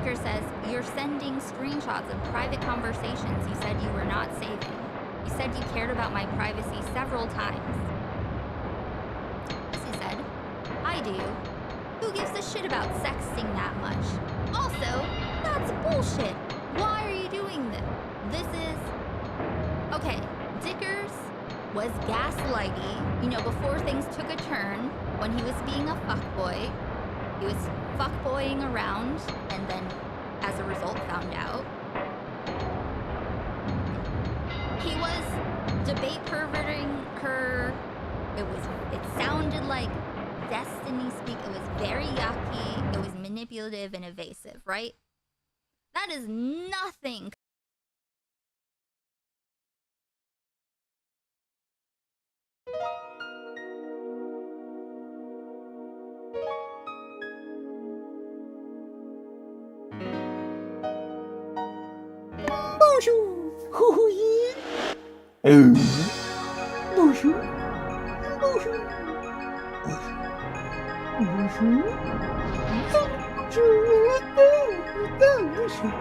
Dicker says, you're sending screenshots of private conversations you said you were not saving. You said you cared about my privacy several times. Missy said, I do. Who gives a shit about sexting that much? Also, that's bullshit. Why are you doing this? This is... Okay, Dickers was gaslighty, you know, before things took a turn, when he was being a fuckboy. He was fuckboying around, and then, as a result, found out. He was debate perverting her. It sounded like Destiny speak. It was very yucky. It was manipulative and evasive, right? That is nothing. Bonjour, oui. Bonjour, bonjour, bonjour, bonjour,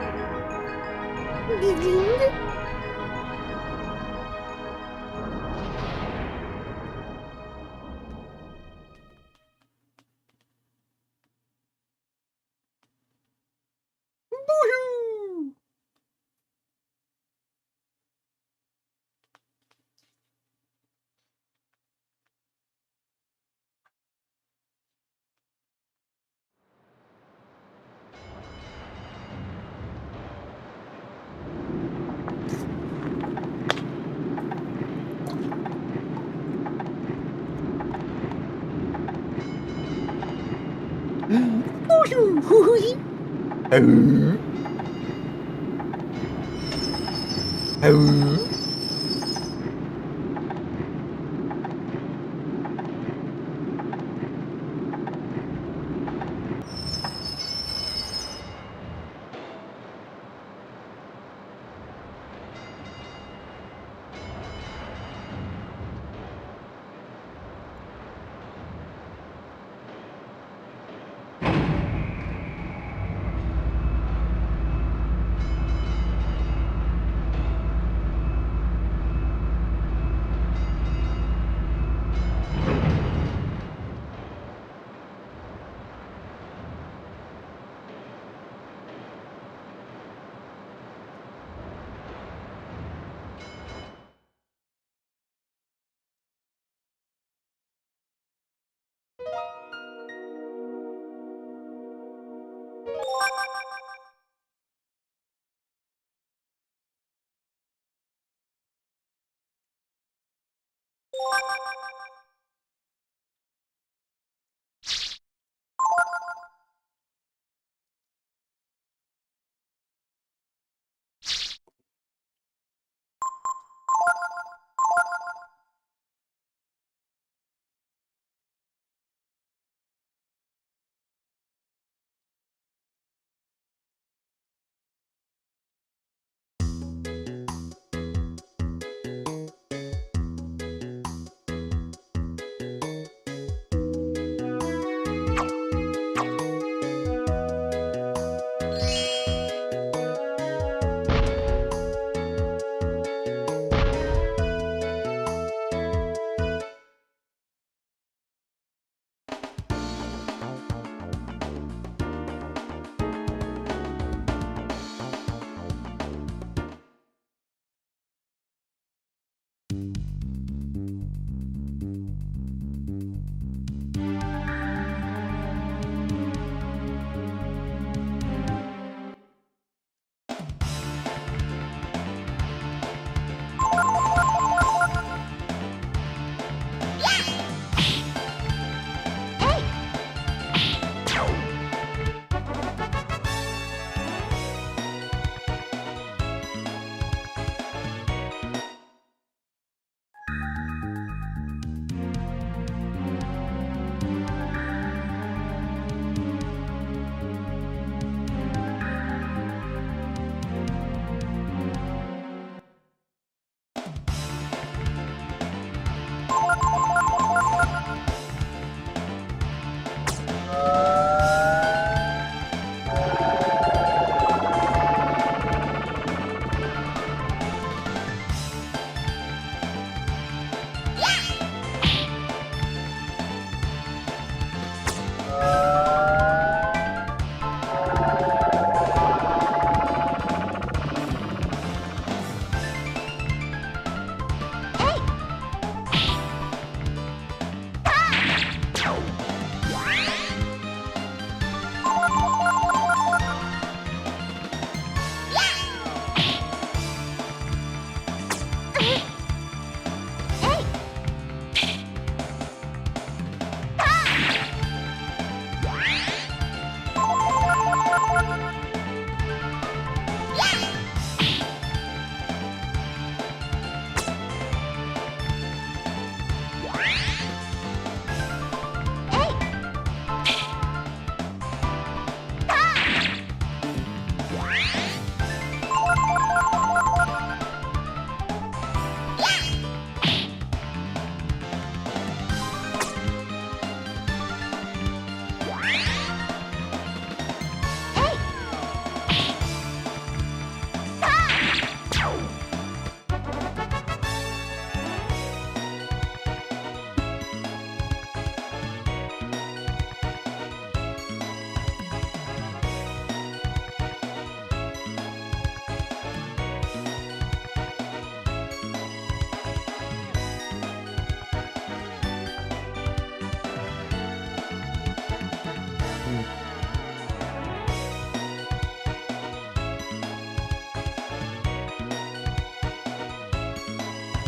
Biding. Bonjour. Bonjour, oui.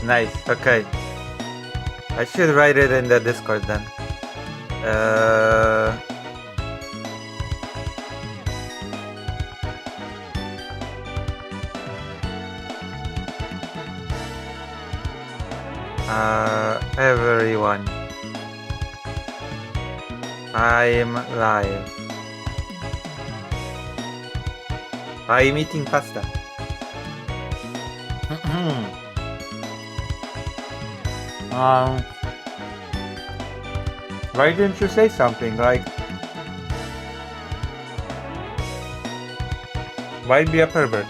Nice. Okay. I should write it in the Discord then. Everyone. I'm live. I'm eating pasta. Why didn't you say something like, why be a pervert?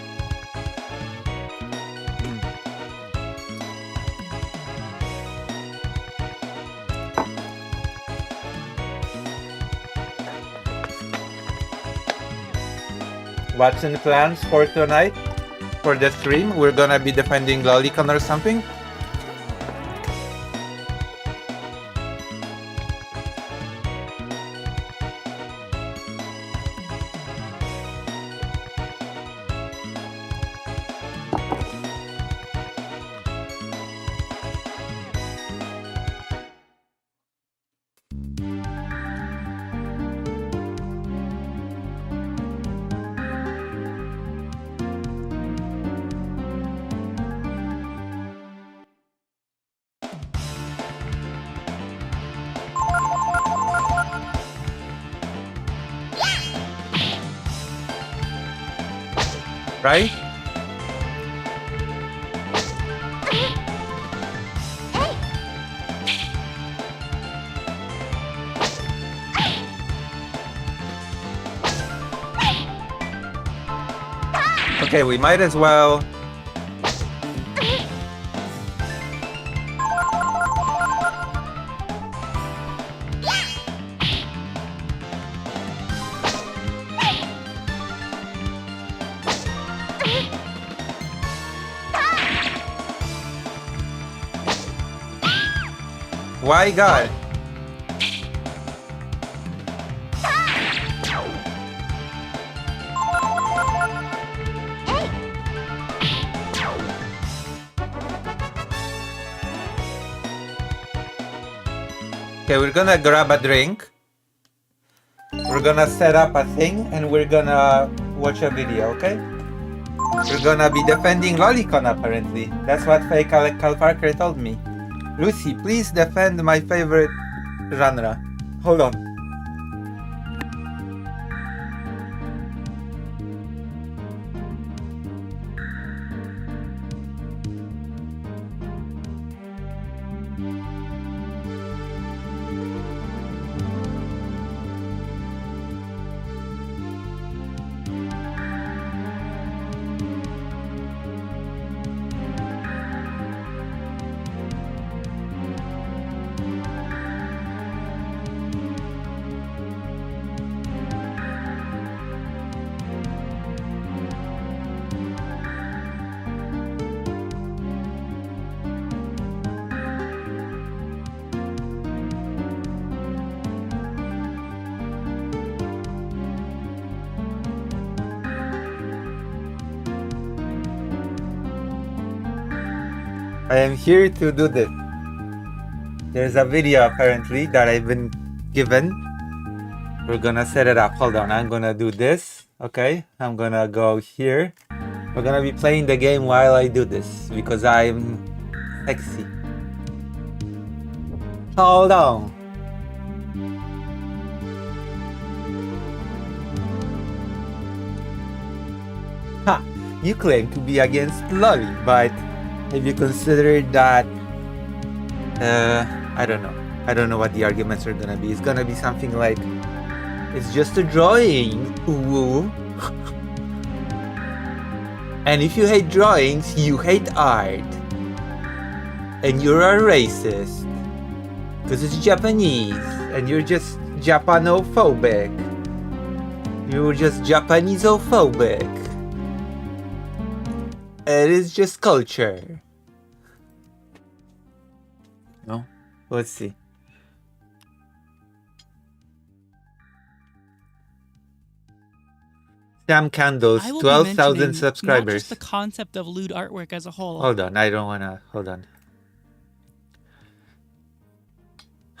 What's in the plans for tonight? For the stream? We're gonna be defending Lolicon or something? Right? Okay, we might as well. Why God? Okay, we're gonna grab a drink. We're gonna set up a thing and we're gonna watch a video, okay? We're gonna be defending Lolicon apparently. That's what fake Cal Parker told me. Lucy, please defend my favorite genre. Hold on. I am here to do this. There's a video apparently that I've been given. We're gonna set it up. Hold on, I'm gonna do this. Okay, I'm gonna go here. We're gonna be playing the game while I do this because I'm sexy. Hold on. Ha! You claim to be against Lolly, but have you considered that? I don't know. I don't know what the arguments are gonna be. It's gonna be something like, it's just a drawing. Ooh. And if you hate drawings, you hate art. And you're a racist. Because it's Japanese. And you're just Japanophobic. You're just Japaneseophobic. It is just culture. No? Let's see. Sam Candles, 12,000 subscribers. Not just the concept of lewd artwork as a whole. Hold on, I don't wanna. Hold on.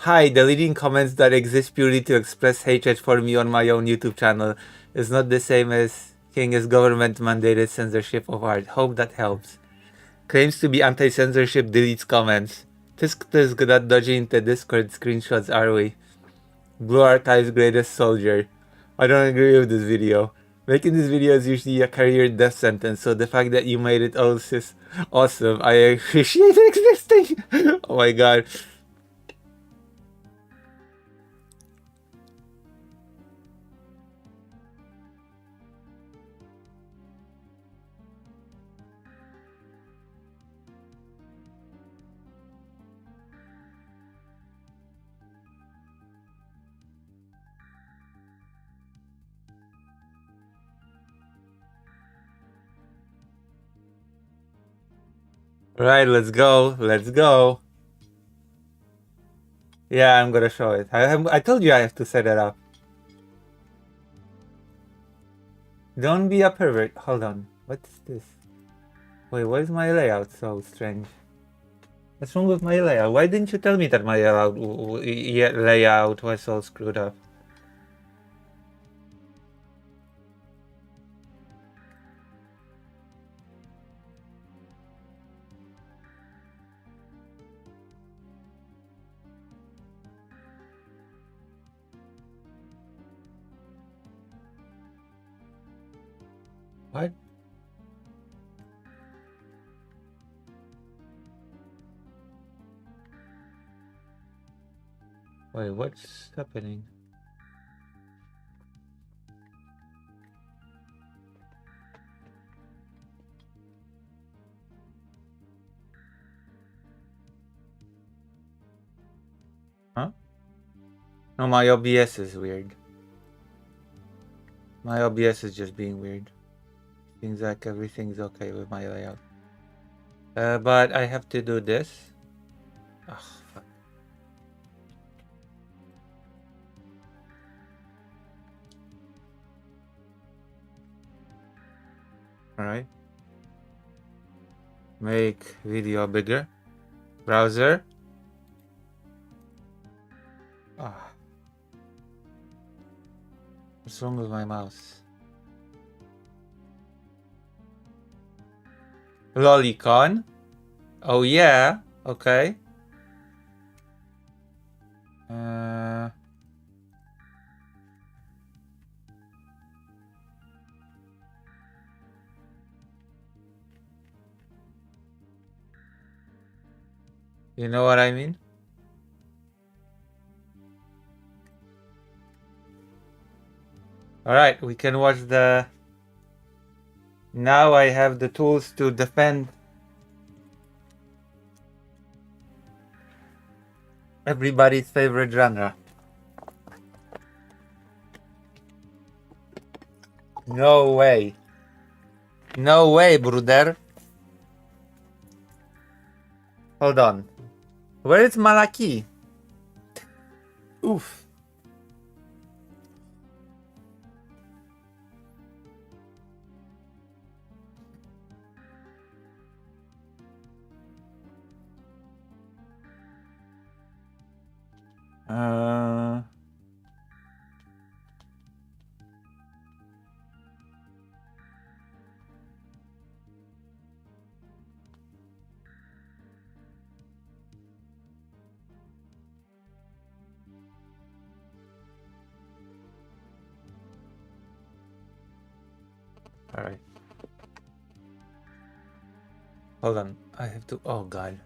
Hi, deleting comments that exist purely to express hatred for me on my own YouTube channel is not the same as King's government-mandated censorship of art. Hope that helps. Claims to be anti-censorship deletes comments. Tisk is good at dodging the Discord screenshots, are we? Blue Archive's greatest soldier. I don't agree with this video. Making this video is usually a career death sentence, so the fact that you made it all is awesome. I appreciate existing. Oh my god. Right, let's go. Let's go. Yeah, I'm gonna show it. I told you I have to set it up. Don't be a pervert. Hold on. What's this? Wait, why is my layout so strange? What's wrong with my layout? Why didn't you tell me that my layout was so screwed up? What? Wait, what's happening? Huh? No, my OBS is weird. My OBS is just being weird. Seems like everything's okay with my layout. But I have to do this. Oh, fuck. Alright. Make video bigger. Browser. Ah. What's wrong with my mouse? Lolicon. Oh yeah. Okay. You know what I mean? Alright, we can watch the... Now I have the tools to defend everybody's favorite genre. No way. No way, brother. Hold on. Where is Malaki? Oof. Alright. Hold on. I have to... Oh god.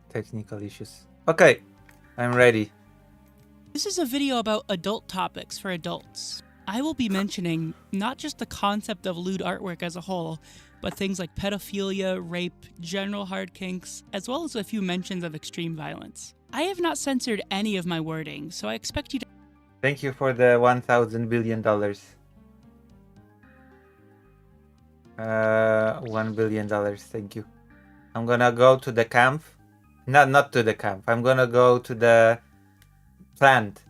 Technical issues. Okay. I'm ready. This is a video about adult topics for adults. I will be mentioning not just the concept of lewd artwork as a whole, but things like pedophilia, rape, general hard kinks, as well as a few mentions of extreme violence. I have not censored any of my wording, so I expect you to... Thank you for the $1,000 billion. $1 billion. Thank you. I'm gonna go to the camp. Not to the camp. I'm gonna go to the plant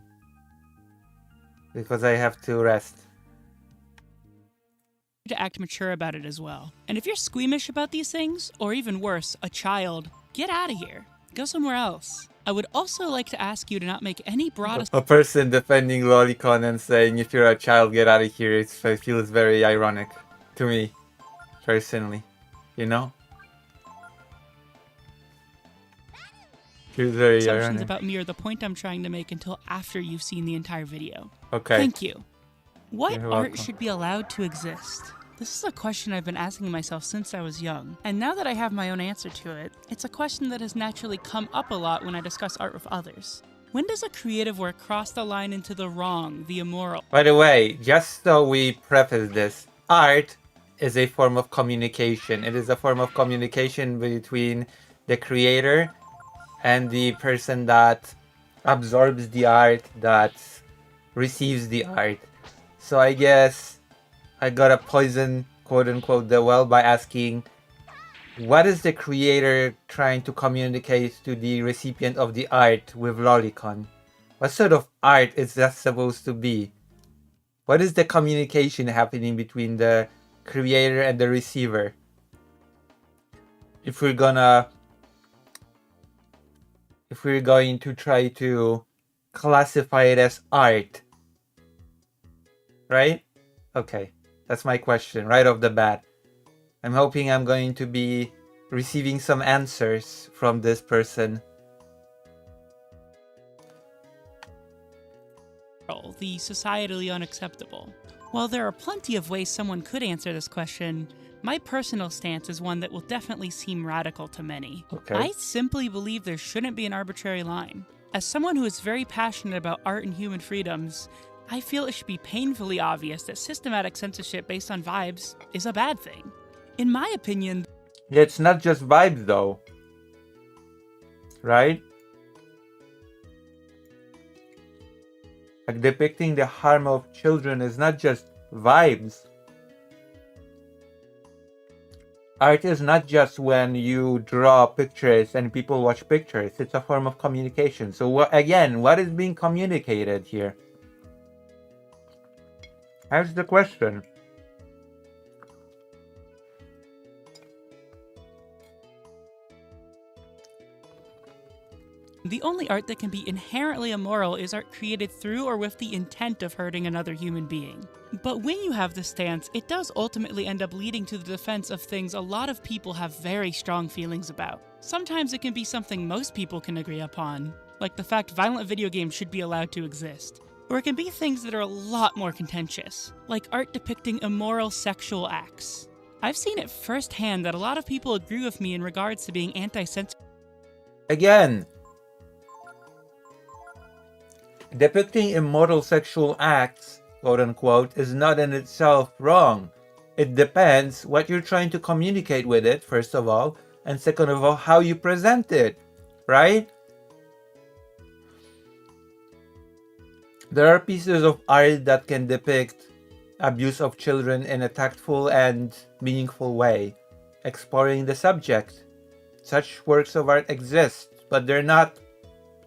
because I have to rest. To act mature about it as well. And if you're squeamish about these things, or even worse, a child, Get out of here. Go somewhere else. I would also like to ask you to not make any broad A person defending lolicon and saying if you're a child, get out of here. It feels very ironic to me, personally. You know? Feels very assumptions ironic. about me or the point I'm trying to make until after you've seen the entire video. Okay. Thank you. What You're art welcome. should be allowed to exist? This is a question I've been asking myself since I was young, and now that I have my own answer to it, it's a question that has naturally come up a lot when I discuss art with others. When does a creative work cross the line into the wrong, the immoral? By the way, just so we preface this, art is a form of communication. It is a form of communication between the creator and the person that absorbs the art, that receives the art. So I guess I gotta poison, quote unquote, the well by asking, what is the creator trying to communicate to the recipient of the art with Lolicon? What sort of art is that supposed to be? What is the communication happening between the creator and the receiver? If we're going to try to classify it as art, right? Okay, that's my question right off the bat. I'm hoping I'm going to be receiving some answers from this person. The societally unacceptable? While there are plenty of ways someone could answer this question, my personal stance is one that will definitely seem radical to many. Okay. I simply believe there shouldn't be an arbitrary line. As someone who is very passionate about art and human freedoms, I feel it should be painfully obvious that systematic censorship based on vibes is a bad thing. In my opinion, Yeah, it's not just vibes though. Right? Like depicting the harm of children is not just vibes. Art is not just when you draw pictures and people watch pictures. It's a form of communication. So again, what is being communicated here? That's the question. the only art that can be inherently immoral is art created through or with the intent of hurting another human being. But when you have this stance, it does ultimately end up leading to the defense of things a lot of people have very strong feelings about. Sometimes it can be something most people can agree upon, like the fact violent video games should be allowed to exist. Or it can be things that are a lot more contentious, like art depicting immoral sexual acts. I've seen it firsthand that a lot of people agree with me in regards to being anti-censor. Again, depicting immoral sexual acts, quote unquote, is not in itself wrong. It depends what you're trying to communicate with it, first of all, and second of all, how you present it, right? There are pieces of art that can depict abuse of children in a tactful and meaningful way, exploring the subject. Such works of art exist, but they're not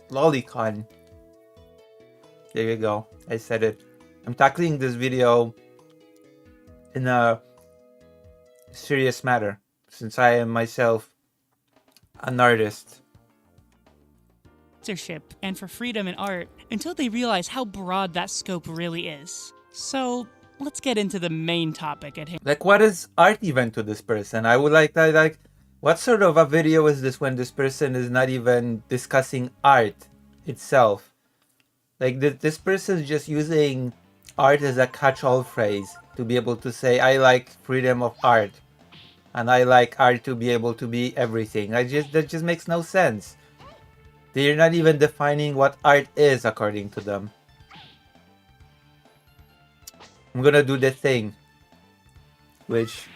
lolicon. There you go, I said it. I'm tackling this video in a serious matter, since I am myself an artist. Censorship and for freedom in art until they realize how broad that scope really is. So let's get into the main topic at hand. Like, what is art even to this person? I would like that. Like, what sort of a video is this when this person is not even discussing art itself? Like, this person is just using art as a catch-all phrase to be able to say, I like freedom of art, and I like art to be able to be everything. That just makes no sense. They're not even defining what art is according to them. I'm gonna do the thing which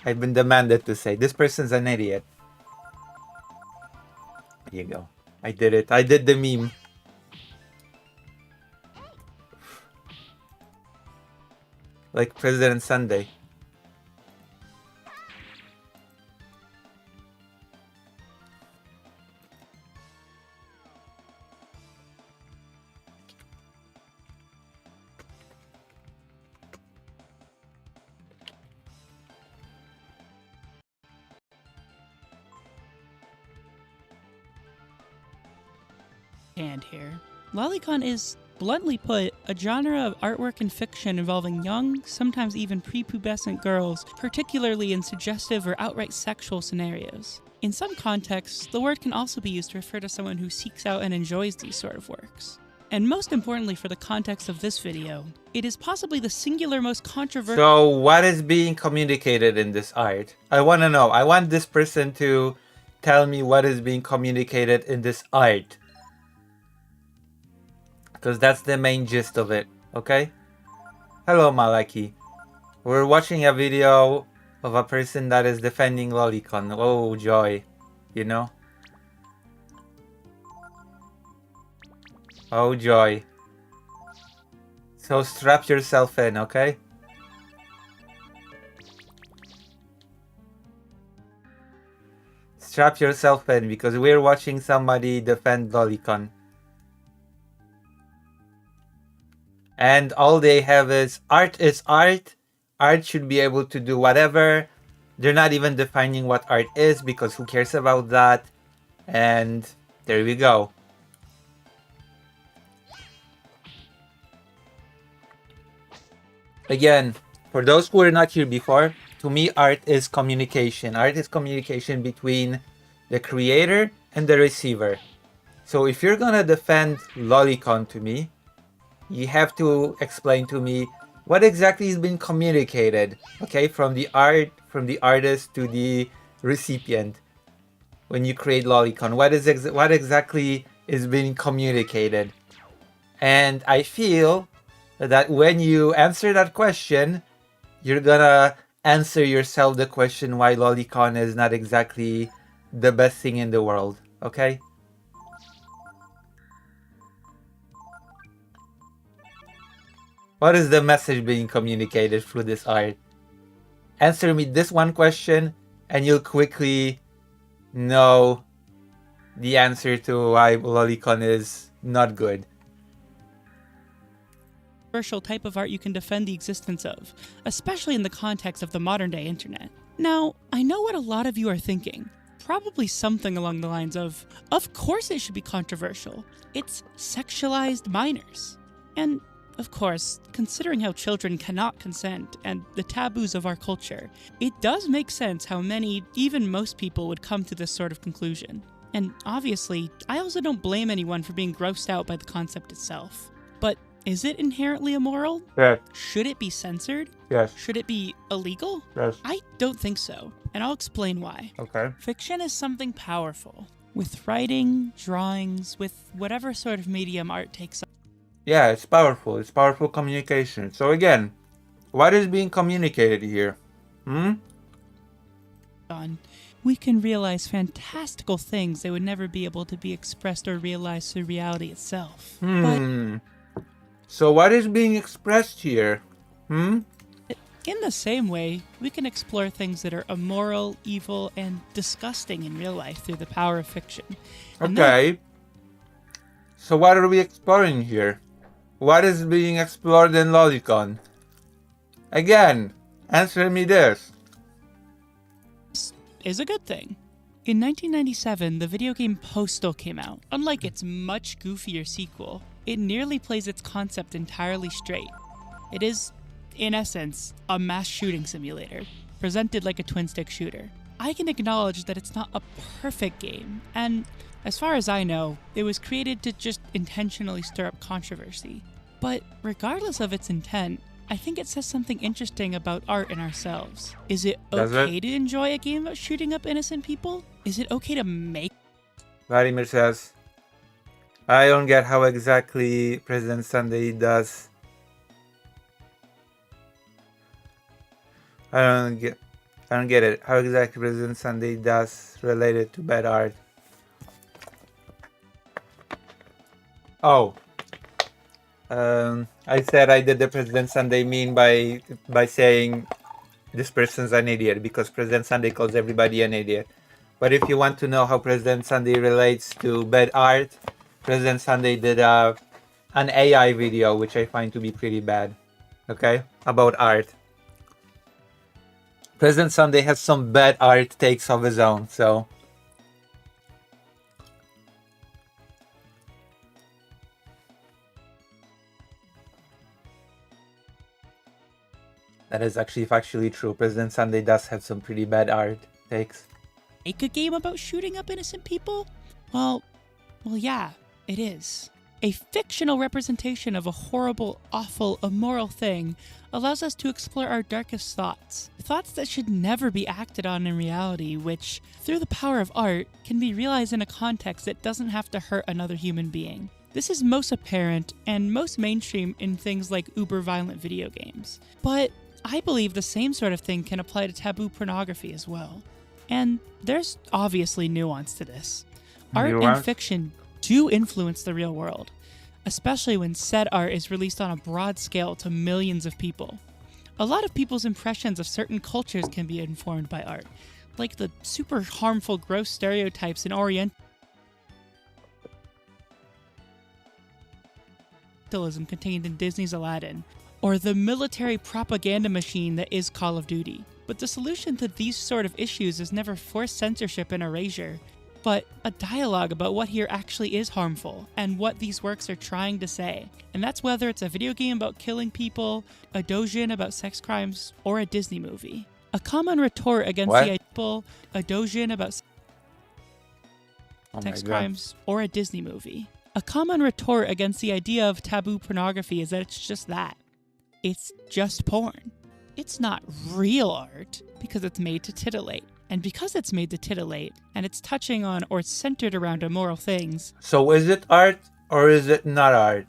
I've been demanded to say. This person's an idiot. There you go. I did it. I did the meme. Like President Sunday. hand here. Lolicon is, bluntly put, a genre of artwork and fiction involving young, sometimes even prepubescent girls, particularly in suggestive or outright sexual scenarios. In some contexts, the word can also be used to refer to someone who seeks out and enjoys these sort of works. And most importantly for the context of this video, it is possibly the singular most controversial— So what is being communicated in this art? I want to know. I want this person to tell me what is being communicated in this art. Because that's the main gist of it, okay? Hello, Malaki. We're watching a video of a person that is defending Lolicon. Oh, joy. You know? Oh, joy. So strap yourself in, okay? Strap yourself in because we're watching somebody defend Lolicon. And all they have is art is art. Art should be able to do whatever. They're not even defining what art is because who cares about that? And there we go. Again, for those who were not here before, to me art is communication. Art is communication between the creator and the receiver. So if you're gonna defend Lolicon to me, you have to explain to me what exactly is being communicated, okay, from the artist to the recipient. When you create Lolicon, what exactly is being communicated? And I feel that when you answer that question, you're gonna answer yourself the question why Lolicon is not exactly the best thing in the world, okay? What is the message being communicated through this art? Answer me this one question and you'll quickly know the answer to why Lolicon is not good. controversial type of art you can defend the existence of, especially in the context of the modern day internet. Now, I know what a lot of you are thinking. Probably something along the lines of course it should be controversial. It's sexualized minors. And, of course, considering how children cannot consent and the taboos of our culture, it does make sense how many, even most people, would come to this sort of conclusion. And obviously, I also don't blame anyone for being grossed out by the concept itself. But is it inherently immoral? Yes. Should it be censored? Yes. Should it be illegal? Yes. I don't think so, and I'll explain why. Okay. Fiction is something powerful. With writing, drawings, with whatever sort of medium art takes Yeah, it's powerful. It's powerful communication. So again, what is being communicated here? on, we can realize fantastical things that would never be able to be expressed or realized through reality itself. But So what is being expressed here? in the same way, we can explore things that are immoral, evil, and disgusting in real life through the power of fiction. And Okay. So what are we exploring here? What is being explored in Lolicon? Again, answer me this. this is a good thing. In 1997, the video game Postal came out. Unlike its much goofier sequel, it nearly plays its concept entirely straight. It is, in essence, a mass shooting simulator, presented like a twin-stick shooter. I can acknowledge that it's not a perfect game, and as far as I know, it was created to just intentionally stir up controversy. But regardless of its intent, I think it says something interesting about art and ourselves. Is it Does it? okay to enjoy a game about shooting up innocent people? Is it okay to make Vladimir says, I don't get how exactly President Sunday does. I don't get it. How exactly President Sunday does related to bad art. Oh. I said I did the President Sunday meme by saying this person's an idiot because President Sunday calls everybody an idiot. But if you want to know how President Sunday relates to bad art, President Sunday did an AI video which I find to be pretty bad. Okay? About art. President Sunday has some bad art takes of his own, so That is actually factually true. President Sunday does have some pretty bad art takes. Make a game about shooting up innocent people? Well, yeah, it is. A fictional representation of a horrible, awful, immoral thing allows us to explore our darkest thoughts. Thoughts that should never be acted on in reality, which, through the power of art, can be realized in a context that doesn't have to hurt another human being. This is most apparent and most mainstream in things like uber-violent video games. But I believe the same sort of thing can apply to taboo pornography as well. And there's obviously nuance to this. Art and fiction do influence the real world, especially when said art is released on a broad scale to millions of people. A lot of people's impressions of certain cultures can be informed by art, like the super harmful, gross stereotypes in Orientalism contained in Disney's Aladdin, or the military propaganda machine that is Call of Duty. But the solution to these sort of issues is never forced censorship and erasure, but a dialogue about what here actually is harmful and what these works are trying to say. And that's whether it's a video game about killing people, a doujin about sex crimes, or a Disney movie. A common retort against the idea a doujin about sex crimes, or a Disney movie. A common retort against the idea of taboo pornography is that it's just that. It's just porn. It's not real art because it's made to titillate. And because it's made to titillate, and it's touching on or centered around immoral things. So is it art or is it not art?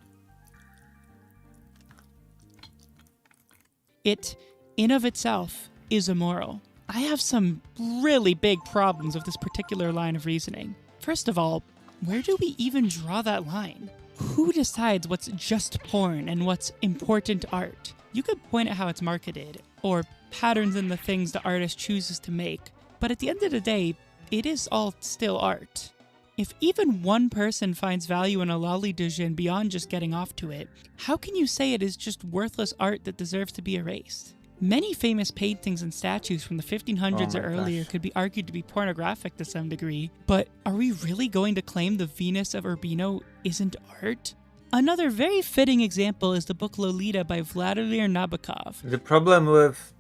It, in of itself, is immoral. I have some really big problems with this particular line of reasoning. First of all, where do we even draw that line? Who decides what's just porn and what's important art? You could point at how it's marketed, or patterns in the things the artist chooses to make, but at the end of the day, it is all still art. If even one person finds value in a lolly doujin beyond just getting off to it, how can you say it is just worthless art that deserves to be erased? Many famous paintings and statues from the 1500s or earlier could be argued to be pornographic to some degree, but are we really going to claim the Venus of Urbino isn't art? Another very fitting example is the book Lolita by Vladimir Nabokov. The problem with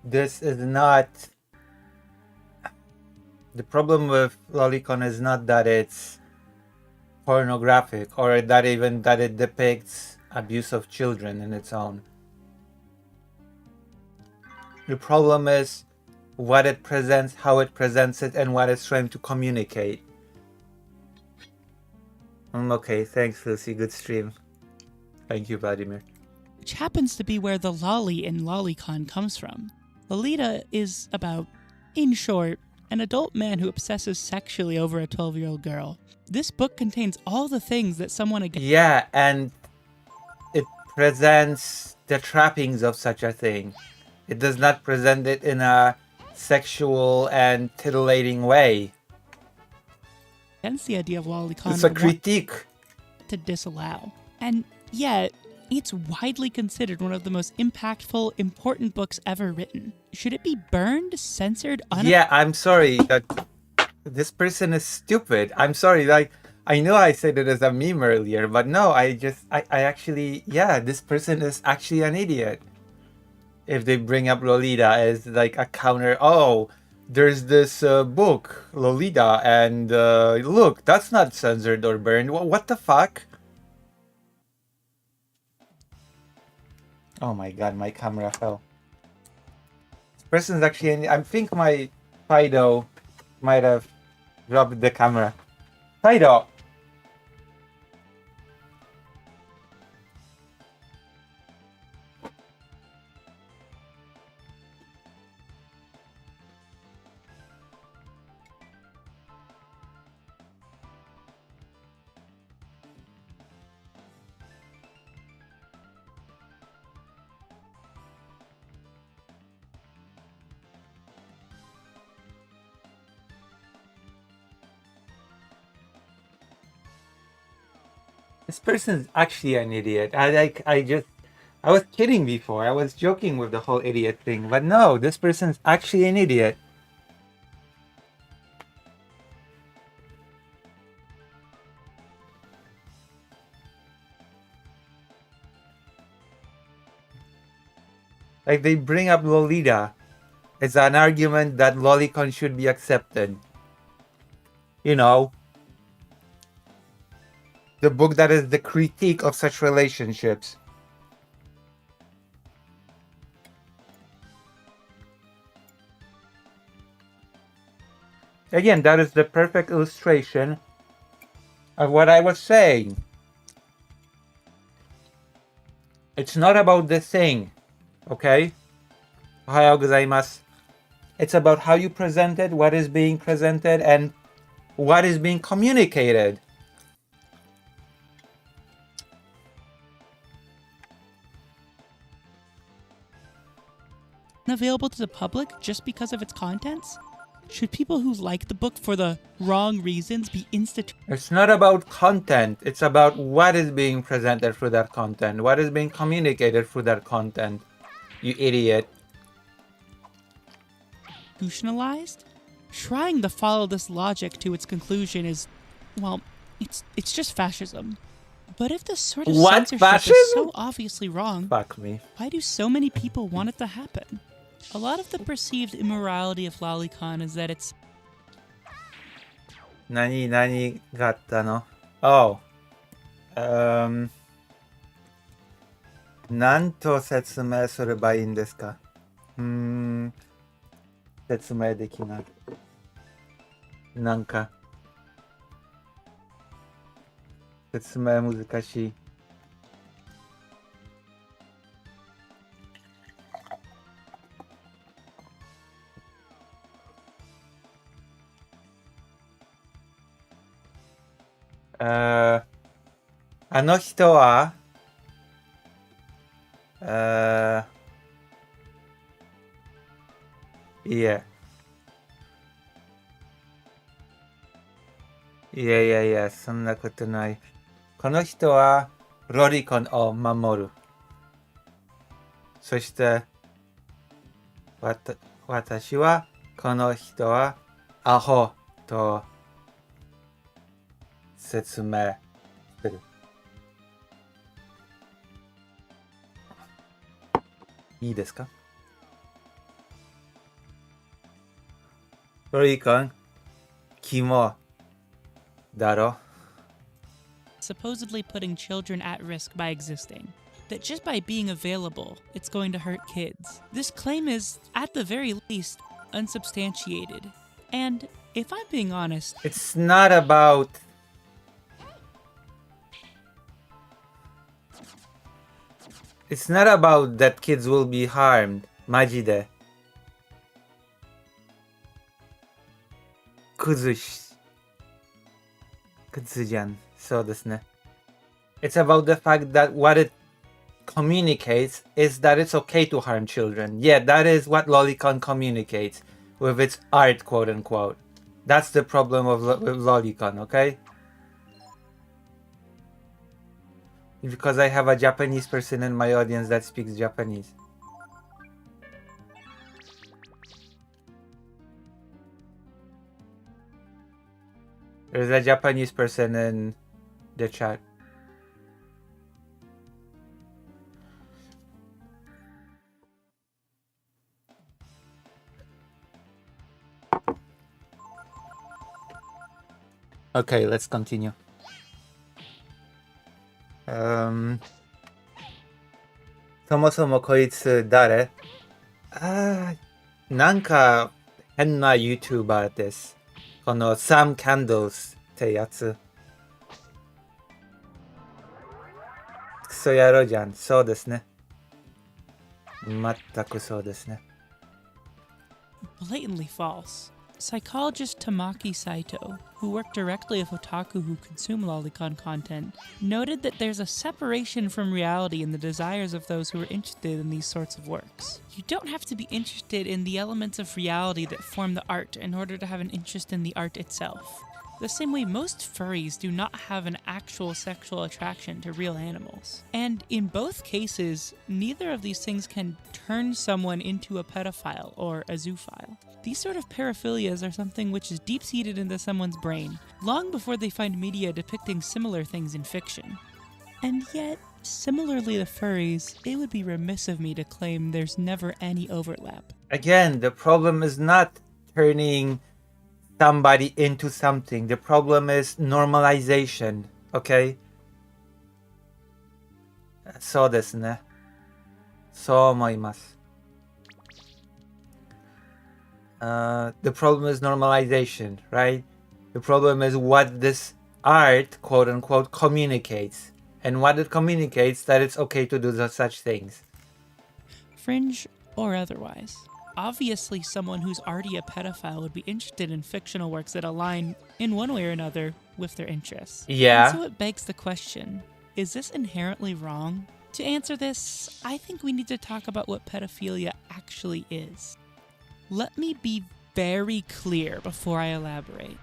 this is not... The problem with Lolicon is not that it's pornographic or that it depicts abuse of children in its own. The problem is what it presents, how it presents it, and what it's trying to communicate. Okay, thanks Lucy, good stream. Thank you, Vladimir. Which happens to be where the lolly in Lolicon comes from. Lolita is about, in short, an adult man who obsesses sexually over a 12-year-old girl. This book contains all the things that someone against... Yeah, and it presents the trappings of such a thing. It does not present it in a sexual and titillating way. Against the idea of Lolicon. It's a critique. To disallow. And yet, it's widely considered one of the most impactful, important books ever written. Should it be burned, censored, Yeah, I'm sorry that this person is stupid. I'm sorry, like, I know I said it as a meme earlier, but no, I actually, yeah, this person is actually an idiot. If they bring up Lolita as like a counter, oh, there's this book, Lolita, and look, that's not censored or burned. What the fuck? Oh my god, my camera fell. This person's actually, I think my Fido might have dropped the camera. Fido! This person's actually an idiot. I was kidding before. I was joking with the whole idiot thing, but no, this person's actually an idiot. Like, they bring up Lolita as an argument that lolicon should be accepted. You know, the book that is the critique of such relationships. Again, that is the perfect illustration of what I was saying. It's not about the thing, okay? Ohayou gozaimasu. It's about how you present it, what is being presented, and what is being communicated. Available to the public just because of its contents? Should people who like the book for the wrong reasons be It's not about content, it's about what is being presented through that content, what is being communicated through that content, you idiot. institutionalized? Trying to follow this logic to its conclusion is, well, it's just fascism. But if this sort of What? censorship Fascism? is so obviously wrong, Fuck me. why do so many people want it to happen? A lot of the perceived immorality of Lolicon is that it's Nani ga atta no? Oh. なんと説明すればいいんですか? 説明できない。なんか説明難しい。あの人は、いえ。いや、そんなことない。この人はロリコンを守る。そして、私はこの人はアホと説明する。いいですか？ロリコン、肝だろ。 supposedly putting children at risk by existing. That just by being available, it's going to hurt kids. This claim is, at the very least, unsubstantiated. And, if I'm being honest, It's not about that kids will be harmed. マジで。クズじゃん。そうですね。It's about the fact that what it communicates is that it's okay to harm children. Yeah, that is what Lolicon communicates with its art, quote unquote. That's the problem with Lolicon, okay? Because I have a Japanese person in my audience that speaks Japanese. There's a Japanese person in the chat. Okay, let's continue. そもそもこいつ誰？なんか変な YouTuber です。この Sam Candles ってやつ。クソ野郎じゃん。そうですね。全くそうですね。blatantly false. Psychologist Tamaki Saito, who worked directly with otaku who consume lolicon content, noted that there's a separation from reality in the desires of those who are interested in these sorts of works. You don't have to be interested in the elements of reality that form the art in order to have an interest in the art itself. The same way most furries do not have an actual sexual attraction to real animals. And in both cases, neither of these things can turn someone into a pedophile or a zoophile. These sort of paraphilias are something which is deep-seated into someone's brain, long before they find media depicting similar things in fiction. And yet, Similarly to furries, it would be remiss of me to claim there's never any overlap. Again, the problem is not turning somebody into something. The problem is normalization, okay? そうですね。そう思います。The problem is normalization, right? The problem is what this art, quote unquote, communicates. And what it communicates that it's okay to do such things. Fringe or otherwise. Obviously, someone who's already a pedophile would be interested in fictional works that align, in one way or another, with their interests. Yeah. And so it begs the question, is this inherently wrong? To answer this, I think we need to talk about what pedophilia actually is. Let me be very clear before I elaborate.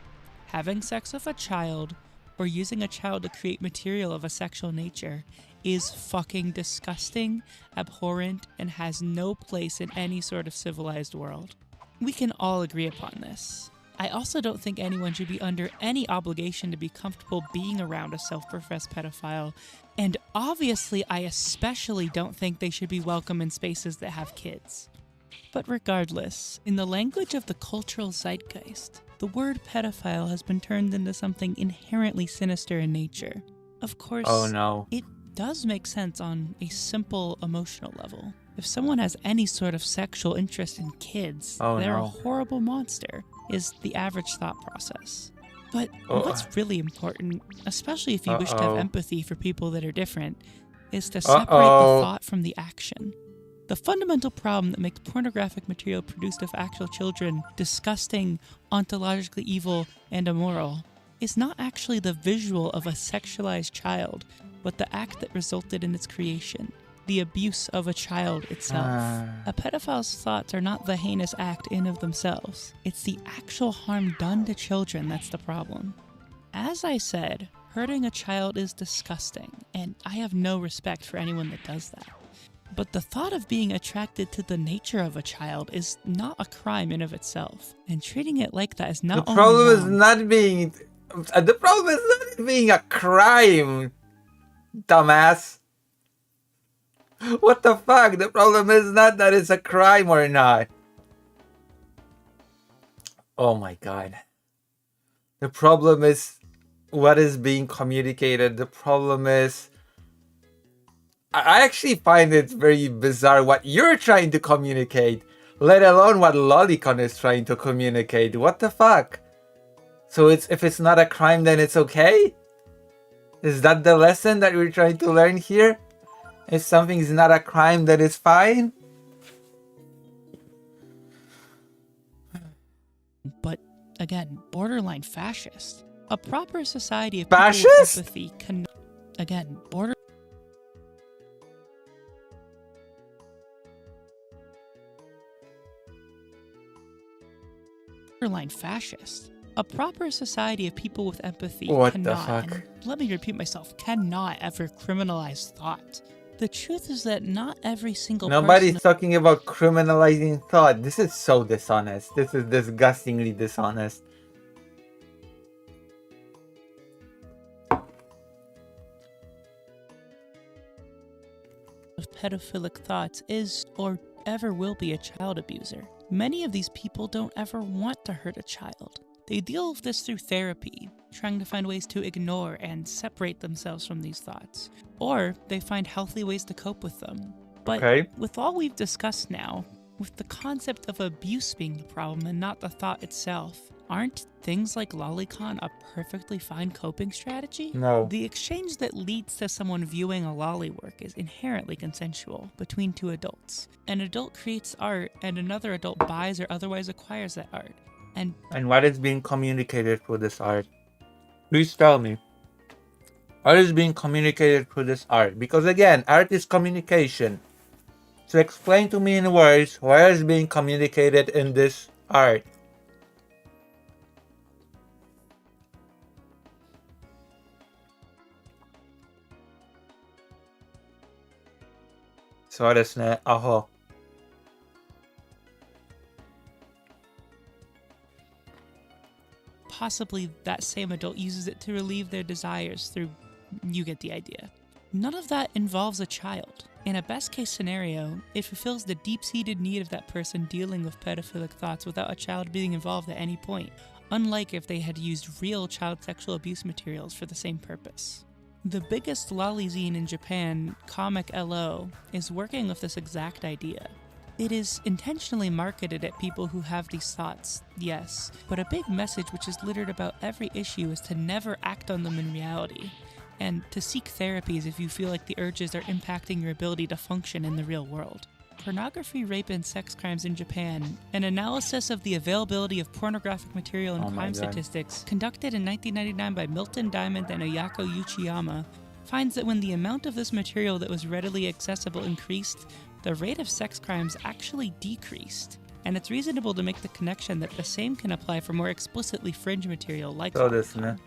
Having sex with a child, or using a child to create material of a sexual nature, is fucking disgusting, abhorrent, and has no place in any sort of civilized world. We can all agree upon this. I also don't think anyone should be under any obligation to be comfortable being around a self-professed pedophile, and obviously I especially don't think they should be welcome in spaces that have kids. But regardless, in the language of the cultural zeitgeist, the word pedophile has been turned into something inherently sinister in nature. Of course, Oh no. it does make sense on a simple emotional level. If someone has any sort of sexual interest in kids, Oh, they're no. a horrible monster, is the average thought process. But Oh. what's really important, especially if you wish to have Uh-oh. empathy for people that are different, is to separate Uh-oh. the thought from the action. The fundamental problem that makes pornographic material produced of actual children disgusting, ontologically evil, and immoral is not actually the visual of a sexualized child, but the act that resulted in its creation, the abuse of a child itself. A pedophile's thoughts are not the heinous act in of themselves. It's the actual harm done to children that's the problem. As I said, hurting a child is disgusting, and I have no respect for anyone that does that. But the thought of being attracted to the nature of a child is not a crime in of itself, and treating it like that is not The only problem is wrong, not being. The problem is not being a crime, dumbass. What the fuck? The problem is not that it's a crime or not. Oh my god. The problem is what is being communicated. The problem is. I actually find it very bizarre what you're trying to communicate, let alone what Lolicon is trying to communicate. What the fuck? So if it's not a crime, then it's okay? Is that the lesson that we're trying to learn here? If something's not a crime, then it's fine? but again, borderline fascist. A proper society of Fascist? people with empathy can, again, borderline fascist. A proper society of people with empathy What the cannot, fuck? and let me repeat myself, cannot ever criminalize thought. The truth is that not every single Nobody's person talking about criminalizing thought. This is so dishonest. This is disgustingly dishonest. of pedophilic thoughts is or ever will be a child abuser. Many of these people don't ever want to hurt a child. They deal with this through therapy, trying to find ways to ignore and separate themselves from these thoughts. Or they find healthy ways to cope with them. But Okay. with all we've discussed now, with the concept of abuse being the problem and not the thought itself, aren't things like lolicon a perfectly fine coping strategy? No. The exchange that leads to someone viewing a lolly work is inherently consensual between two adults. An adult creates art and another adult buys or otherwise acquires that art. And And what is being communicated through this art? Please tell me. What is being communicated through this art? Because again, art is communication. So explain to me in words what is being communicated in this art. So ですね、アホ。possibly that same adult uses it to relieve their desires through, you get the idea. None of that involves a child. In a best case scenario, it fulfills the deep-seated need of that person dealing with pedophilic thoughts without a child being involved at any point, unlike if they had used real child sexual abuse materials for the same purpose. The biggest lolly zine in Japan, Comic LO, is working with this exact idea. It is intentionally marketed at people who have these thoughts, yes, but a big message which is littered about every issue is to never act on them in reality, and to seek therapies if you feel like the urges are impacting your ability to function in the real world. Pornography, Rape, and Sex Crimes in Japan, an analysis of the availability of pornographic material and crime statistics, conducted in 1999 by Milton Diamond and Oyako Uchiyama, finds that when the amount of this material that was readily accessible increased, the rate of sex crimes actually decreased. And it's reasonable to make the connection that the same can apply for more explicitly fringe material like Lolicon.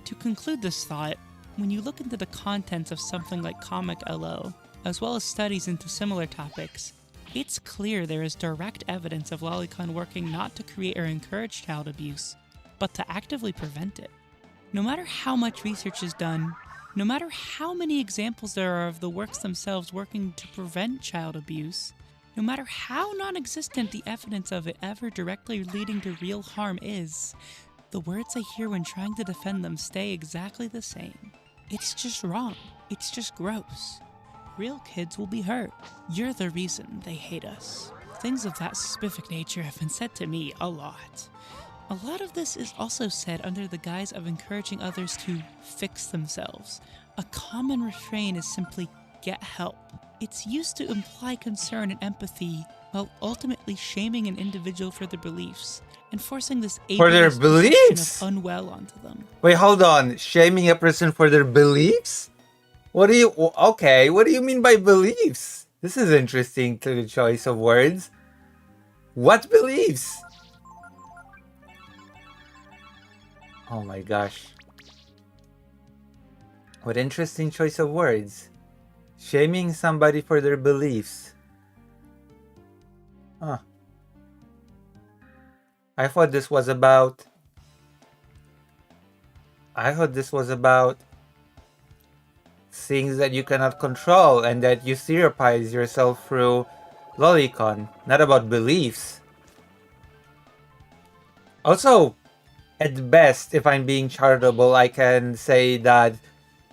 To conclude this thought, when you look into the contents of something like Comic LO, as well as studies into similar topics, it's clear there is direct evidence of Lolicon working not to create or encourage child abuse, but to actively prevent it. No matter how much research is done, no matter how many examples there are of the works themselves working to prevent child abuse, no matter how non-existent the evidence of it ever directly leading to real harm is, the words I hear when trying to defend them stay exactly the same. It's just wrong. It's just gross. Real kids will be hurt. You're the reason they hate us. Things of that specific nature have been said to me a lot. A lot of this is also said under the guise of encouraging others to fix themselves. A common refrain is simply get help. It's used to imply concern and empathy while ultimately shaming an individual for their beliefs and forcing this For their ableist perception beliefs? of unwell onto them. Wait, hold on. Shaming a person for their beliefs? What do you mean by beliefs? This is interesting to the choice of words. What beliefs? Oh my gosh. What interesting choice of words. Shaming somebody for their beliefs. Huh. I thought this was about things that you cannot control and that you therapize yourself through Lolicon, not about beliefs. Also, at best, if I'm being charitable, I can say that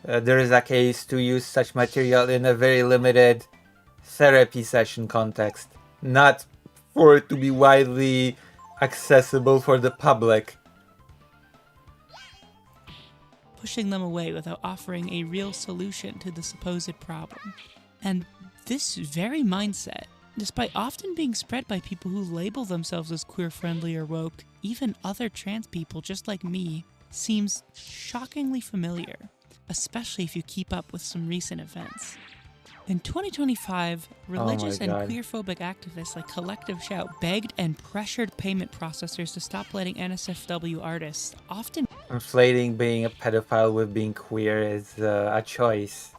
there is a case to use such material in a very limited therapy session context, not for it to be widely accessible for the public. Pushing them away without offering a real solution to the supposed problem. And this very mindset, despite often being spread by people who label themselves as queer-friendly or woke, even other trans people just like me, seems shockingly familiar, especially if you keep up with some recent events. In 2025, religious and God. queerphobic activists like Collective Shout begged and pressured payment processors to stop letting NSFW artists, often Conflating being a pedophile with being queer is a choice.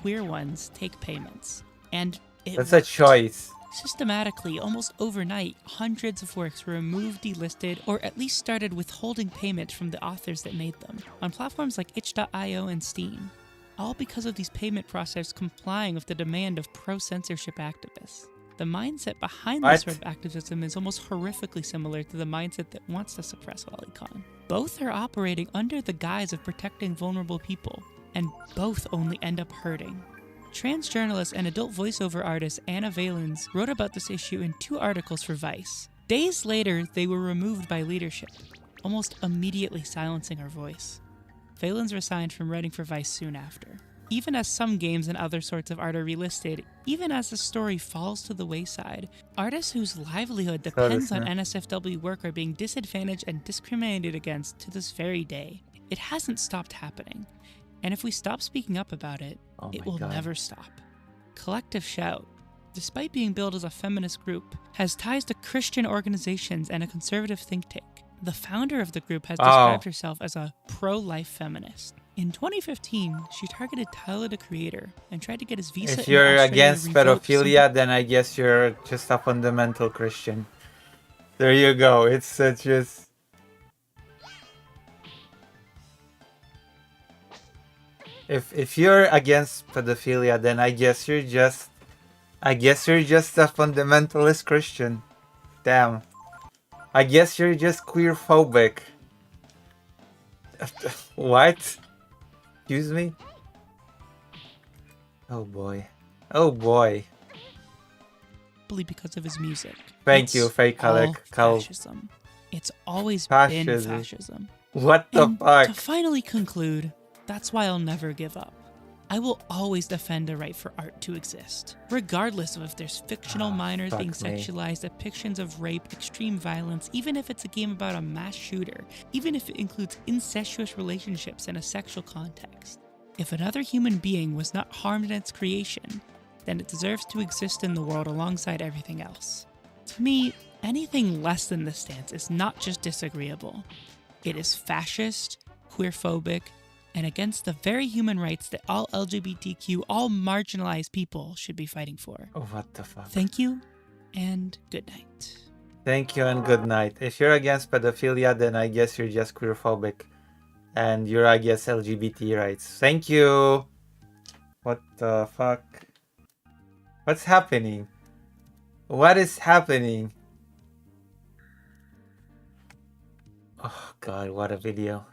queer ones take payments. And it That's a worked. choice. Systematically, almost overnight, hundreds of works were removed, delisted, or at least started withholding payment from the authors that made them, on platforms like itch.io and Steam. All because of these payment processors complying with the demand of pro-censorship activists. The mindset behind this sort of activism is almost horrifically similar to the mindset that wants to suppress Lolicon. Both are operating under the guise of protecting vulnerable people, and both only end up hurting. Trans journalist and adult voiceover artist Anna Valens wrote about this issue in 2 articles for Vice. Days later, they were removed by leadership, almost immediately silencing her voice. Valens resigned from writing for Vice soon after. Even as some games and other sorts of art are relisted, even as the story falls to the wayside, artists whose livelihood depends on NSFW work are being disadvantaged and discriminated against to this very day. It hasn't stopped happening. And if we stop speaking up about it, it will never stop. Collective Shout, despite being billed as a feminist group, has ties to Christian organizations and a conservative think tank. The founder of the group has described herself as a pro-life feminist. In 2015, she targeted Tyler the Creator and tried to get his visa. If you're in Australia against revoked pedophilia, then I guess you're just a fundamental Christian. There you go. It's just... If you're against pedophilia, then I guess you're just a fundamentalist Christian. Damn. I guess you're just queer phobic. What? Excuse me? Oh boy. Oh boy. because of his music. Thank you, fake all Cal. fascism. It's always been Fascism. fascism. What the And fuck? to finally conclude, that's why I'll never give up. I will always defend the right for art to exist, regardless of if there's fictional minors being fuck me. sexualized, depictions of rape, extreme violence, even if it's a game about a mass shooter, even if it includes incestuous relationships in a sexual context. If another human being was not harmed in its creation, then it deserves to exist in the world alongside everything else. To me, anything less than this stance is not just disagreeable. It is fascist, queerphobic, and against the very human rights that all LGBTQ, all marginalized people should be fighting for. Oh, what the fuck? Thank you, and good night. Thank you and good night. If you're against pedophilia, then I guess you're just queerphobic. And you're against LGBT rights. Thank you! What the fuck? What's happening? What is happening? Oh god, what a video.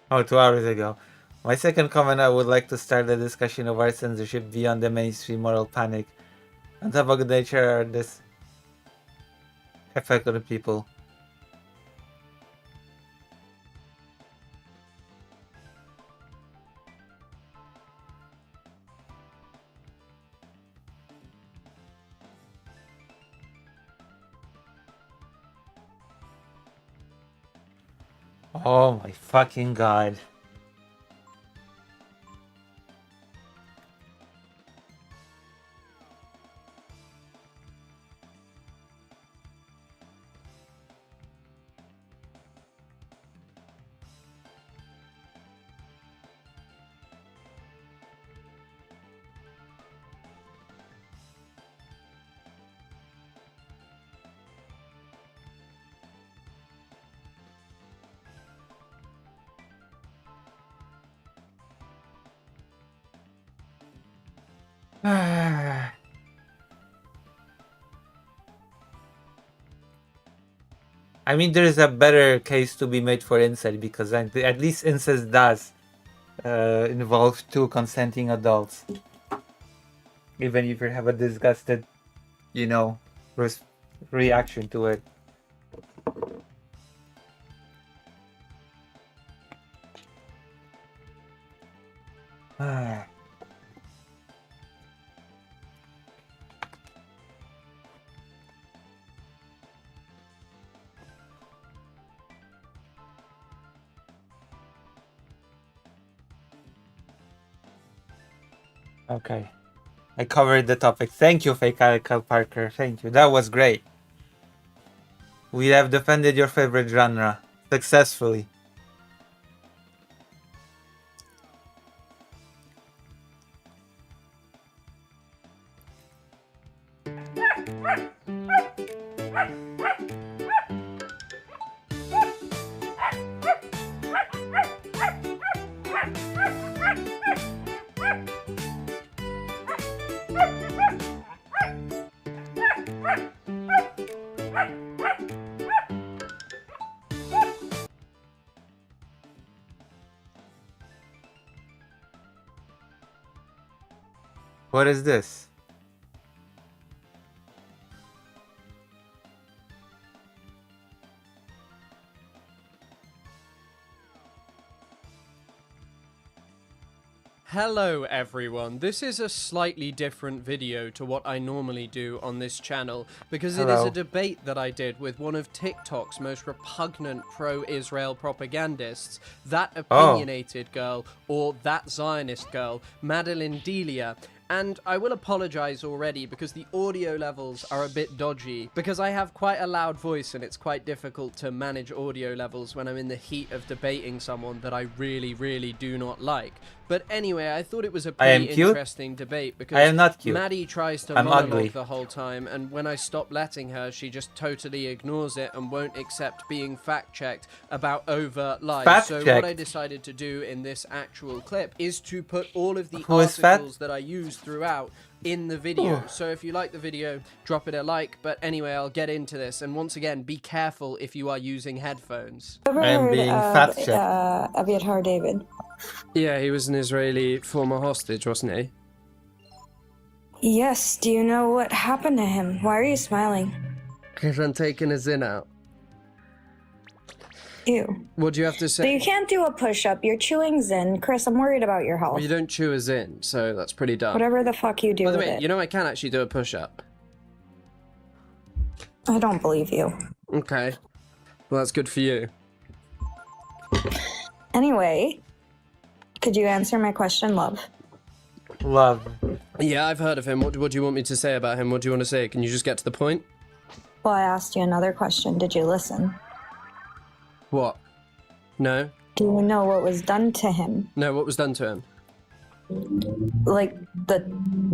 Oh, 2 hours ago. My second comment, I would like to start the discussion of art censorship beyond the mainstream moral panic. On top of good nature are this effect on the people. Oh my fucking god. I mean, there's a better case to be made for incest because at least incest does involve two consenting adults. Even if you have a disgusted, you know, reaction to it. Okay. I covered the topic. Thank you, Fake Cal Parker. Thank you. That was great. We have defended your favorite genre successfully. What is this? Hello everyone, this is a slightly different video to what I normally do on this channel because it is Hello. a debate that I did with one of TikTok's most repugnant pro-Israel propagandists, that opinionated girl or that Zionist girl, Madeline Delia, And I will apologize already because the audio levels are a bit dodgy, because I have quite a loud voice and it's quite difficult to manage audio levels when I'm in the heat of debating someone that I really, really do not like. But anyway, I thought it was a I am pretty cute? interesting debate because I am not cute. Maddie tries to I'm monologue ugly. the whole time, and when I stop letting her, she just totally ignores it and won't accept being fact-checked about overt lies. So what I Fact-checked? decided to do in this actual clip is to put all of the Who is fat? articles that I use throughout in the video. So if you like the video, drop it a like. But anyway, I'll get into this. And once again, be careful if you are using headphones. Ever I am heard being of fact-checked. Abiatar David? Yeah, he was an Israeli former hostage, wasn't he? Yes. Do you know what happened to him? Why are you smiling? Because I'm taking a zin out. Ew. What do you have to But say? you can't do a push-up. You're chewing Zyn. Chris, I'm worried about your health. Well, you don't chew a zin, so that's pretty dumb. Whatever the fuck you do By the with way, it. you know I can actually do a push-up. I don't believe you. Okay. Well, that's good for you. Anyway, could you answer my question, love? Love. Yeah, I've heard of him. What do you want me to say about him? What do you want to say? Can you just get to the point? Well, I asked you another question. Did you listen? What? No? Do you know what was done to him? No, what was done to him? Like the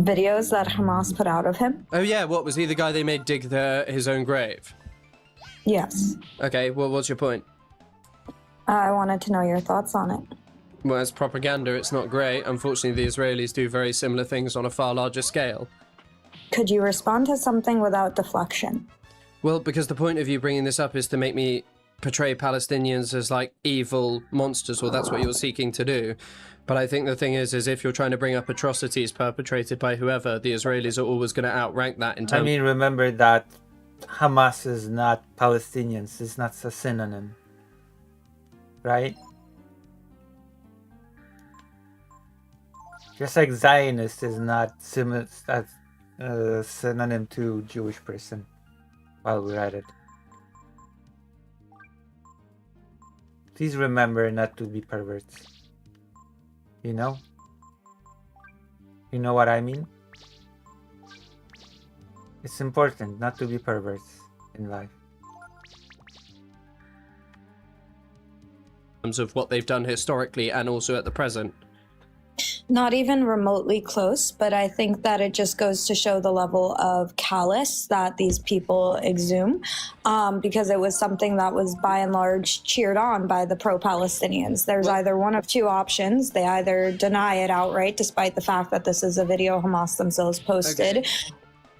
videos that Hamas put out of him? Oh yeah, what, was he the guy they made dig his own grave? Yes. Okay, well, what's your point? I wanted to know your thoughts on it. Well, it's propaganda, it's not great. Unfortunately, the Israelis do very similar things on a far larger scale. Could you respond to something without deflection? Well, because the point of you bringing this up is to make me portray Palestinians as, like, evil monsters, or that's what you're seeking to do. But I think the thing is if you're trying to bring up atrocities perpetrated by whoever, the Israelis are always going to outrank that in terms... I mean, remember that Hamas is not Palestinians. It's not a synonym. Right? Just like Zionist is not synonym to Jewish person. While we're at it. Please remember not to be perverts. You know? You know what I mean? It's important not to be perverts in life. terms of what they've done historically and also at the present. Not even remotely close, but I think that it just goes to show the level of callous that these people exhume, because it was something that was by and large cheered on by the pro-Palestinians. There's either one of two options. They either deny it outright, despite the fact that this is a video Hamas themselves posted. Okay.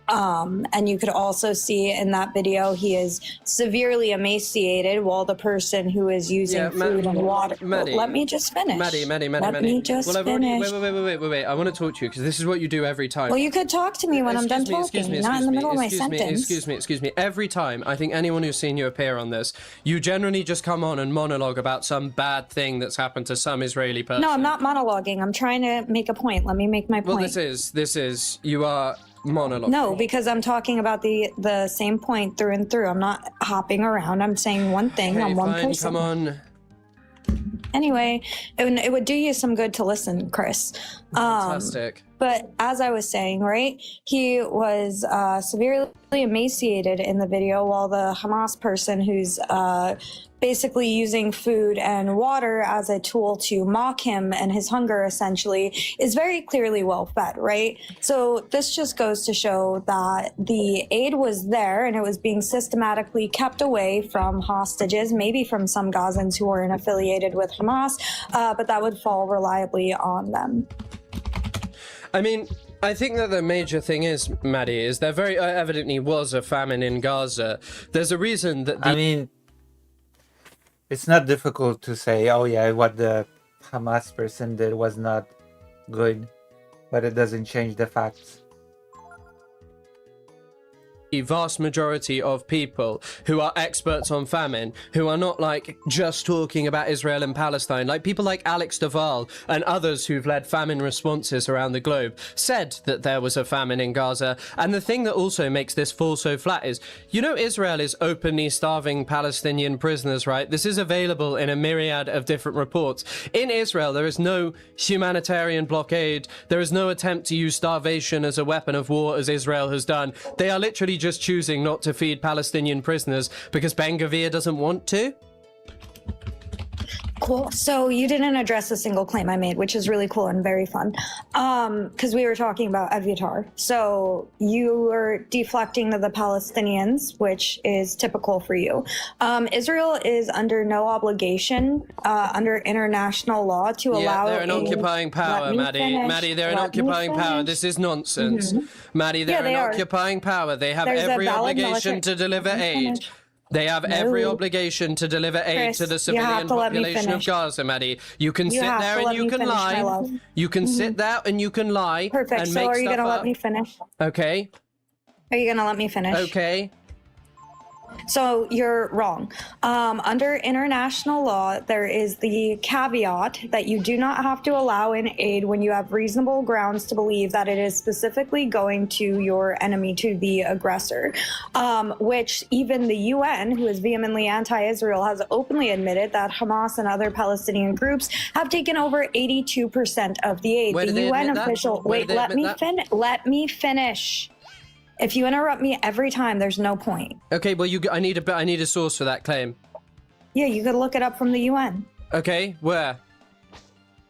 And you could also see in that video he is severely emaciated while the person who is using food and water. Maddie, let me just finish. Maddie. Let me just I've finish. Wait. I want to talk to you because this is what you do every time. Well, you could talk to me when I'm done talking, not in the middle of my sentence. Excuse me. Every time, I think anyone who's seen you appear on this, you generally just come on and monologue about some bad thing that's happened to some Israeli person. No, I'm not monologuing. I'm trying to make a point. Let me make my point. Well, this is, you are monologue. No, because I'm talking about the same point through and through. I'm not hopping around. I'm saying one thing on one person. Come on. Anyway, it would do you some good to listen, Chris. Fantastic. But as I was saying, right, he was severely emaciated in the video while the Hamas person who's basically using food and water as a tool to mock him and his hunger essentially is very clearly well fed, right? So this just goes to show that the aid was there and it was being systematically kept away from hostages, maybe from some Gazans who weren't affiliated with Hamas, but that would fall reliably on them. I mean, I think that the major thing is, Maddie, is there very evidently was a famine in Gaza. There's a reason that I mean, it's not difficult to say, oh yeah, what the Hamas person did was not good, but it doesn't change the facts. vast majority of people who are experts on famine, who are not like just talking about Israel and Palestine, like people like Alex Duval and others who've led famine responses around the globe, said that there was a famine in Gaza. And the thing that also makes this fall so flat is, you know, Israel is openly starving Palestinian prisoners, right? This is available in a myriad of different reports. In Israel, there is no humanitarian blockade. There is no attempt to use starvation as a weapon of war, as Israel has done. They are literally just choosing not to feed Palestinian prisoners because Ben Gvir doesn't want to. Cool. So you didn't address a single claim I made, which is really cool and very fun. Because we were talking about Aviatar. So you were deflecting to the Palestinians, which is typical for you. Israel is under no obligation under international law to allow. They're an occupying power, Maddie. They're an occupying power. This is nonsense. Maddie, they're an occupying power. They have every obligation to deliver aid. They have every obligation to deliver aid to the civilian population of Gaza, Maddie. You can sit there and you can lie. You can sit there and you can lie. Perfect. And so make are you stuff going to up. let me finish? Okay. Are you going to let me finish? Okay. So you're wrong. Under international law, there is the caveat that you do not have to allow in aid when you have reasonable grounds to believe that it is specifically going to your enemy, to the aggressor, which even the UN, who is vehemently anti-Israel, has openly admitted that Hamas and other Palestinian groups have taken over 82% of the aid. Where The did they UN admit that? official, Where wait, did they let admit me let me finish. If you interrupt me every time, there's no point. Okay, well, I need a source for that claim. Yeah, you could look it up from the UN. Okay, where?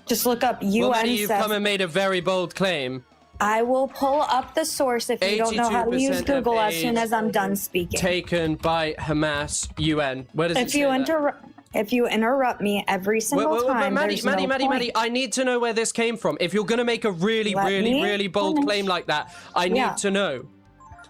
Just look up UN. Well, Maddie, you've says, come and made a very bold claim. I will pull up the source if you don't know how to use 82% Google of as soon aid as I'm done speaking. Taken by Hamas UN. Where does it say that? If you interrupt me every single time, Maddie, there's no point. Maddie, I need to know where this came from. If you're going to make a really bold claim like that, I need to know.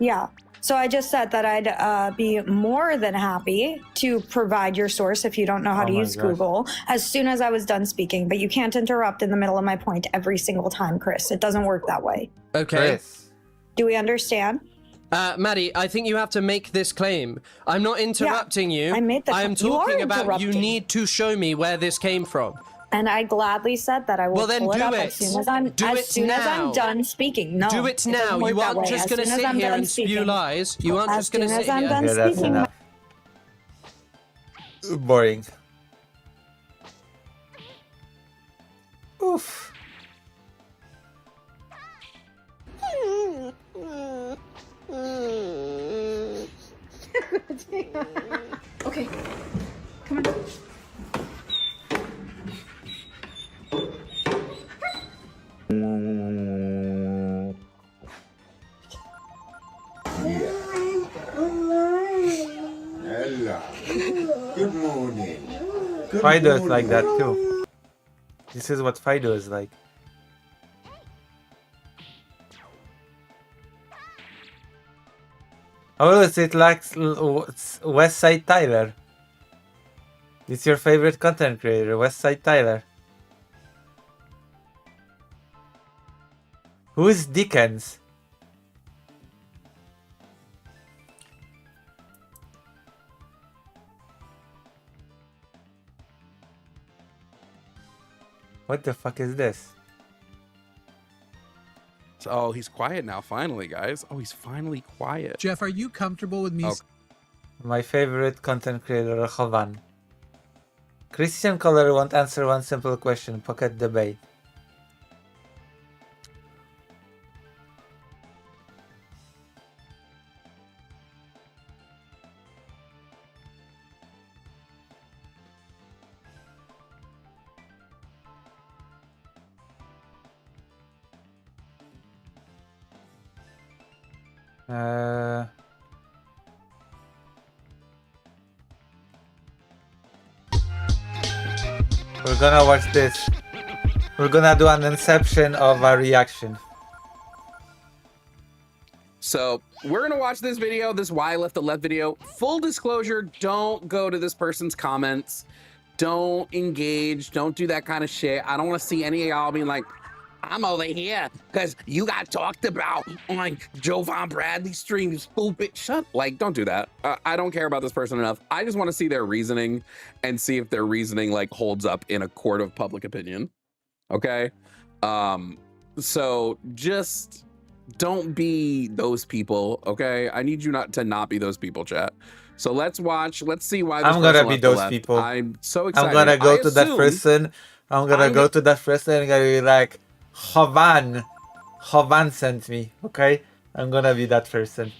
Yeah. So I just said that I'd be more than happy to provide your source if you don't know how to use Google as soon as I was done speaking. But you can't interrupt in the middle of my point every single time, Chris. It doesn't work that way. Okay. Chris. Do we understand? Maddie, I think you have to make this claim. I'm not interrupting you. I made the I am claim. You are talking about you interrupting. need to show me where this came from. And I gladly said that I will Well, then pull it do up it. as soon as I'm Do it as now. I'm done speaking. No, Do it doesn't now. work You that aren't way. just As going to soon as sit I'm here done and spew speaking. lies. You aren't As just going to soon sit as I'm here. done Yeah, that's speaking. enough. Boring. Oof. Okay, come on. Ella. Good morning. Good Fido is morning. like that too. This is what Fido is like. Oh, it likes West Side Tyler. It's your favorite content creator, West Side Tyler. Who is Dickens? What the fuck is this? Oh, he's quiet now, finally, guys. Oh, he's finally quiet. Jeff, are you comfortable with me? Okay. My favorite content creator, Jovan. Christian Color won't answer one simple question. Pocket debate. We're gonna watch this. We're gonna do an inception of a reaction. So we're gonna watch this video, this why left the left video. Full disclosure, don't go to this person's comments. Don't engage. Don't do that kind of shit. I don't want to see any of y'all being like, I'm over here because you got talked about on Jovan Bradley's stream, you stupid. Shut, like, don't do that. I don't care about this person enough. I just want to see their reasoning and see if their reasoning like holds up in a court of public opinion. Okay. So just don't be those people. Okay. I need you not be those people, chat. So let's watch. Let's see why this I'm gonna person be left the those left. people. I'm so excited. I'm gonna go I to that assume- person. I'm gonna go to that person and gonna be like, Jovan sent me, okay? I'm gonna be that person.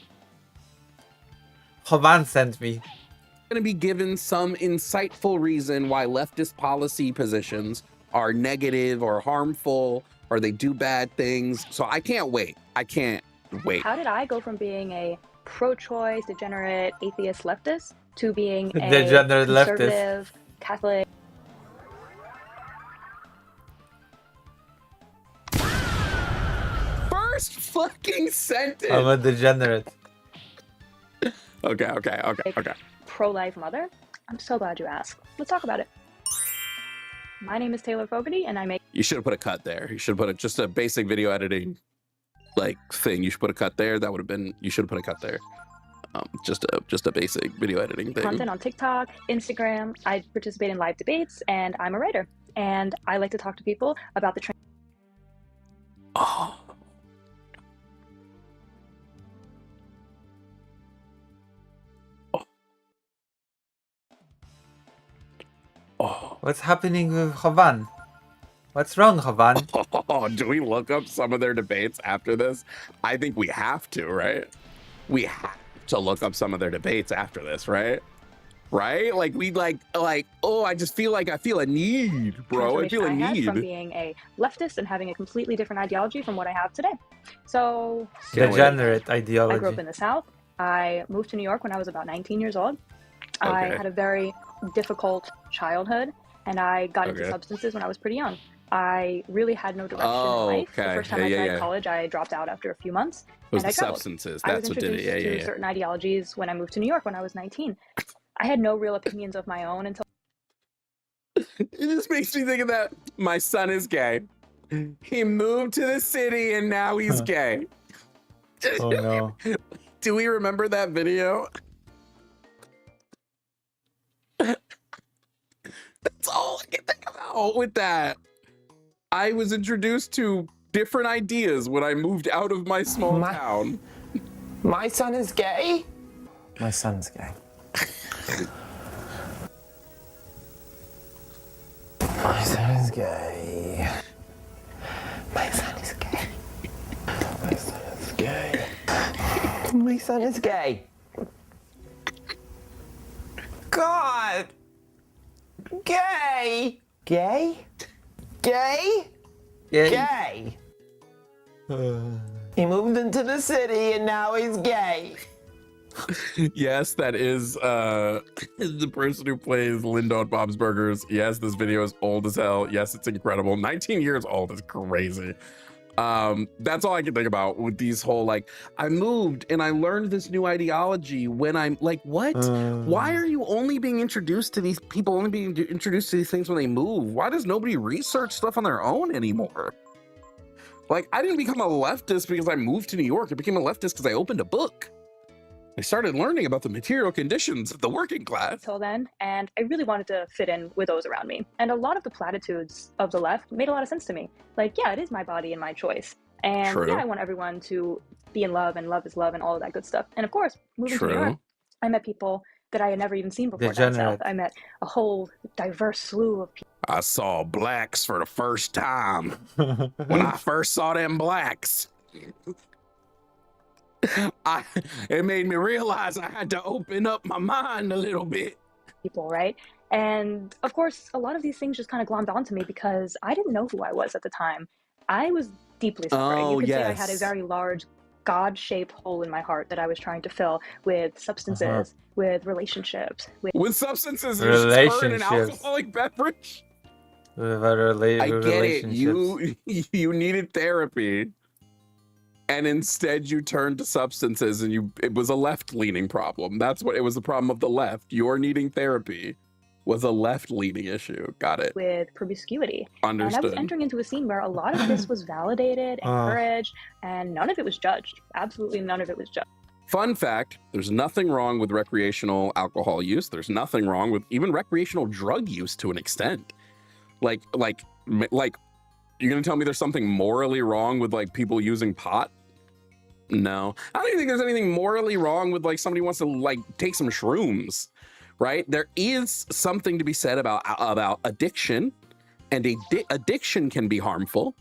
Jovan sent me. Going to be given some insightful reason why leftist policy positions are negative or harmful or they do bad things. So I can't wait. I can't wait. How did I go from being a pro-choice, degenerate, atheist leftist to being a Degenerate leftist. conservative, Catholic? First fucking sentence. I'm a degenerate. Okay. Pro-life mother? I'm so glad you asked. Let's talk about it. My name is Taylor Fogarty, and I make You should have put a cut there. You should put just a basic video editing like thing. You should put a cut there. That would have been. You should have put a cut there. Just a basic video editing thing. content on TikTok, Instagram. I participate in live debates, and I'm a writer. And I like to talk to people about the Oh. Oh. What's happening with Jovan? What's wrong, Jovan? Oh, do we look up some of their debates after this? I think we have to, right? We have to look up some of their debates after this, right? Right? Like oh, I just feel like I feel a need, bro. I feel a transformation I had from need. being a leftist and having a completely different ideology from what I have today. So Degenerate I grew up ideology. in the South. I moved to New York when I was about 19 years old. I Okay. had a very difficult childhood, and I got into Okay. substances when I was pretty young. I really had no direction Oh, in life. The okay. first time Yeah, I yeah, tried yeah. college, I dropped out after a few months. It was and the I traveled. substances. I was That's what did it. introduced Yeah, to yeah, yeah. certain ideologies when I moved to New York when I was 19. I had no real opinions of my own until It just makes me think of that. My son is gay. He moved to the city and now he's gay. Oh no. Do we remember that video? That's all I can think about with that. I was introduced to different ideas when I moved out of my small town. My son is gay? My son's gay. My son is gay. My son is gay. My son is gay. My son is gay. God! Gay! Gay? Gay? Gay! He moved into the city and now he's gay. Yes, that is the person who plays Lindon Bob's Burgers. Yes, this video is old as hell. Yes, it's incredible. 19 years old is crazy. That's all I can think about with these whole like, I moved and I learned this new ideology when I'm like, what? Why are you only being introduced to these people, only being introduced to these things when they move? Why does nobody research stuff on their own anymore? Like, I didn't become a leftist because I moved to New York. I became a leftist because I opened a book. I started learning about the material conditions of the working class. till then, and I really wanted to fit in with those around me. And a lot of the platitudes of the left made a lot of sense to me. Like, yeah, it is my body and my choice. And True. yeah, I want everyone to be in love, and love is love, and all of that good stuff. And of course, moving to New York, True. I met people that I had never even seen before down Degenerate. south. I met a whole diverse slew of people. I saw blacks for the first time. When I first saw them blacks, it made me realize I had to open up my mind a little bit. Right? And of course, a lot of these things just kind of glommed onto me because I didn't know who I was at the time. I was deeply suffering. Oh, You could say I had a yes. very large God-shaped hole in my heart that I was trying to fill with substances, with relationships, With substances, you just turn an Relationships. alcoholic beverage. With our I get it. relationships. You needed therapy, and instead you turned to substances, and it was a left-leaning problem. That's what it was. The problem of the left. You're needing therapy, was a left-leaning issue. Got it. with promiscuity. And I was Understood. entering into a scene where a lot of this was validated, encouraged, and none of it was judged. Absolutely none of it was judged. Fun fact, there's nothing wrong with recreational alcohol use. There's nothing wrong with even recreational drug use to an extent. Like you're gonna tell me there's something morally wrong with like people using pot? No, I don't even think there's anything morally wrong with like somebody wants to like take some shrooms, right? There is something to be said about addiction, and addiction can be harmful.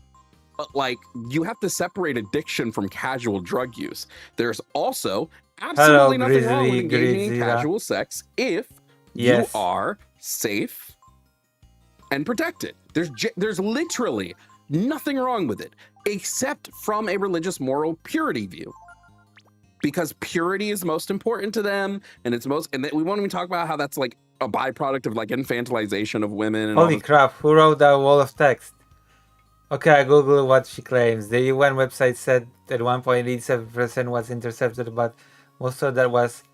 But like, you have to separate addiction from casual drug use. There's also absolutely nothing wrong with engaging in casual sex if you are safe and protected. There's literally nothing wrong with it, except from a religious moral purity view. Because purity is most important to them, and we won't even talk about how that's like a byproduct of like infantilization of women. And Holy crap, who wrote that wall of text? Okay, I googled what she claims. The UN website said that 1.87% was intercepted, but most of that was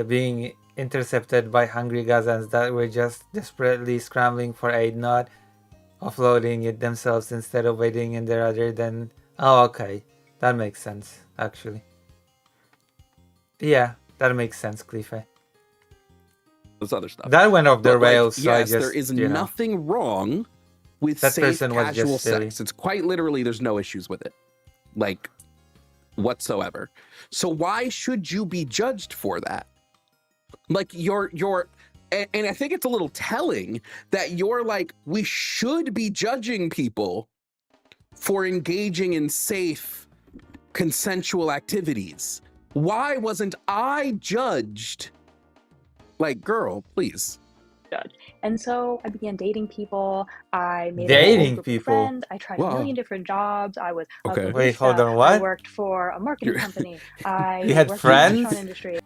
being intercepted by hungry Gazans that were just desperately scrambling for aid, not offloading it themselves instead of waiting in there other than... Oh, okay. That makes sense, actually. Yeah, that makes sense, Cliffy. This other stuff. That went off the But, like, rails, so I yes, just, there is you know. nothing wrong with That safe person was casual just silly. sex. It's quite literally, there's no issues with it, like whatsoever. So why should you be judged for that? Like and I think it's a little telling that you're like, we should be judging people for engaging in safe, consensual activities. Why wasn't I judged? Like, girl, please. And so I began dating people. I made Dating a people? friend. I tried a million different jobs. I was a Okay. Wait, hold barista. on, what? I worked for a marketing company. I You had worked friends? in the restaurant industry.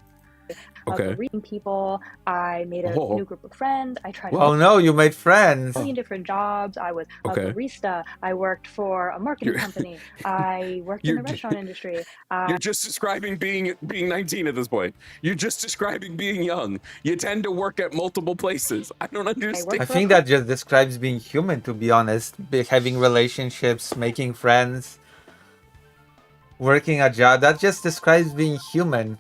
Okay. Reading people. I made a Whoa. new group of friends. I tried Oh no, you made friends. a million different jobs. I was a Okay. barista. I worked for a marketing You're- company. I worked in the You're- restaurant industry. You're just describing being 19 at this point. You're just describing being young. You tend to work at multiple places. I don't understand. I think that just describes being human, to be honest. Having relationships, making friends, working a job. That just describes being human.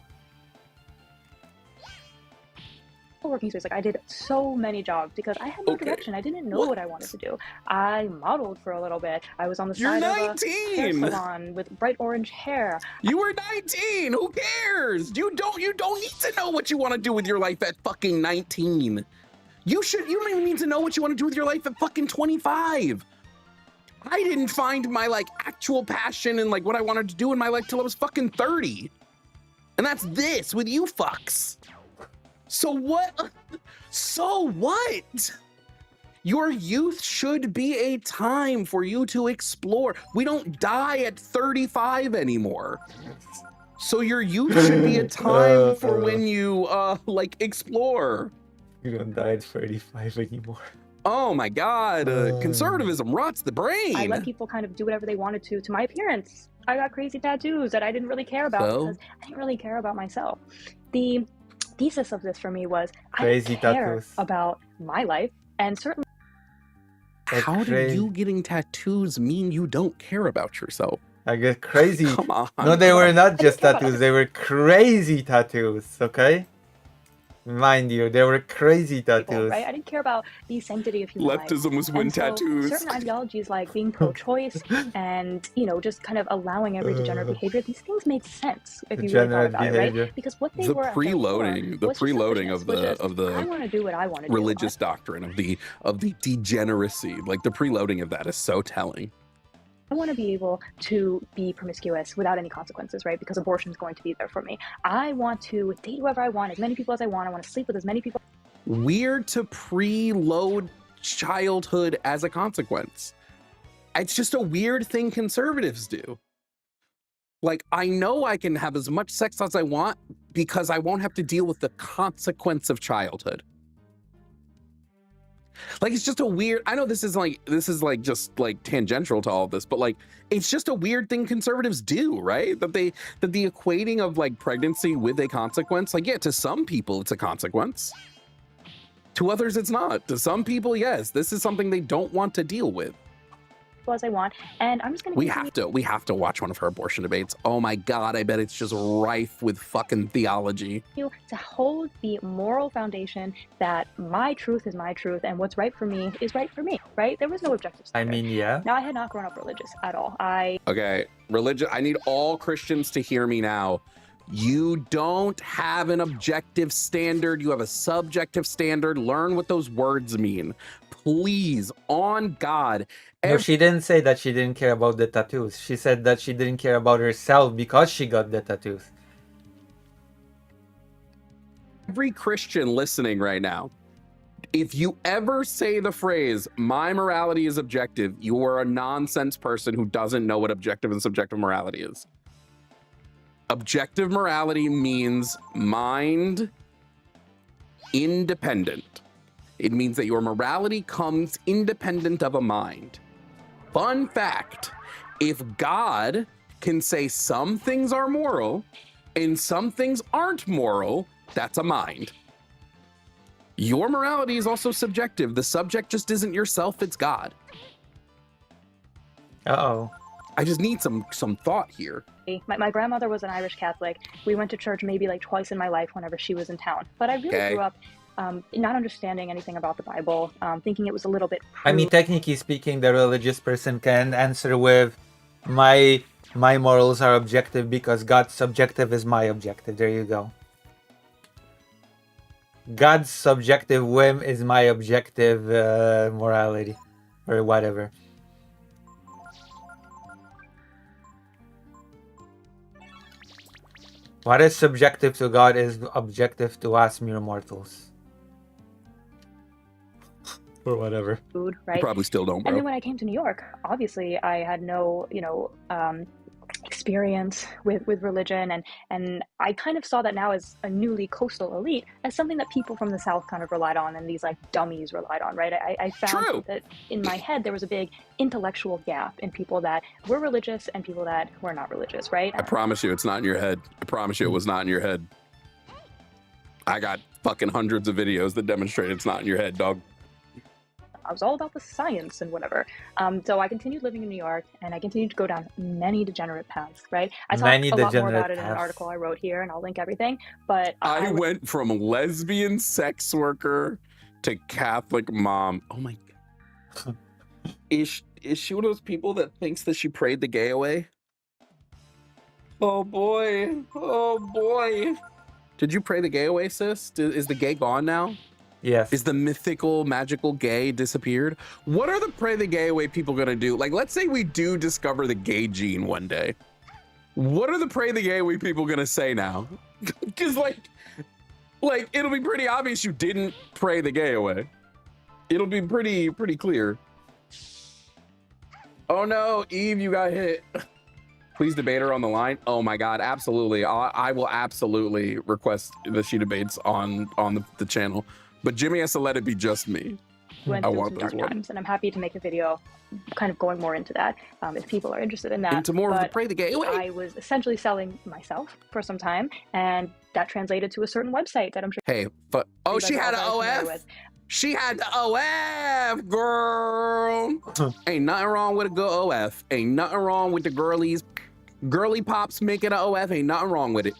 Working space. Like, I did so many jobs because I had no Okay. direction. I didn't know What? what I wanted to do. I modeled for a little bit. I was on the You're side of a hair 19. salon with bright orange hair. You were 19. Who cares? You don't need to know what you want to do with your life at fucking 19. You don't even need to know what you want to do with your life at fucking 25. I didn't find my like actual passion and like what I wanted to do in my life till I was fucking 30. And that's this with you fucks. So what? So what? Your youth should be a time for you to explore. We don't die at 35 anymore. So your youth should be a time for when you like explore. You don't die at 35 anymore. Oh my God, conservatism rots the brain. I let people kind of do whatever they wanted to my appearance. I got crazy tattoos that I didn't really care about So? because I didn't really care about myself. The thesis of this for me was Crazy I care tattoos. about my life, and certainly How do you getting tattoos mean you don't care about yourself? I get crazy. Come on. No, they were not just care about tattoos. They were crazy tattoos. Okay, mind you, they were crazy people, tattoos. right? I didn't care about the sanctity of human life. Leftism was when And so tattoos. certain ideologies like being pro-choice and, you know, just kind of allowing every degenerate behavior, these things made sense if you really thought Degenerate about it, behavior. right? Because what they The were at their core preloading was just of selfishness, was just, of the I want to do what I want to do. religious doctrine of the degeneracy, like the preloading of that is so telling. I want to be able to be promiscuous without any consequences, right? Because abortion is going to be there for me. I want to date whoever I want, as many people as I want. I want to sleep with as many people. Weird to preload childhood as a consequence. It's just a weird thing conservatives do. Like, I know I can have as much sex as I want because I won't have to deal with the consequence of childhood. Like, it's just a weird, I know this is just like tangential to all of this, but like, it's just a weird thing conservatives do, right? That the equating of like pregnancy with a consequence, like, yeah, to some people it's a consequence. To others, it's not. To some people, yes. This is something they don't want to deal with. As I want, and I'm just gonna. We have to watch one of her abortion debates. Oh my God, I bet it's just rife with fucking theology. To hold the moral foundation that my truth is my truth and what's right for me is right for me, right? There was no objective standard. I mean, yeah. Now, I had not grown up religious at all. Okay, religion. I need all Christians to hear me now. You don't have an objective standard. You have a subjective standard. Learn what those words mean. Please, on God. No, she didn't say that she didn't care about the tattoos. She said that she didn't care about herself because she got the tattoos. Every Christian listening right now, if you ever say the phrase, my morality is objective, you are a nonsense person who doesn't know what objective and subjective morality is. Objective morality means mind independent. It means that your morality comes independent of a mind. Fun fact, if God can say some things are moral and some things aren't moral, that's a mind. Your morality is also subjective. The subject just isn't yourself, it's God. Uh-oh. I just need some thought here. My grandmother was an Irish Catholic. We went to church maybe like twice in my life whenever she was in town. But I really grew up not understanding anything about the Bible, thinking it was a little bit I mean, technically speaking, the religious person can answer with, my morals are objective because God's subjective is my objective. There you go. God's subjective whim is my objective morality, or whatever. What is subjective to God is objective to us mere mortals. Or whatever. food, right? You probably still don't, bro. And then when I came to New York, obviously I had no, experience with religion, and I kind of saw that now as a newly coastal elite as something that people from the South kind of relied on, and these like dummies relied on, right? I found that in my head there was a big intellectual gap in people that were religious and people that were not religious, right? I promise you it's not in your head. I promise you it was not in your head. I got fucking hundreds of videos that demonstrate it's not in your head, dog. I was all about the science and whatever. So I continued living in New York, and I continued to go down many degenerate paths, right? I talk a lot more about it in an article I wrote here, and I'll link everything. But I went from lesbian sex worker to Catholic mom. Oh my God. Is she one of those people that thinks that she prayed the gay away? Oh boy. Oh boy. Did you pray the gay away, sis? Is the gay gone now? Yes. Is the mythical, magical gay disappeared? What are the pray the gay away people gonna do? Like, let's say we do discover the gay gene one day. What are the pray the gay away people gonna say now? Because like it'll be pretty obvious you didn't pray the gay away. It'll be pretty clear. Oh no, Eve, you got hit. Please debate her on the line. Oh my God, absolutely. I will absolutely request that she debates on the channel. But Jimmy has to let it be just me. Went through some dark times, and I'm happy to make a video kind of going more into that if people are interested in that. Into more of the pray the gay away. I was essentially selling myself for some time, and that translated to a certain website that I'm sure. Hey, but oh, she had an OF. She had the OF, girl. Ain't nothing wrong with a good OF. Ain't nothing wrong with the girly pops making an OF. Ain't nothing wrong with it.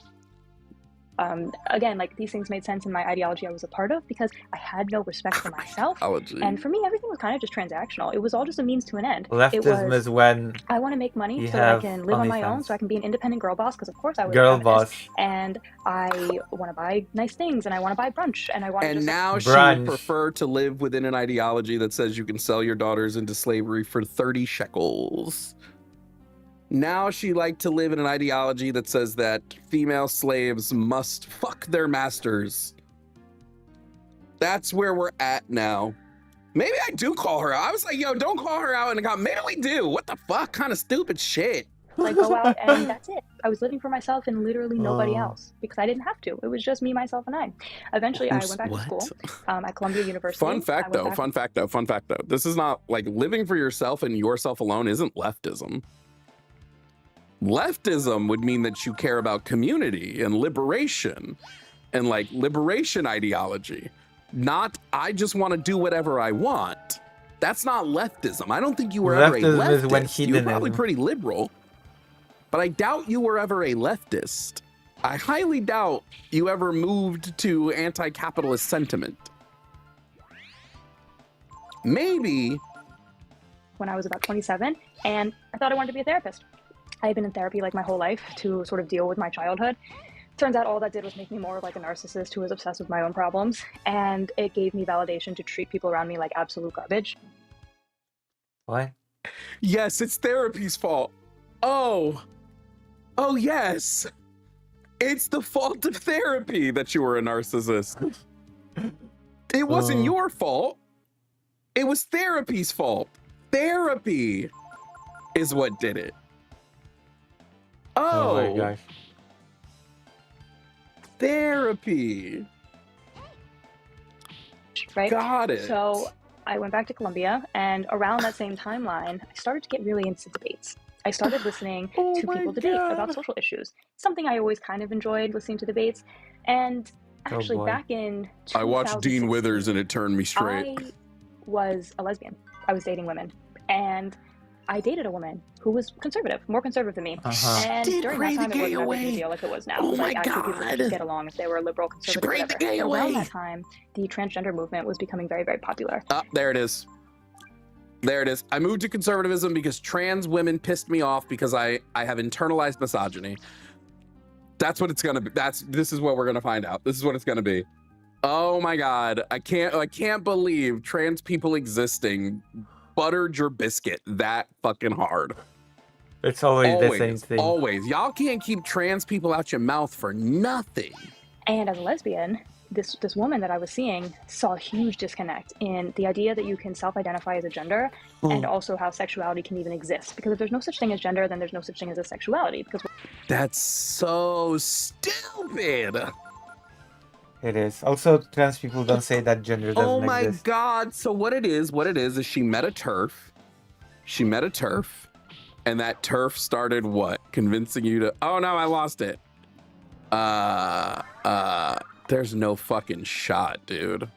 Again, like these things made sense in my ideology I was a part of because I had no respect for myself. And for me, everything was kind of just transactional. It was all just a means to an end. Leftism is when I want to make money so that I can live on my own, so I can be an independent girl boss, because of course I was girl boss. And I want to buy nice things, and I want to buy brunch, and I want to just... now she would prefer to live within an ideology that says you can sell your daughters into slavery for 30 shekels. Now she liked to live in an ideology that says that female slaves must fuck their masters. That's where we're at now. Maybe I do call her out. I was like, yo, don't call her out. And maybe we do. What the fuck? Kind of stupid shit. Like, go out and that's it. I was living for myself and literally nobody else because I didn't have to. It was just me, myself, and I. Eventually, I went back to school at Columbia University. Fun fact though. This is not like living for yourself and yourself alone isn't leftism. Leftism would mean that you care about community and liberation and like liberation ideology. Not, I just want to do whatever I want. That's not leftism. I don't think you were ever a Leftism is when leftist. You were probably hedonism. pretty liberal, but I doubt you were ever a leftist. I highly doubt you ever moved to anti-capitalist sentiment. Maybe. When I was about 27, and I thought I wanted to be a therapist. I had been in therapy like my whole life to sort of deal with my childhood. Turns out all that did was make me more of like a narcissist who was obsessed with my own problems, and it gave me validation to treat people around me like absolute garbage. What? Yes, it's therapy's fault. Oh yes. It's the fault of therapy that you were a narcissist. It wasn't your fault. It was therapy's fault. Therapy is what did it. Oh my gosh. Therapy. Right? Got it. So I went back to Colombia, and around that same timeline, I started to get really into debates. I started listening to people debate about social issues, something I always kind of enjoyed listening to debates. And actually, boy. back in I watched Dean 2016, Withers and it turned me straight. I was a lesbian. I was dating women, and I dated a woman who was conservative, more conservative than me. And Did during pray that time, the it gay wasn't that big of away. a deal like it was now. Oh my like, actually, people God. could just get along if they were a liberal, conservative, prayed the whatever. gay But around away. that time, the transgender movement was becoming very, very popular. There it is. There it is. I moved to conservatism because trans women pissed me off because I have internalized misogyny. That's what it's gonna be. This is what we're gonna find out. This is what it's gonna be. Oh my God. I can't believe trans people existing buttered your biscuit that fucking hard. It's always the same thing. Always. Y'all can't keep trans people out your mouth for nothing. And as a lesbian, this woman that I was seeing saw a huge disconnect in the idea that you can self-identify as a gender and also how sexuality can even exist. Because if there's no such thing as gender, then there's no such thing as a sexuality. Because That's so stupid. It is. Also, trans people don't say that gender doesn't Oh my exist. God. So what it is she met a turf. She met a turf. And that turf started what? Convincing you to, oh no, I lost it. There's no fucking shot, dude.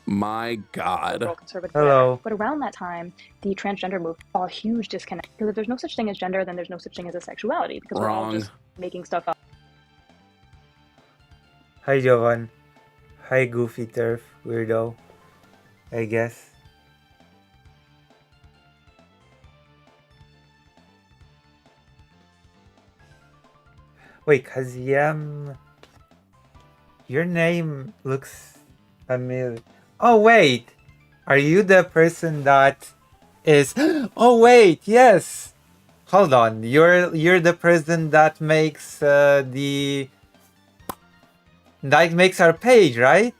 My God. conservative. Hello. But around that time, the transgender movement saw a huge disconnect. Because if there's no such thing as gender, then there's no such thing as a sexuality. Because we're all Wrong. just making stuff up. Hi, Jovan. Hi, Goofy Turf. Weirdo. I guess. Wait, Kaziam. Your name looks familiar. Oh, wait. Are you the person that is. Oh, wait. Yes. Hold on. You're the person that makes that makes our page, right?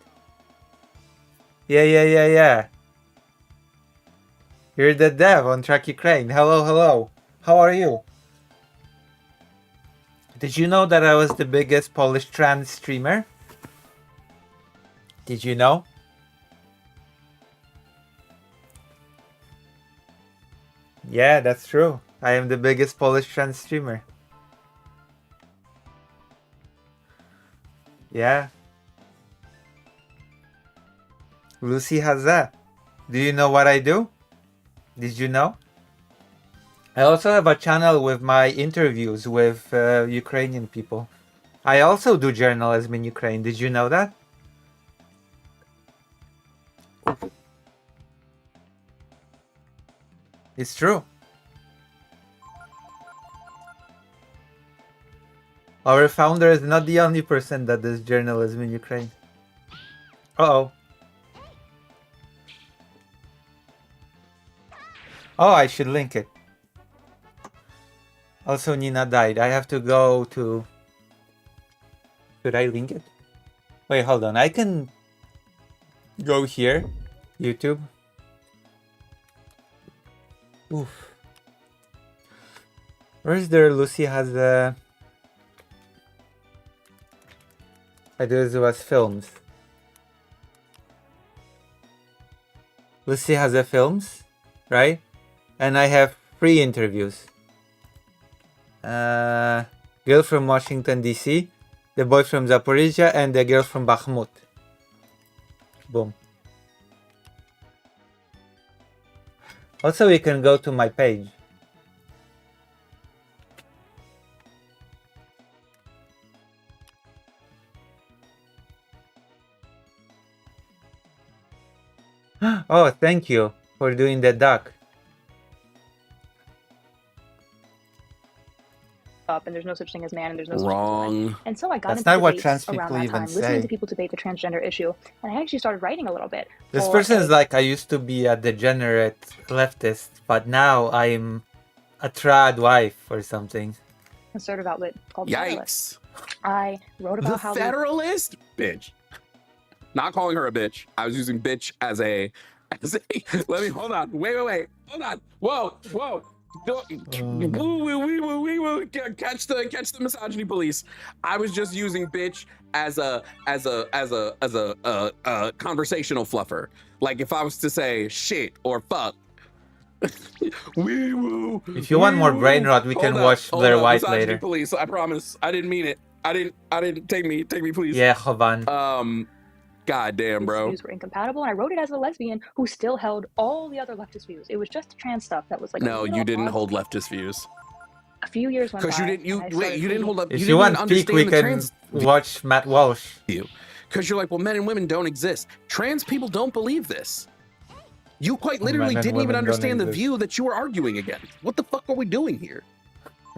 Yeah. You're the dev on Track Ukraine. Hello. How are you? Did you know that I was the biggest Polish trans streamer? Did you know? Yeah, that's true. I am the biggest Polish trans streamer. Yeah. Lucy has that. Do you know what I do? Did you know? I also have a channel with my interviews with Ukrainian people. I also do journalism in Ukraine. Did you know that? It's true. Our founder is not the only person that does journalism in Ukraine. Uh-oh. Oh, I should link it. Also, Nina died. I have to go to... Should I link it? Wait, hold on. I can go here. YouTube. Oof. Where's there? Lucy has a... This was films. Lucy has a films, right? And I have 3 interviews. Girl from Washington DC, the boy from Zaporizhia, and the girl from Bakhmut. Boom. Also, we can go to my page. Oh, thank you for doing the duck. up and there's no such thing as man and there's no such Wrong. thing as woman. And so I got That's into not what debates trans around people that even time, listening say. to people debate the transgender issue, and I actually started writing a little bit. This for person is a like, I used to be a degenerate leftist, but now I'm a trad wife or something. conservative outlet called Federalist. Yikes. I wrote The about how Federalist? Bitch. Not calling her a bitch. I was using bitch as a let me hold on. Wait. Hold on. Whoa. We catch the misogyny police. I was just using bitch as a conversational fluffer. Like if I was to say shit or fuck. If you want more brain rot, we can watch Blair White misogyny later. Police. I promise. I didn't mean it. I didn't take me, please. Yeah, Jovan. God damn, these bro. views were incompatible, and I wrote it as a lesbian who still held all the other leftist views. It was just the trans stuff that was like No, a little you didn't odd. hold leftist views. A few years went by. Because you didn't. and I started You didn't hold up. If you you didn't want peak, we understand the can trans watch Matt Walsh. view. Because you're like, well, men and women don't exist. Trans people don't believe this. You quite literally Men and didn't even women don't understand the exist. view that you were arguing against. What the fuck are we doing here?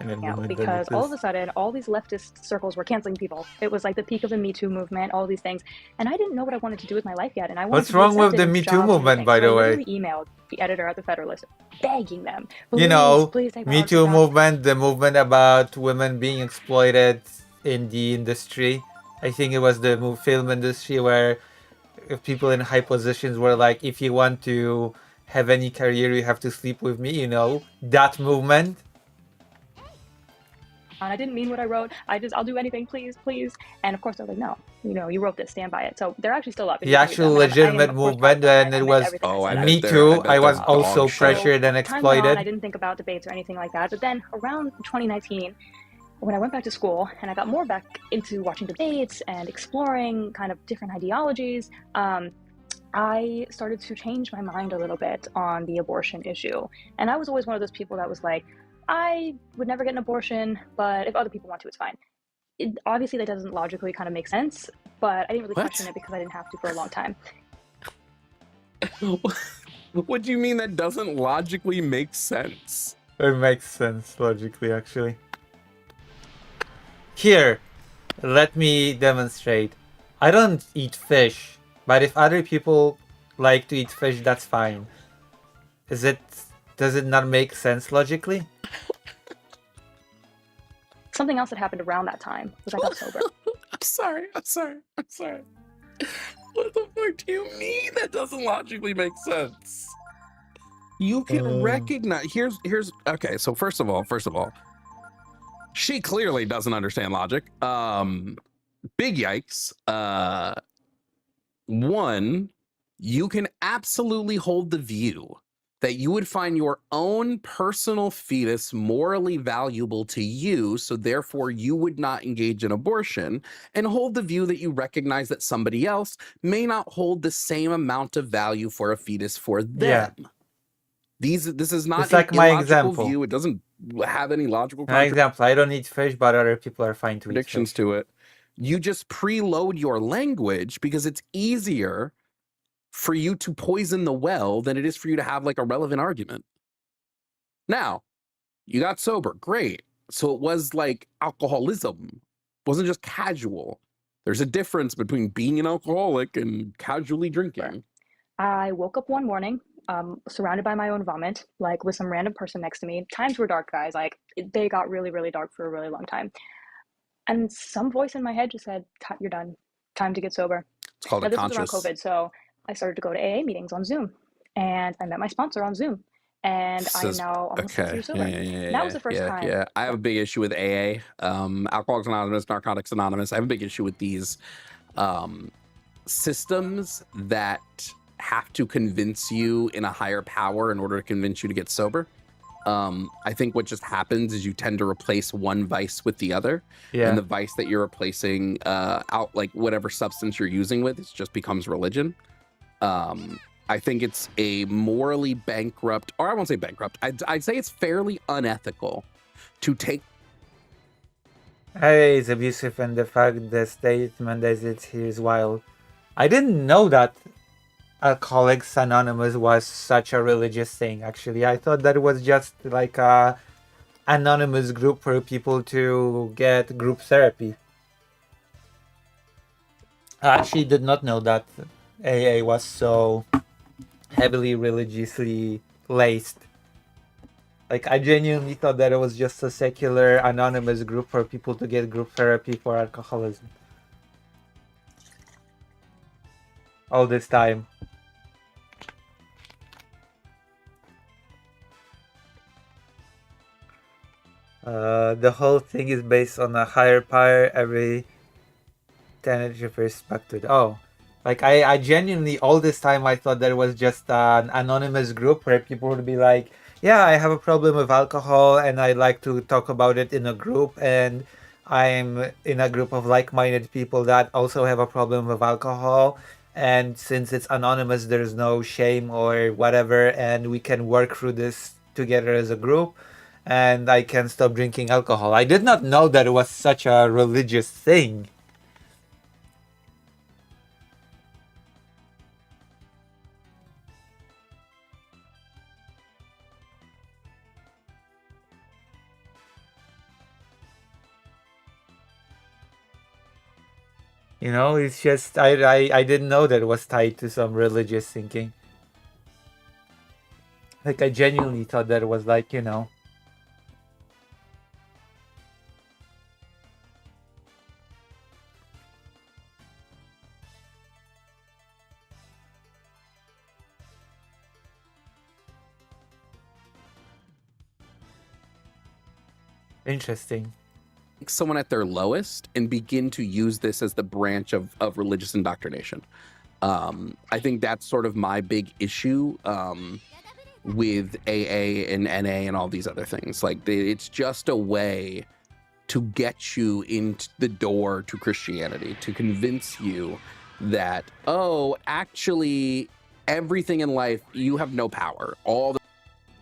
Yeah, because all of a sudden, all these leftist circles were canceling people. It was like the peak of the Me Too movement, all these things, and I didn't know what I wanted to do with my life yet. And I wanted What's to be wrong with accepted the in Me Too jobs and movement, everything. by So the way? I literally emailed the editor at the Federalist, begging them, You know, please take Me power Too back." movement, the movement about women being exploited in the industry. I think it was the film industry where people in high positions were like, if you want to have any career, you have to sleep with me, you know, that movement. And I didn't mean what I wrote. I'll do anything, please. And of course, they're like, no, you wrote this, stand by it. So they're actually still up. The actual legitimate movement, and it was Me Too. I was also pressured and exploited. I didn't think about debates or anything like that. But then around 2019, when I went back to school and I got more back into watching debates and exploring kind of different ideologies, I started to change my mind a little bit on the abortion issue. And I was always one of those people that was like, I would never get an abortion, but if other people want to, it's fine. Obviously, that doesn't logically kind of make sense, but I didn't really question it because I didn't have to for a long time. What do you mean that doesn't logically make sense? It makes sense logically, actually. Here, let me demonstrate. I don't eat fish, but if other people like to eat fish, that's fine. Does it not make sense logically? Something else that happened around that time was I got sober. I'm sorry. What the fuck do you mean that doesn't logically make sense? You can recognize here's okay, so first of all, she clearly doesn't understand logic. Big yikes. One, you can absolutely hold the view that you would find your own personal fetus morally valuable to you, so therefore you would not engage in abortion, and hold the view that you recognize that somebody else may not hold the same amount of value for a fetus for them. Yeah. This is not It's like an my illogical example. view. It doesn't have any logical For example, I don't eat fish, but other people are fine to eat predictions fish. to it. You just preload your language because it's easier for you to poison the well than it is for you to have like a relevant argument. Now, you got sober, great. So it was like alcoholism. It wasn't just casual. There's a difference between being an alcoholic and casually drinking. I woke up one morning, surrounded by my own vomit, like with some random person next to me. Times were dark, guys. Like they got really, really dark for a really long time. And some voice in my head just said, "You're done. Time to get sober." It's called Now, a this was around conscious. COVID, so I started to go to AA meetings on Zoom, and I met my sponsor on Zoom, and I am now almost 6 years sober. That was the first time. Yeah, I have a big issue with AA, Alcoholics Anonymous, Narcotics Anonymous. I have a big issue with these systems that have to convince you in a higher power in order to convince you to get sober. I think what just happens is you tend to replace one vice with the other, Yeah. and the vice that you're replacing out, like whatever substance you're using with, it just becomes religion. I think it's a morally bankrupt, or I won't say bankrupt, I'd say it's fairly unethical to take. It's abusive, and the fact the statement as it's here is wild. I didn't know that Alcoholics Anonymous was such a religious thing, actually. I thought that it was just like a anonymous group for people to get group therapy. I actually did not know that AA was so heavily religiously laced. Like, I genuinely thought that it was just a secular anonymous group for people to get group therapy for alcoholism. All this time. The whole thing is based on a higher power. Every tenet refers back to it. Oh, like I genuinely all this time I thought that it was just an anonymous group where people would be like, yeah, I have a problem with alcohol and I like to talk about it in a group, and I'm in a group of like-minded people that also have a problem with alcohol, and since it's anonymous there's no shame or whatever, and we can work through this together as a group, and I can stop drinking alcohol. I did not know that it was such a religious thing. You know, it's just I didn't know that it was tied to some religious thinking. Like, I genuinely thought that it was like, you know. Interesting. Someone at their lowest and begin to use this as the branch of religious indoctrination. I think that's sort of my big issue with AA and NA and all these other things. Like, it's just a way to get you into the door to Christianity, to convince you that, oh, actually, everything in life, you have no power.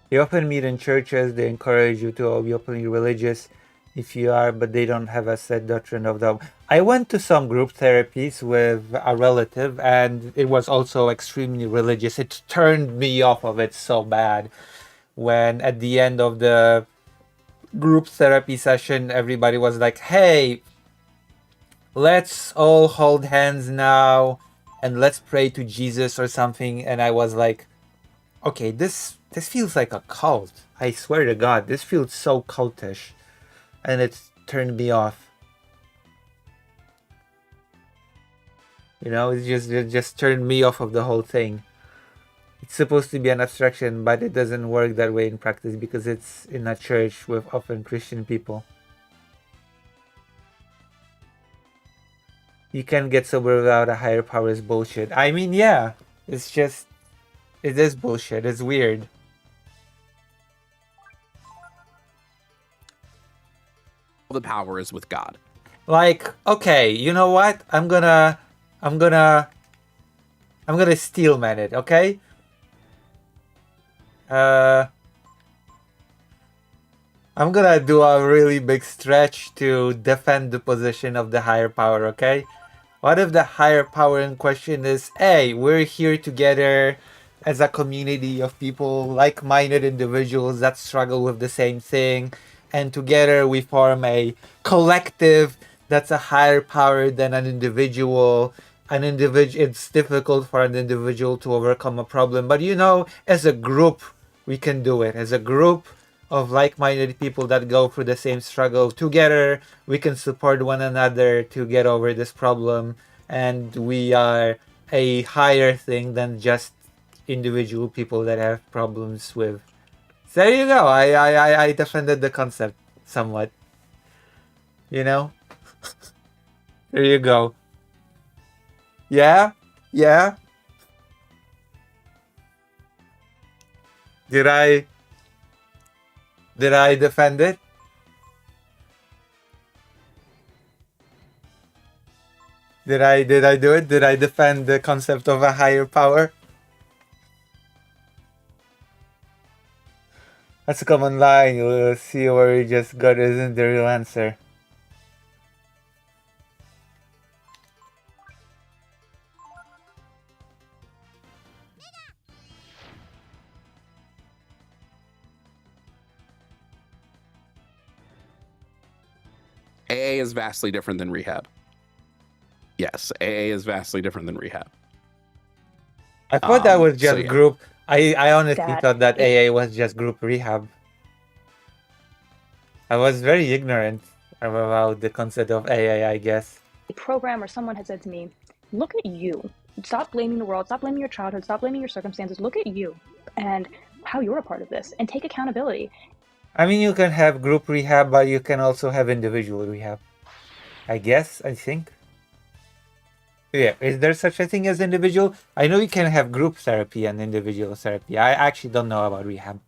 You often meet in churches, they encourage you to be openly religious if you are, but they don't have a set doctrine of them. I went to some group therapies with a relative, and it was also extremely religious. It turned me off of it so bad when at the end of the group therapy session, everybody was like, hey, let's all hold hands now and let's pray to Jesus or something. And I was like, okay, this feels like a cult. I swear to God, this feels so cultish. And it turned me off. You know, it just turned me off of the whole thing. It's supposed to be an abstraction, but it doesn't work that way in practice because it's in a church with often Christian people. You can't get sober without a higher power is bullshit. I mean, yeah, it's just, it is bullshit. It's weird. The power is with God. Like, okay, you know what? I'm gonna steel man it, okay? I'm gonna do a really big stretch to defend the position of the higher power, okay? What if the higher power in question is, hey, we're here together as a community of people, like-minded individuals that struggle with the same thing, and together we form a collective that's a higher power than an individual. It's difficult for an individual to overcome a problem, but you know, as a group, we can do it. As a group of like-minded people that go through the same struggle together, we can support one another to get over this problem, and we are a higher thing than just individual people that have problems with. So there you go. I defended the concept somewhat. You know? There you go. Yeah? Yeah? Did I Did I defend it? Did I do it? Did I defend the concept of a higher power? That's a common line. You'll see where you just got isn't the real answer. AA is vastly different than rehab. Yes, AA is vastly different than rehab. I thought that was just so yeah. group. I honestly That thought that is- AA was just group rehab. I was very ignorant about the concept of AA, I guess. A program or someone had said to me, look at you. Stop blaming the world. Stop blaming your childhood. Stop blaming your circumstances. Look at you and how you're a part of this and take accountability. I mean, you can have group rehab, but you can also have individual rehab. I guess, I think. Yeah, is there such a thing as individual? I know you can have group therapy and individual therapy. I actually don't know about rehab.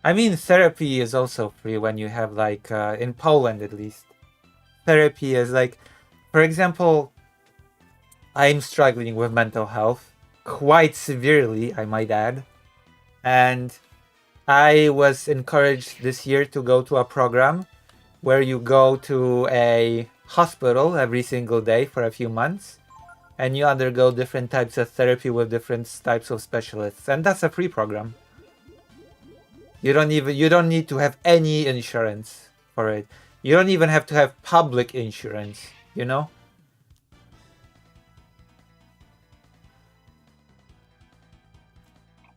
I mean, therapy is also free when you have, like, in Poland at least. Therapy is like, for example, I'm struggling with mental health, quite severely, I might add. And I was encouraged this year to go to a program where you go to a hospital every single day for a few months and you undergo different types of therapy with different types of specialists. And that's a free program. You don't need to have any insurance for it. You don't even have to have public insurance, you know?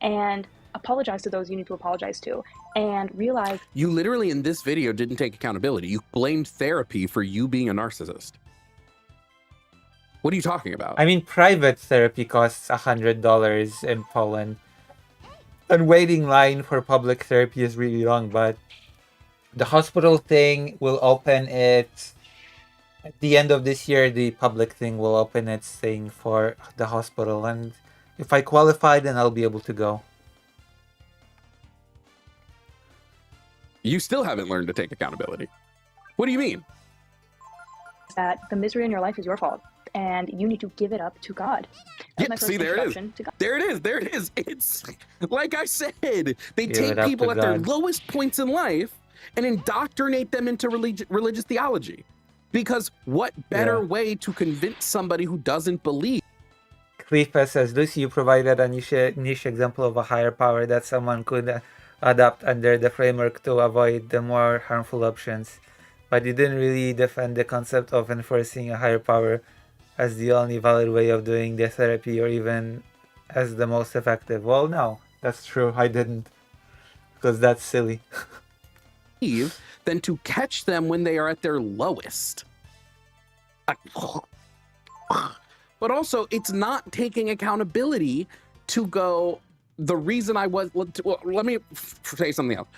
And apologize to those you need to apologize to and realize You literally in this video didn't take accountability. You blamed therapy for you being a narcissist. What are you talking about? I mean, private therapy costs $100 in Poland. And waiting line for public therapy is really long, but the hospital thing will open it at the end of this year. The public thing will open its thing for the hospital, and if I qualify, then I'll be able to go. You still haven't learned to take accountability. What do you mean? that the misery in your life is your fault and you need to give it up to God. That's my Yep, first see, there it is. introduction to God. There it is. There it is. It's like I said, they Give it take up people to at their God. lowest points in life and indoctrinate them into religious theology. Because what better Yeah. way to convince somebody who doesn't believe? Clefa says, Lucy, you provided a niche example of a higher power that someone could adopt under the framework to avoid the more harmful options. But you didn't really defend the concept of enforcing a higher power as the only valid way of doing the therapy or even as the most effective. Well, no, that's true. I didn't. Because that's silly. Than to catch them when they are at their lowest. But also, it's not taking accountability to go, the reason I was, well, let me say something else.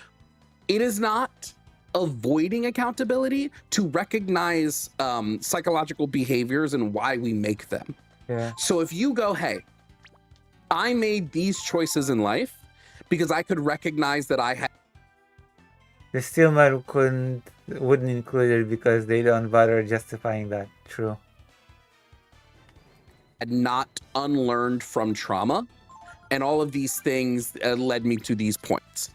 It is not avoiding accountability to recognize psychological behaviors and why we make them. Yeah. So if you go, hey, I made these choices in life because I could recognize that I had The Steelman wouldn't include it because they don't bother justifying that. True. not unlearned from trauma, and all of these things led me to these points.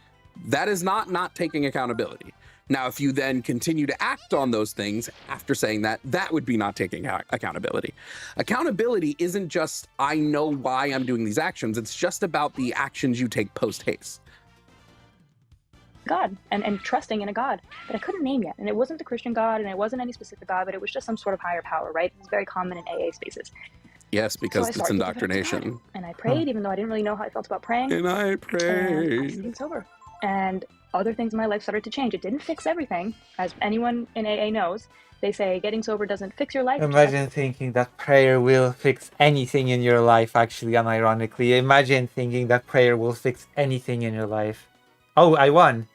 That is not taking accountability. Now, if you then continue to act on those things after saying that, that would be not taking accountability. Accountability isn't just, I know why I'm doing these actions. It's just about the actions you take post-haste. God and trusting in a God that I couldn't name yet. And it wasn't the Christian God and it wasn't any specific God, but it was just some sort of higher power, right? It's very common in AA spaces. Yes, because So I it's started to give it up to God. indoctrination. And I prayed, even though I didn't really know how I felt about praying. And I And I pray. stayed sober. And other things in my life started to change. It didn't fix everything. As anyone in AA knows, they say getting sober doesn't fix your life. it just Imagine thinking that prayer will fix anything in your life, actually, unironically. Imagine thinking that prayer will fix anything in your life. Oh, I won.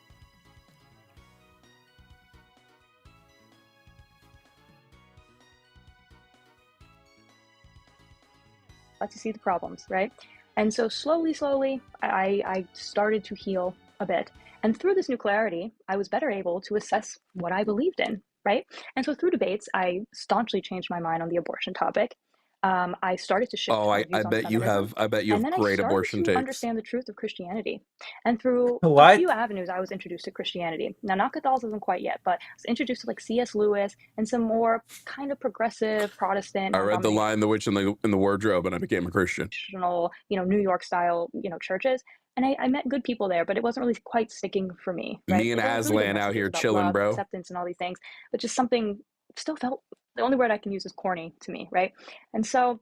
lets you see the problems, right? And so slowly, I started to heal a bit. And through this new clarity, I was better able to assess what I believed in, right? And so through debates, I staunchly changed my mind on the abortion topic. I started to shift Oh, my I views on bet you feminism. have. I bet you And have then I great started abortion to takes. understand the truth of Christianity. And through a What? few avenues, I was introduced to Christianity. Now, not Catholicism quite yet, but I was introduced to like C.S. Lewis and some more kind of progressive Protestant, I read The Lion, the Witch, and the Wardrobe, and I became a Christian. traditional, New York style, churches. And I met good people there, but it wasn't really quite sticking for me. Right? Me and It was really good Aslan out messages here about chilling, love, bro. acceptance, and all these things, but just something still felt, the only word I can use is corny to me, right? And so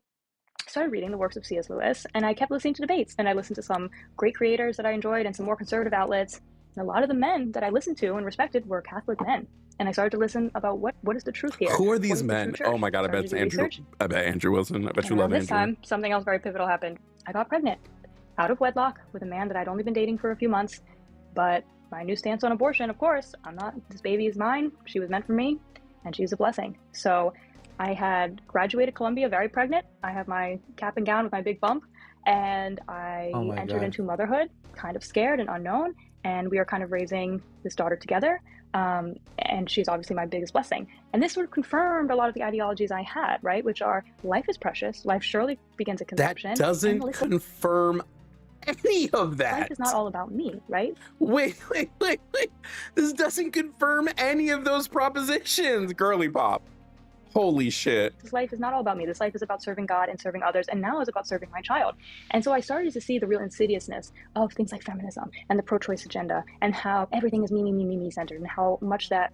I started reading the works of C.S. Lewis, and I kept listening to debates, and I listened to some great creators that I enjoyed and some more conservative outlets. And a lot of the men that I listened to and respected were Catholic men. And I started to listen about what is the truth here? Who are What these is the true men? church? Oh my god, I Started bet to it's do Andrew. research. I bet Andrew Wilson. I bet you And love around this Andrew. time, something else very pivotal happened. I got pregnant out of wedlock with a man that I'd only been dating for a few months. But my new stance on abortion, of course, this baby is mine. She was meant for me, and she's a blessing. So I had graduated Columbia very pregnant. I have my cap and gown with my big bump, and I Oh my entered God. into motherhood, kind of scared and unknown. And we are kind of raising this daughter together. And she's obviously my biggest blessing. And this sort of confirmed a lot of the ideologies I had, right? Which are life is precious. Life surely begins at That conception. and doesn't life confirm any of that. is not all about me, right? Wait. This doesn't confirm any of those propositions, girly pop. Holy shit. This life is not all about me. This life is about serving God and serving others, and now is about serving my child. And so I started to see the real insidiousness of things like feminism and the pro-choice agenda, and how everything is me centered, and how much that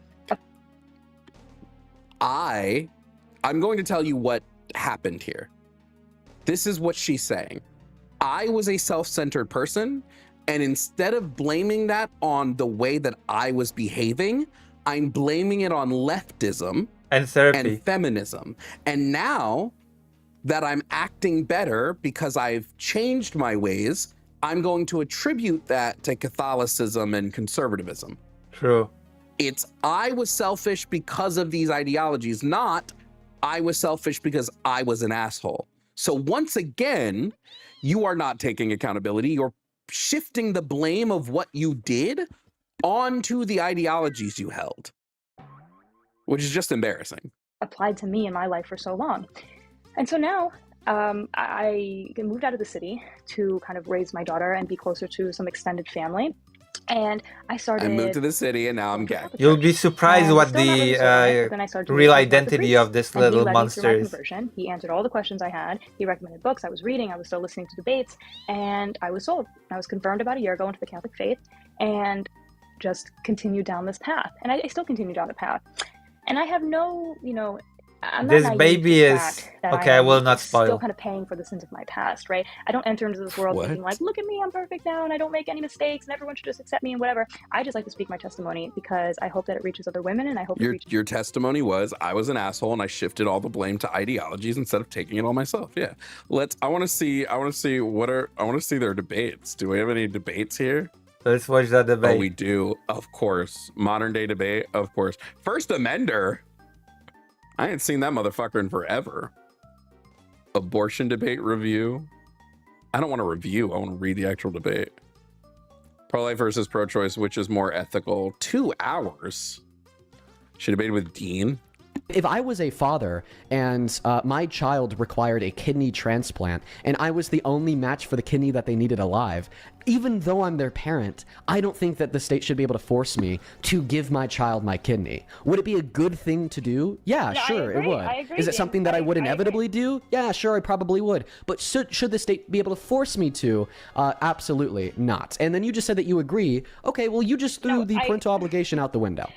I'm going to tell you what happened here. This is what she's saying. I was a self-centered person, and instead of blaming that on the way that I was behaving, I'm blaming it on leftism And therapy. and feminism. And now that I'm acting better because I've changed my ways, I'm going to attribute that to Catholicism and conservatism. True. It's I was selfish because of these ideologies, not I was selfish because I was an asshole. So once again, you are not taking accountability. You're shifting the blame of what you did onto the ideologies you held, which is just embarrassing. applied to me in my life for so long. And so now I moved out of the city to kind of raise my daughter and be closer to some extended family. And I started. I moved to the city and now I'm gay. You'll be surprised And what still not really sure, right? But then I started to real read about the identity priest, of this and he little led me through my monster is. conversion. He answered all the questions I had. He recommended books I was reading. I was still listening to debates, and I was sold. I was confirmed about a year ago into the Catholic faith, and just continued down this path. And I still continue down the path. And I have no, I'm not This naive baby to the is- fact that okay, I am will not still spoil. kind of paying for the sins of my past, right? I don't enter into this world What? thinking like, look at me, I'm perfect now, and I don't make any mistakes, and everyone should just accept me and whatever. I just like to speak my testimony because I hope that it reaches other women, and I hope it reaches. Your testimony was I was an asshole and I shifted all the blame to ideologies instead of taking it all myself. Yeah. I want to see their debates. Do we have any debates here? Let's watch that Oh, debate. we do. Of course. Modern day debate, of course. First Amender. I ain't seen that motherfucker in forever. Abortion debate review. I don't want to review. I want to read the actual debate. Pro-life versus pro-choice, which is more ethical? 2 hours. She debated with Dean. If I was a father and my child required a kidney transplant and I was the only match for the kidney that they needed alive, even though I'm their parent, I don't think that the state should be able to force me to give my child my kidney. Would it be a good thing to do? Yeah, No, I sure, it agree. would. I agree, Is it Dean. something that I would I agree. inevitably do? Yeah, sure, I probably would. But should the state be able to force me to? Absolutely not. And then you just said that you agree. Okay, well, you just threw the parental obligation out the window.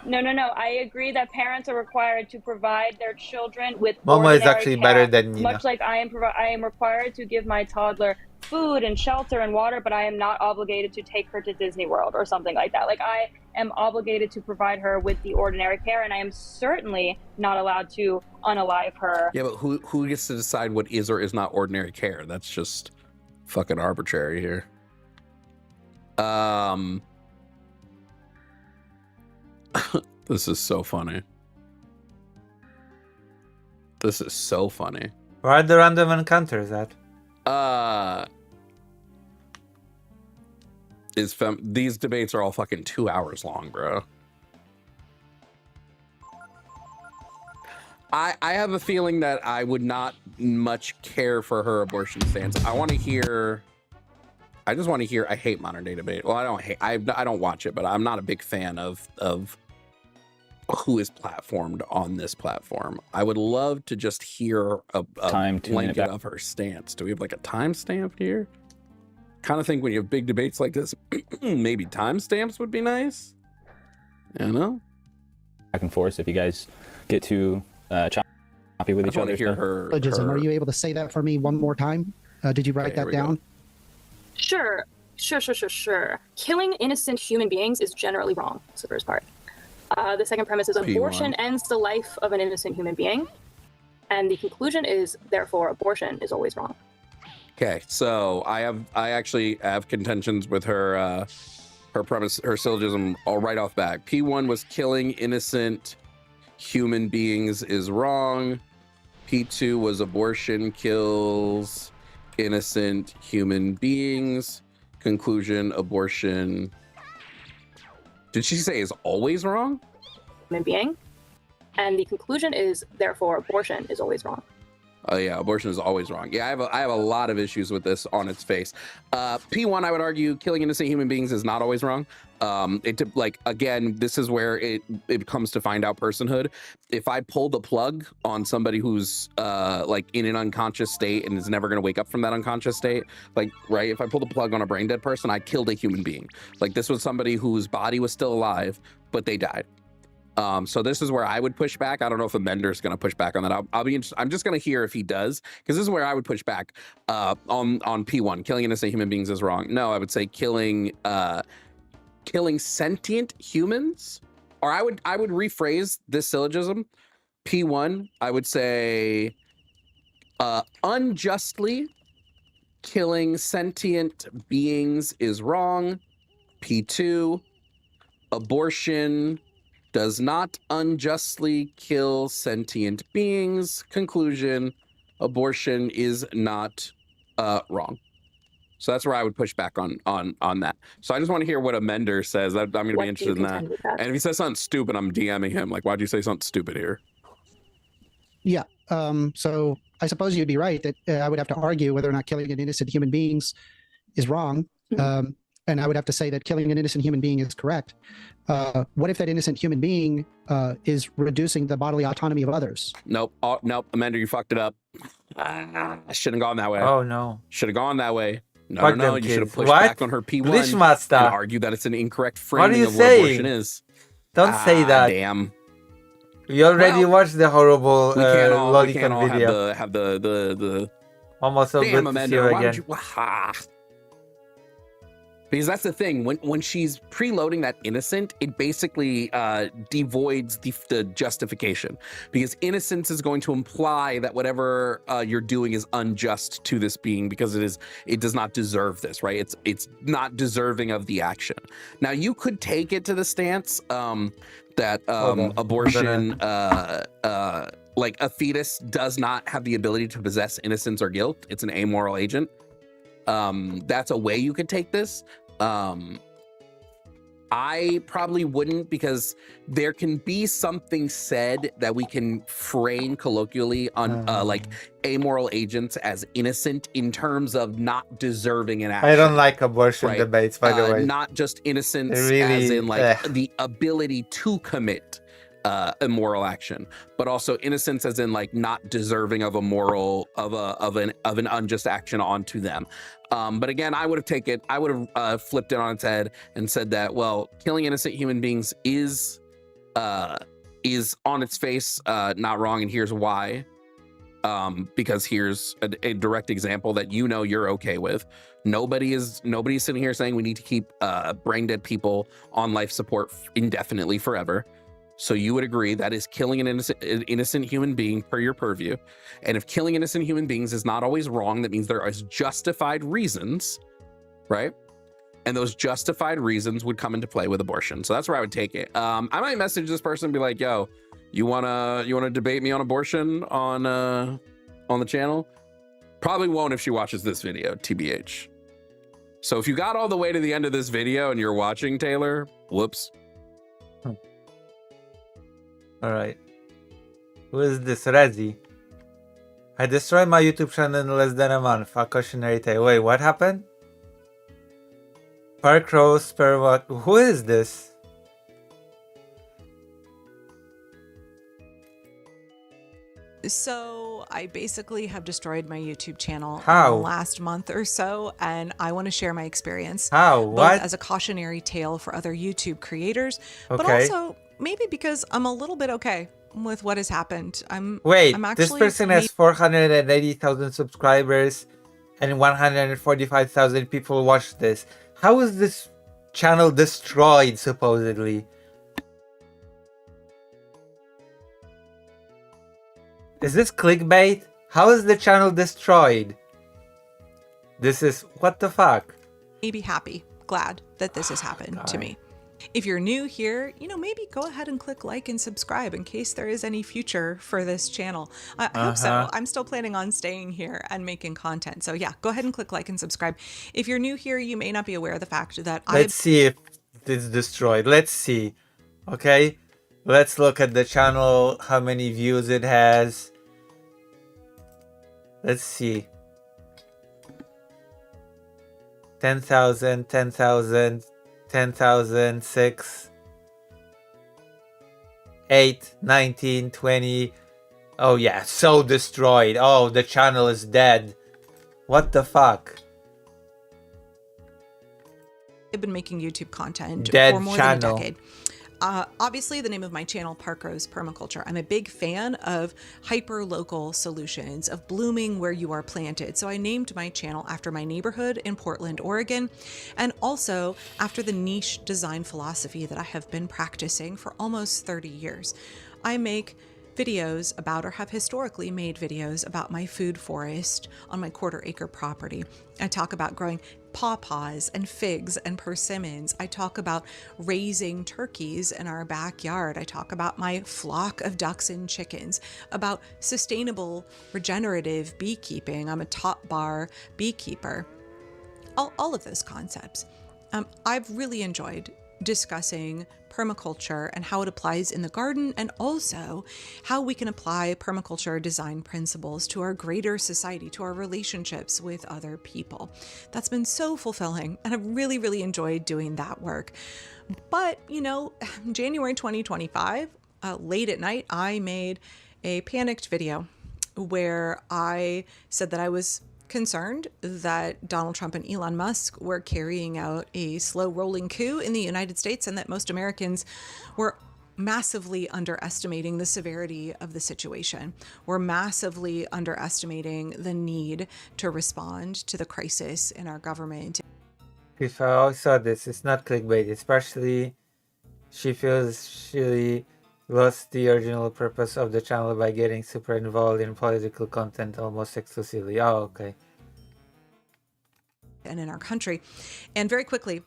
No. I agree that parents are required to provide their children with Momo is ordinary actually care, better than Nina. much like I am required to give my toddler food and shelter and water, but I am not obligated to take her to Disney World or something like that. Like, I am obligated to provide her with the ordinary care, and I am certainly not allowed to unalive her. Yeah, but who gets to decide what is or is not ordinary care? That's just fucking arbitrary here. This is so funny. This is so funny. Where are the random encounters at? These debates are all fucking 2 hours long, bro. I have a feeling that I would not much care for her abortion stance. I just want to hear. I hate modern day debate. Well, I don't watch it, but I'm not a big fan of who is platformed on this platform. I would love to just hear a blanket of her stance. Do we have like a timestamp here? Kind of think when you have big debates like this, maybe timestamps would be nice. You know, back and forth if you guys get too choppy with each other. Hear her. Are you able to say that for me one more time? Did you write that down? Sure. Killing innocent human beings is generally wrong. That's the first part. The second premise is abortion ends the life of an innocent human being. And the conclusion is, therefore, abortion is always wrong. Okay, so I actually have contentions with her premise, her syllogism all right off back. P1 was killing innocent human beings is wrong. P2 was abortion kills innocent human beings. Conclusion, abortion. Did she say is always wrong? Human being. And the conclusion is, therefore, abortion is always wrong. Oh yeah, abortion is always wrong. Yeah, I have a lot of issues with this on its face. P1, I would argue, killing innocent human beings is not always wrong. Again, this is where it comes to find out personhood. If I pull the plug on somebody who's like in an unconscious state and is never going to wake up from that unconscious state, like, right? If I pull the plug on a brain dead person, I killed a human being. Like, this was somebody whose body was still alive, but they died. So this is where I would push back. I don't know if Amender is going to push back on that. I'll be interested. I'm just going to hear if he does, because this is where I would push back on P1. Killing innocent human beings is wrong. No, I would say killing sentient humans, or I would rephrase this syllogism. P1, I would say unjustly killing sentient beings is wrong. P2, abortion does not unjustly kill sentient beings. Conclusion, abortion is not wrong. So that's where I would push back on that. So I just want to hear what Amender says. I'm going to be interested in that. And if he says something stupid, I'm DMing him. Like, why'd you say something stupid here? Yeah. So I suppose you'd be right that I would have to argue whether or not killing an innocent human beings is wrong. And I would have to say that killing an innocent human being is correct. What if that innocent human being is reducing the bodily autonomy of others? Nope. Nope. Amender, you fucked it up. I shouldn't have gone that way. Oh, no. Should have gone that way. No, Fuck no, them you should have kids. pushed What? back on her P1 Lishmasta. and argued that it's an incorrect What are framing you of what saying? abortion is. Don't say that. Damn. We already watched the horrible We can't all Lolicon video. have the Almost so damn, good to see Amanda, her why again. did you because that's the thing, when she's preloading that innocent, it basically devoids the justification, because innocence is going to imply that whatever you're doing is unjust to this being, because it does not deserve this, right? It's not deserving of the action. Now you could take it to the stance that abortion like a fetus does not have the ability to possess innocence or guilt. It's an amoral agent. That's a way you could take this. I probably wouldn't, because there can be something said that we can frame colloquially on like amoral agents as innocent in terms of not deserving an action. I don't like abortion right? debates, by the way. Not just innocence Really, as in like the ability to commit immoral action, but also innocence as in like not deserving of a moral of an unjust action onto them. But again, I would have flipped it on its head and said that, well, killing innocent human beings is on its face not wrong, and here's why. Because here's a direct example that you're okay with. Nobody's sitting here saying we need to keep brain dead people on life support indefinitely forever. So you would agree that is killing an innocent human being per your purview. And if killing innocent human beings is not always wrong, that means there are justified reasons, right? And those justified reasons would come into play with abortion. So that's where I would take it. I might message this person and be like, yo, you wanna debate me on abortion on on the channel. Probably won't if she watches this video, TBH. So if you got all the way to the end of this video and you're watching, Taylor, whoops. All right. Who is this? Rezi. I destroyed my YouTube channel in less than a month. A cautionary tale. Wait, what happened? Park Rose, Sperma. Who is this? So I basically have destroyed my YouTube channel How? in the last month or so, and I want to share my experience. How? Both What? as a cautionary tale for other YouTube creators, but Okay. also maybe because I'm a little bit okay with what has happened. Wait, I'm this actually person has 480,000 subscribers and 145,000 people watch this. How is this channel destroyed, supposedly? Is this clickbait? How is the channel destroyed? This is... what the fuck? maybe happy, glad that this has happened to me. If you're new here, maybe go ahead and click like and subscribe in case there is any future for this channel. I hope so. I'm still planning on staying here and making content. So yeah, go ahead and click like and subscribe. If you're new here, you may not be aware of the fact that Let's see if it's destroyed. Let's see. Okay? Let's look at the channel, how many views it has. Let's see. 10,000, 10,000, 10,000, 6, 8, 19, 20. Oh yeah, so destroyed. Oh, the channel is dead. What the fuck? I've been making YouTube content Dead for more channel. than a decade. Obviously, the name of my channel, Park Rose Permaculture. I'm a big fan of hyper-local solutions, of blooming where you are planted. So I named my channel after my neighborhood in Portland, Oregon, and also after the niche design philosophy that I have been practicing for almost 30 years. I make videos about, or have historically made videos about, my food forest on my quarter-acre property. I talk about growing pawpaws and figs and persimmons. I talk about raising turkeys in our backyard. I talk about my flock of ducks and chickens, about sustainable regenerative beekeeping. I'm a top bar beekeeper. All of those concepts. I've really enjoyed discussing permaculture and how it applies in the garden, and also how we can apply permaculture design principles to our greater society, to our relationships with other people. That's been so fulfilling, and I've really, really enjoyed doing that work. But, January 2025, late at night, I made a panicked video where I said that I was concerned that Donald Trump and Elon Musk were carrying out a slow rolling coup in the United States, and that most Americans were massively underestimating the severity of the situation. We're massively underestimating the need to respond to the crisis in our government. If I also this, it's not clickbait. It's partially she feels she lost the original purpose of the channel by getting super involved in political content almost exclusively. Oh, okay. And in our country. And very quickly,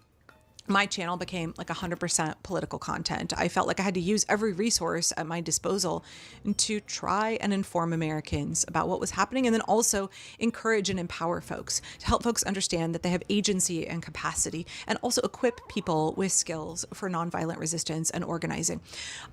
my channel became like 100% political content. I felt like I had to use every resource at my disposal to try and inform Americans about what was happening, and then also encourage and empower folks, to help folks understand that they have agency and capacity, and also equip people with skills for nonviolent resistance and organizing.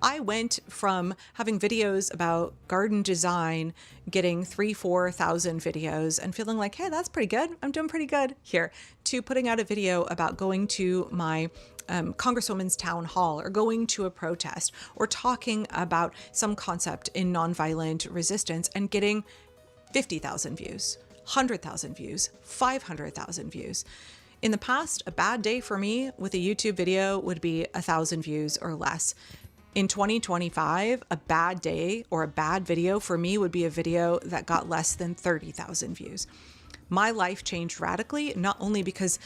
I went from having videos about garden design, getting 3,000-4,000 videos and feeling like, hey, that's pretty good. I'm doing pretty good here, to putting out a video about going to my congresswoman's town hall, or going to a protest, or talking about some concept in nonviolent resistance, and getting 50,000 views, 100,000 views, 500,000 views. In the past, a bad day for me with a YouTube video would be 1,000 views or less. In 2025, a bad day or a bad video for me would be a video that got less than 30,000 views. My life changed radically, not only because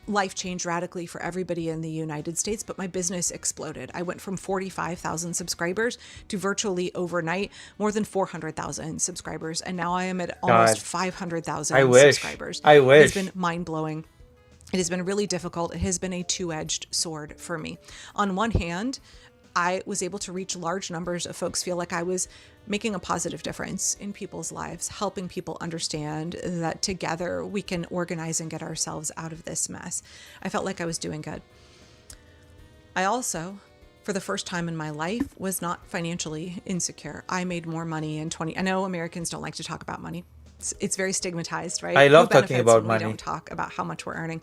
life changed radically for everybody in the United States, but my business exploded. I went from 45,000 subscribers to virtually overnight more than 400,000 subscribers, and now I am at almost 500,000 subscribers. I wish. It's been mind-blowing. It has been really difficult. It has been a two-edged sword for me. On one hand, I was able to reach large numbers of folks, feel like I was making a positive difference in people's lives, helping people understand that together we can organize and get ourselves out of this mess. I felt like I was doing good. I also, for the first time in my life, was not financially insecure. I made more money in I know Americans don't like to talk about money. It's very stigmatized, right? I love No talking benefits about when money. We don't talk about how much we're earning.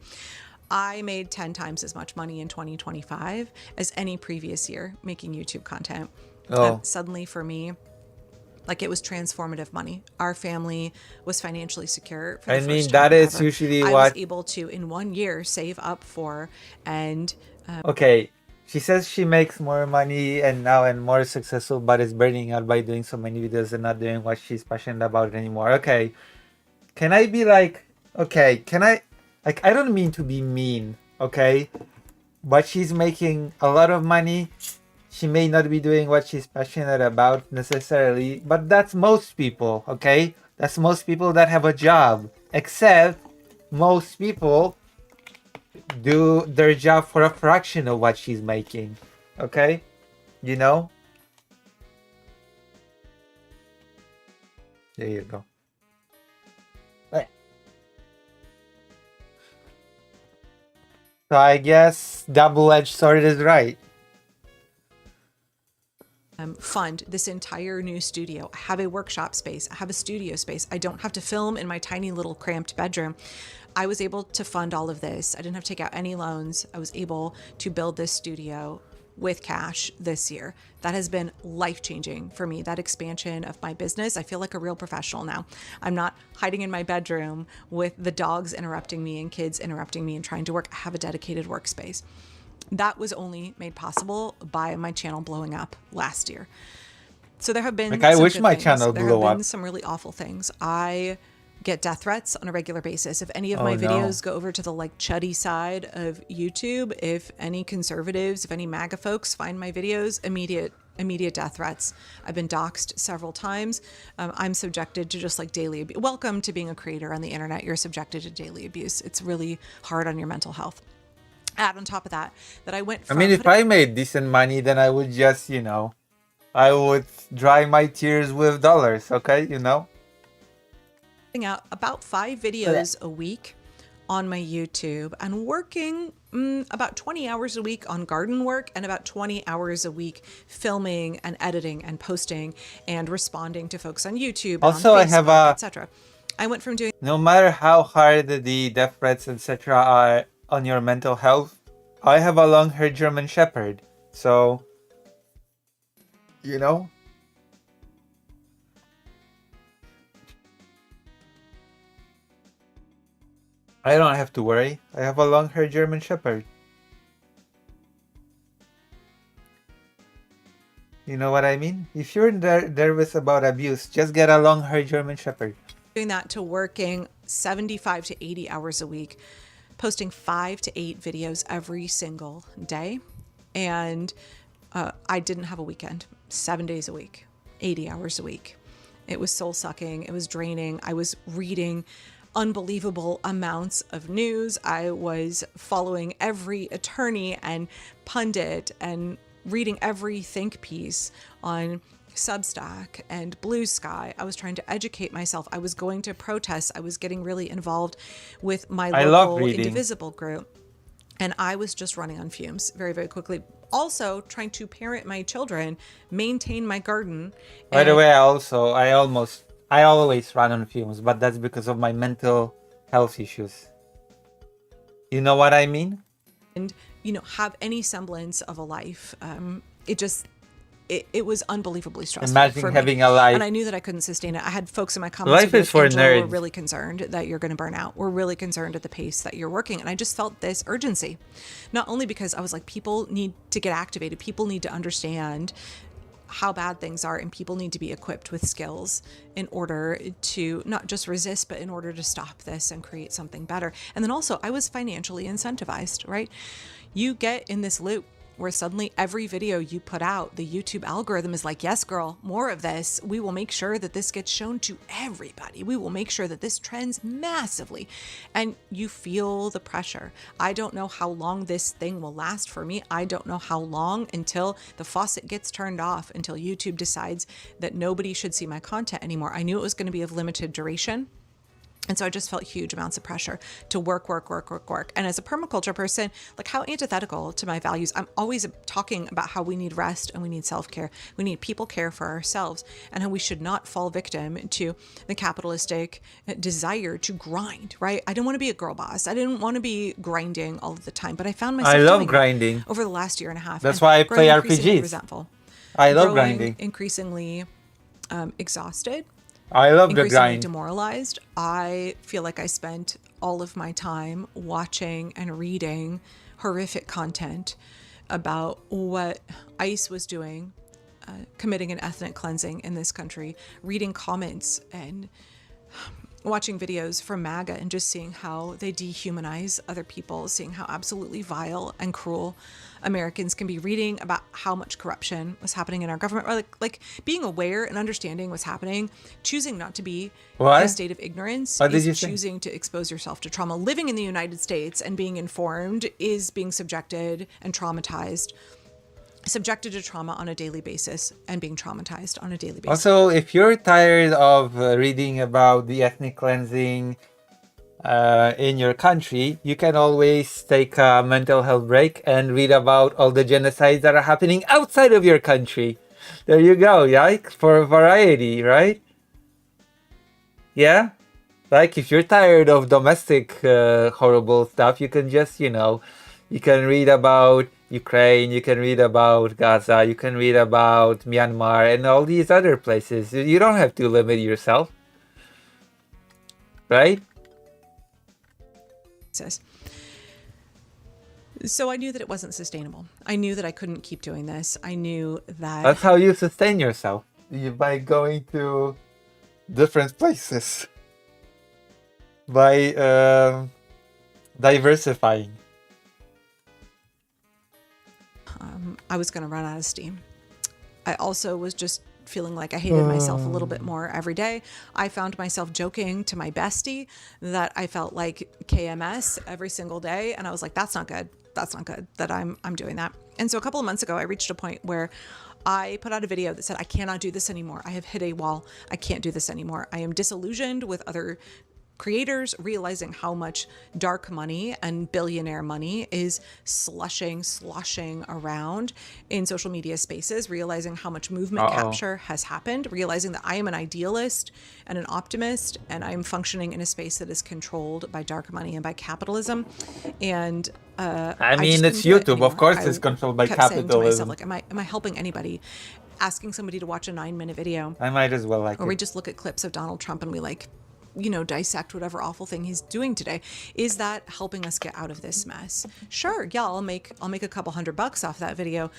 I made 10 times as much money in 2025 as any previous year making YouTube content. Oh. Suddenly for me, like it was transformative money. Our family was financially secure. For the I first mean, time that is ever. usually I what. was able to, in 1 year, save up for and. Okay, she says she makes more money and now and more successful, but is burning out by doing so many videos and not doing what she's passionate about anymore. Okay, can I be like, okay, can I, like, I don't mean to be mean, okay, but she's making a lot of money. She may not be doing what she's passionate about necessarily, but that's most people, okay? That's most people that have a job, except most people do their job for a fraction of what she's making, okay? You know? There you go. So I guess double-edged sword is right. Fund this entire new studio. I have a workshop space. I have a studio space. I don't have to film in my tiny little cramped bedroom. I was able to fund all of this. I didn't have to take out any loans. I was able to build this studio with cash this year. That has been life-changing for me. That expansion of my business, I feel like a real professional now. I'm not hiding in my bedroom with the dogs interrupting me and kids interrupting me and trying to work. I have a dedicated workspace. That was only made possible by my channel blowing up last year. So there have been like, I some wish good my things. channel there blew have up. been some really awful things. I get death threats on a regular basis. If any of Oh, my no. videos go over to the like chuddy side of YouTube, if any conservatives, if any MAGA folks find my videos, immediate death threats. I've been doxxed several times. I'm subjected to just like daily abuse. Welcome to being a creator on the internet. You're subjected to daily abuse. It's really hard on your mental health. Add on top of that I went I from mean, if I made decent money, then I would just, you know, I would dry my tears with dollars, okay? You know? putting out about 5 videos a week on my YouTube and working about 20 hours a week on garden work and about 20 hours a week filming and editing and posting and responding to folks on YouTube, Also, on I have Facebook, a- etc. I went from doing No matter how hard the death threats, etc., are on your mental health, I have a long-haired German Shepherd, so you know. I don't have to worry. I have a long-haired German Shepherd. You know what I mean? If you're nervous about abuse, just get a long-haired German Shepherd. doing that to working 75 to 80 hours a week, posting 5 to 8 videos every single day. And I didn't have a weekend, 7 days a week, 80 hours a week. It was soul sucking. It was draining. I was reading unbelievable amounts of news. I was following every attorney and pundit and reading every think piece on Substack and Blue Sky. I was trying to educate myself. I was going to protests. I was getting really involved with my I love local reading. Indivisible group. And I was just running on fumes very, very quickly. Also trying to parent my children, maintain my garden. By the and- way, I always run on fumes, but that's because of my mental health issues. You know what I mean? and have any semblance of a life. It was unbelievably stressful. Imagine for me. having a life. And I knew that I couldn't sustain it. I had folks in my comments Life who were is for like, "Angela, we're nerds." really concerned that you're going to burn out. We're really concerned at the pace that you're working." And I just felt this urgency, not only because I was like, people need to get activated. People need to understand how bad things are, and people need to be equipped with skills in order to not just resist, but in order to stop this and create something better. And then also I was financially incentivized, right? You get in this loop where suddenly every video you put out, the YouTube algorithm is like, yes, girl, more of this. We will make sure that this gets shown to everybody. We will make sure that this trends massively. And you feel the pressure. I don't know how long this thing will last for me. I don't know how long until the faucet gets turned off, until YouTube decides that nobody should see my content anymore. I knew it was going to be of limited duration. And so I just felt huge amounts of pressure to work. And as a permaculture person, like, how antithetical to my values. I'm always talking about how we need rest and we need self-care. We need people care for ourselves, and how we should not fall victim to the capitalistic desire to grind, right? I didn't want to be a girl boss. I didn't want to be grinding all of the time, but I found myself I love doing grinding. it over the last year and a half. That's and why I play growing increasingly RPGs. Resentful. I love Growing grinding. Increasingly exhausted. I love the Increasingly grind. demoralized. I feel like I spent all of my time watching and reading horrific content about what ICE was doing, committing an ethnic cleansing in this country, reading comments and watching videos from MAGA and just seeing how they dehumanize other people, seeing how absolutely vile and cruel Americans can be, reading about how much corruption was happening in our government, or like being aware and understanding what's happening, choosing not to be in a state of ignorance What did is you think? choosing to expose yourself to trauma. Living in the United States and being informed is being subjected and traumatized, subjected to trauma on a daily basis and being traumatized on a daily basis. Also, if you're tired of reading about the ethnic cleansing in your country, you can always take a mental health break and read about all the genocides that are happening outside of your country. There you go, yeah, for variety, right? Yeah? Like, if you're tired of domestic horrible stuff, you can just, you can read about Ukraine, you can read about Gaza, you can read about Myanmar and all these other places. You don't have to limit yourself, right? So I knew that it wasn't sustainable. I knew that I couldn't keep doing this. I knew that... That's how you sustain yourself. By going to different places. By diversifying. I was going to run out of steam. I also was just feeling like I hated myself a little bit more every day. I found myself joking to my bestie that I felt like KMS every single day. And I was like, that's not good. That's not good that I'm doing that. And so a couple of months ago, I reached a point where I put out a video that said, I cannot do this anymore. I have hit a wall. I can't do this anymore. I am disillusioned with other creators, realizing how much dark money and billionaire money is sloshing around in social media spaces, realizing how much movement capture has happened, realizing that I am an idealist and an optimist, and I'm functioning in a space that is controlled by dark money and by capitalism. And I mean, it's YouTube. Of course, it's controlled by kept saying to myself, capitalism. like, am I helping anybody? Asking somebody to watch a 9-minute video. I might as well like Or it. we just look at clips of Donald Trump and we dissect whatever awful thing he's doing today. Is that helping us get out of this mess? Sure, yeah, I'll make a couple $100 off that video,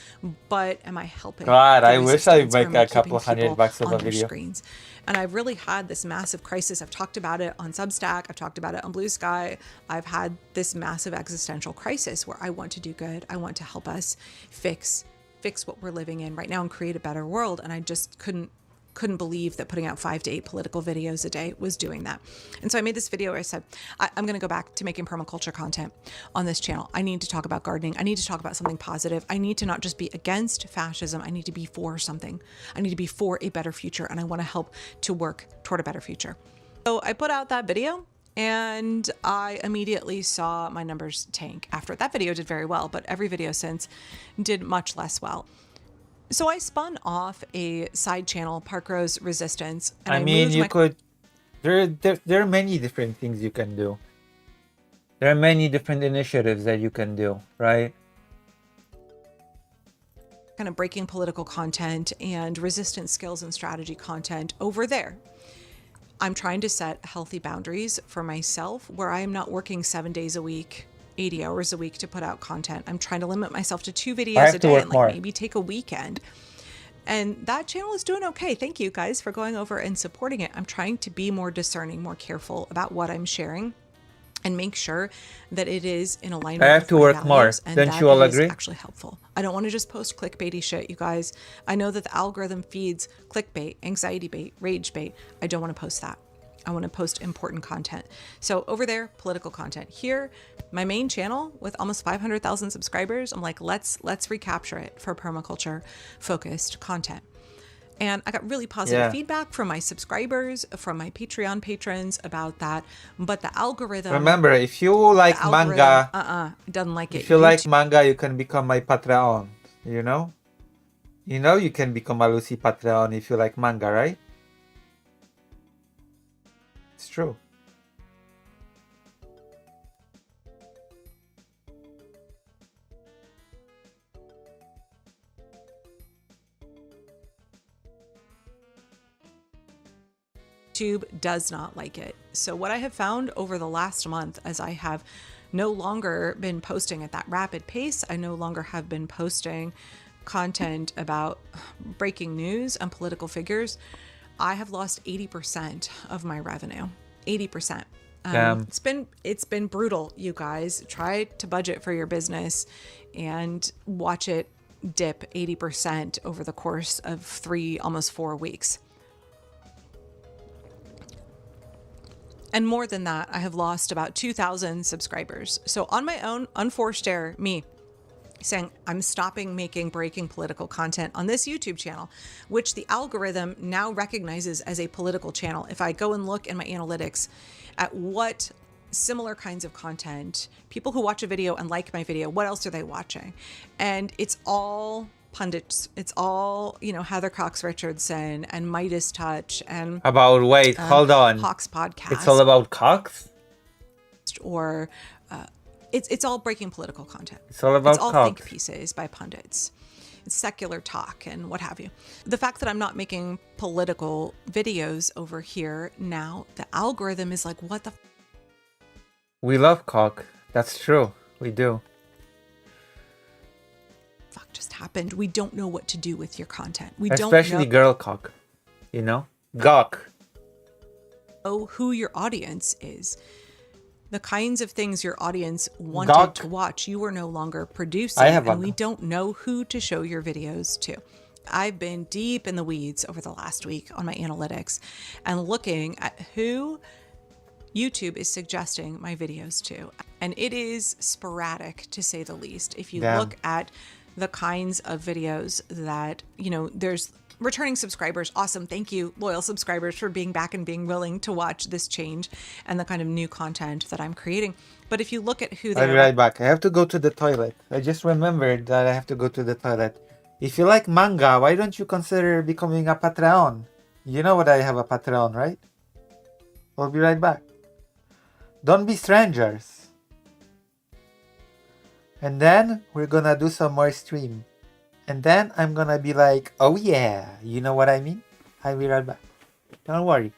but am I helping? God, the I wish I resistance make from a couple keeping people $100 of on a their video. screens? And I've really had this massive crisis. I've talked about it on Substack. I've talked about it on Blue Sky. I've had this massive existential crisis where I want to do good. I want to help us fix what we're living in right now and create a better world. And I just couldn't believe that putting out 5 to 8 political videos a day was doing that. And so I made this video where I said, I'm going to go back to making permaculture content on this channel. I need to talk about gardening. I need to talk about something positive. I need to not just be against fascism. I need to be for something. I need to be for a better future. And I want to help to work toward a better future. So I put out that video and I immediately saw my numbers tank after it. That video did very well, but every video since did much less well. So I spun off a side channel, Park Rose Resistance. And I mean, moved you my- could. There are many different things you can do. There are many different initiatives that you can do, right? kind of breaking political content and resistance skills and strategy content over there. I'm trying to set healthy boundaries for myself where I am not working 7 days a week, 80 hours a week to put out content. I'm trying to limit myself to 2 videos a day and maybe take a weekend. And that channel is doing okay. Thank you guys for going over and supporting it. I'm trying to be more discerning, more careful about what I'm sharing and make sure that it is in alignment I have with to my work more. values and Don't that you all it is agree? actually helpful. I don't want to just post clickbaity shit, you guys. I know that the algorithm feeds clickbait, anxiety bait, rage bait. I don't want to post that. I want to post important content. So over there, political content. Here, my main channel with almost 500,000 subscribers, I'm like, let's recapture it for permaculture focused content. And I got really positive feedback from my subscribers, from my Patreon patrons about that. But the algorithm, Remember, if you like manga, doesn't like it. if you like manga, you can become my Patreon. You know? You know you can become a Lucy Patreon if you like manga, right? It's true. YouTube does not like it. So what I have found over the last month, as I have no longer been posting at that rapid pace, I no longer have been posting content about breaking news and political figures, I have lost 80% of my revenue. 80%. It's been brutal, you guys. Try to budget for your business and watch it dip 80% over the course of 3, almost 4 weeks. And more than that, I have lost about 2,000 subscribers. So on my own, unforced error, me saying I'm stopping making breaking political content on this YouTube channel, which the algorithm now recognizes as a political channel. If I go and look in my analytics at what similar kinds of content, people who watch a video and like my video, what else are they watching? And it's all pundits. It's all, Heather Cox Richardson and Midas Touch and wait, hold on. Hawks Podcast. It's all about Cox? Or it's all breaking political content. It's all about It's all Cox. think pieces by pundits. It's secular talk and what have you. The fact that I'm not making political videos over here now, the algorithm is like, what the We love Cock. That's true. We do. fuck just happened? We don't know what to do with your content. We Especially don't know girl cock. You know? Gawk. who your audience is. The kinds of things your audience wanted Gawk. to watch, you are no longer producing, I have and a- we don't know who to show your videos to. I've been deep in the weeds over the last week on my analytics and looking at who YouTube is suggesting my videos to. And it is sporadic, to say the least. If you Damn. look at the kinds of videos that, there's returning subscribers. Awesome. Thank you, loyal subscribers, for being back and being willing to watch this change and the kind of new content that I'm creating. But if you look at who I'll be they're right back. I have to go to the toilet. I just remembered that I have to go to the toilet. If you like manga, why don't you consider becoming a Patreon? You know what I have a Patreon, right? I'll be right back. Don't be strangers. And then we're gonna do some more stream. And then I'm gonna be like, oh yeah, you know what I mean? I'll be right back. Don't worry.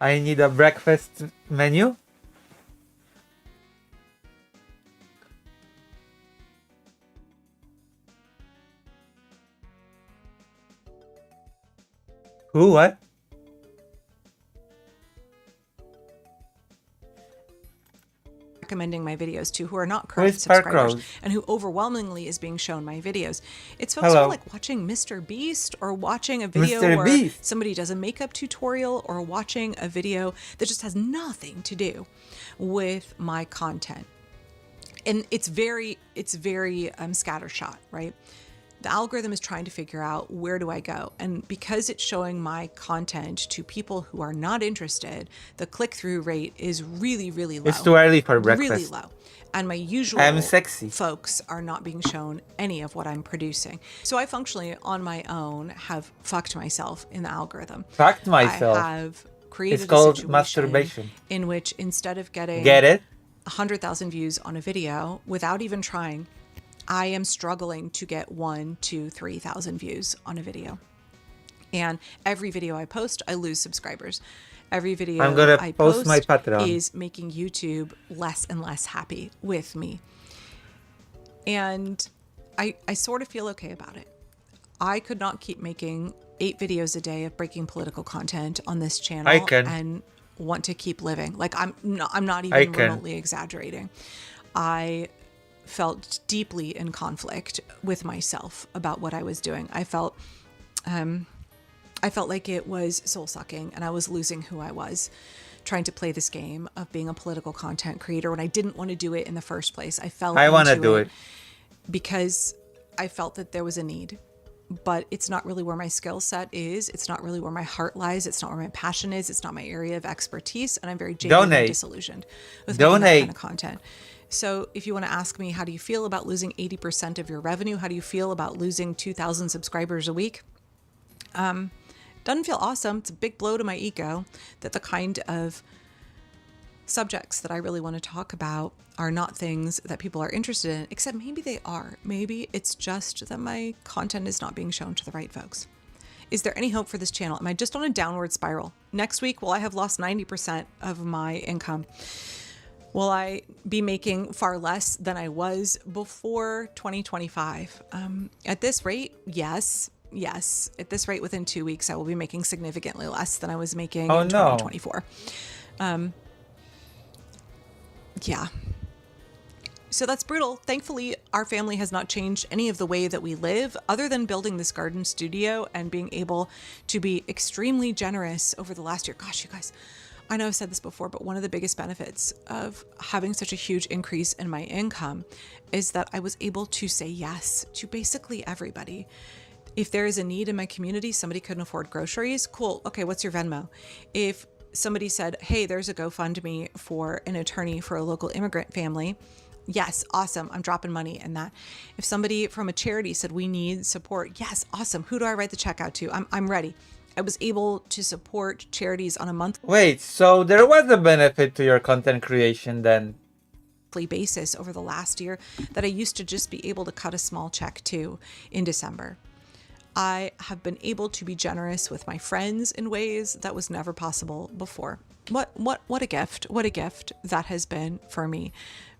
I need a breakfast menu. Who? What? Recommending my videos to who are not Who current is subscribers Parkrose? and who overwhelmingly is being shown my videos. It's folks who Hello. are like watching Mr. Beast or watching a video Mr. where Beast. somebody does a makeup tutorial or watching a video that just has nothing to do with my content. And it's very scattershot, right? The algorithm is trying to figure out where do I go. And because it's showing my content to people who are not interested, the click-through rate is really, really low. It's too early for Really breakfast. low. And my usual I'm sexy. folks are not being shown any of what I'm producing. So I functionally, on my own, have fucked myself in the algorithm. Fucked myself. I have created It's called a situation masturbation. in which instead of getting Get it? 100,000 views on a video without even trying, I am struggling to get 1,000, 2,000, 3,000 views on a video. And every video I post, I lose subscribers. Every video I'm gonna I post my Patreon. is making YouTube less and less happy with me. And I sort of feel okay about it. I could not keep making 8 videos a day of breaking political content on this channel I can. and want to keep living. Like I'm not I even can. remotely exaggerating. I felt deeply in conflict with myself about what I was doing. I felt like it was soul sucking and I was losing who I was trying to play this game of being a political content creator when I didn't want to do it in the first place. I want to do it. because I felt that there was a need, but it's not really where my skill set is. It's not really where my heart lies. It's not where my passion is. It's not my area of expertise. And I'm very jaded and Donate. disillusioned with making that Donate. kind of content. So if you want to ask me, how do you feel about losing 80% of your revenue? How do you feel about losing 2,000 subscribers a week? Doesn't feel awesome. It's a big blow to my ego that the kind of subjects that I really want to talk about are not things that people are interested in, except maybe they are. Maybe it's just that my content is not being shown to the right folks. Is there any hope for this channel? Am I just on a downward spiral? Next week, will I have lost 90% of my income? Will I be making far less than I was before 2025? At this rate, yes. At this rate, within 2 weeks, I will be making significantly less than I was making Oh, in no. 2024. Yeah. So that's brutal. Thankfully, our family has not changed any of the way that we live, other than building this garden studio and being able to be extremely generous over the last year. Gosh, you guys, I know I've said this before, but one of the biggest benefits of having such a huge increase in my income is that I was able to say yes to basically everybody. If there is a need in my community, somebody couldn't afford groceries, cool. Okay, what's your Venmo? If somebody said, hey, there's a GoFundMe for an attorney for a local immigrant family, yes, awesome. I'm dropping money in that. If somebody from a charity said we need support, yes, awesome. Who do I write the check out to? I'm ready. I was able to support charities on a monthly Wait, so there was a benefit to your content creation then? basis over the last year that I used to just be able to cut a small check to in December. I have been able to be generous with my friends in ways that was never possible before. What a gift. What a gift that has been for me.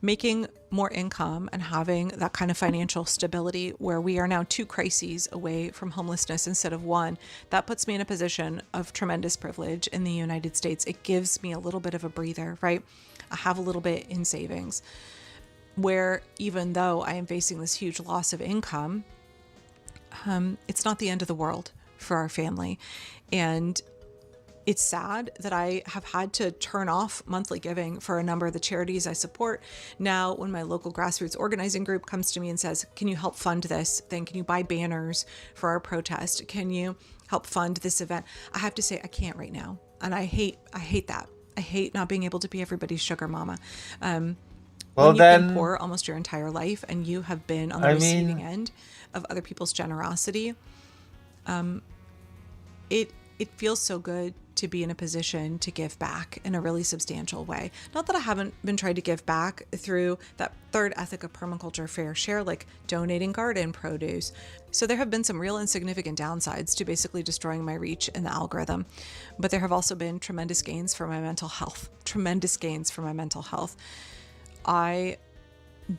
Making more income and having that kind of financial stability where we are now 2 crises away from homelessness instead of 1, that puts me in a position of tremendous privilege in the United States. It gives me a little bit of a breather, right? I have a little bit in savings where even though I am facing this huge loss of income, it's not the end of the world for our family. And it's sad that I have had to turn off monthly giving for a number of the charities I support. Now, when my local grassroots organizing group comes to me and says, can you help fund this thing? Can you buy banners for our protest? Can you help fund this event? I have to say, I can't right now. And I hate that. I hate not being able to be everybody's sugar mama. When you've been poor almost your entire life and you have been on the receiving end of other people's generosity, it feels so good to be in a position to give back in a really substantial way. Not that I haven't been trying to give back through that third ethic of permaculture, fair share, like donating garden produce. So there have been some real and significant downsides to basically destroying my reach in the algorithm. But there have also been tremendous gains for my mental health. Tremendous gains for my mental health. I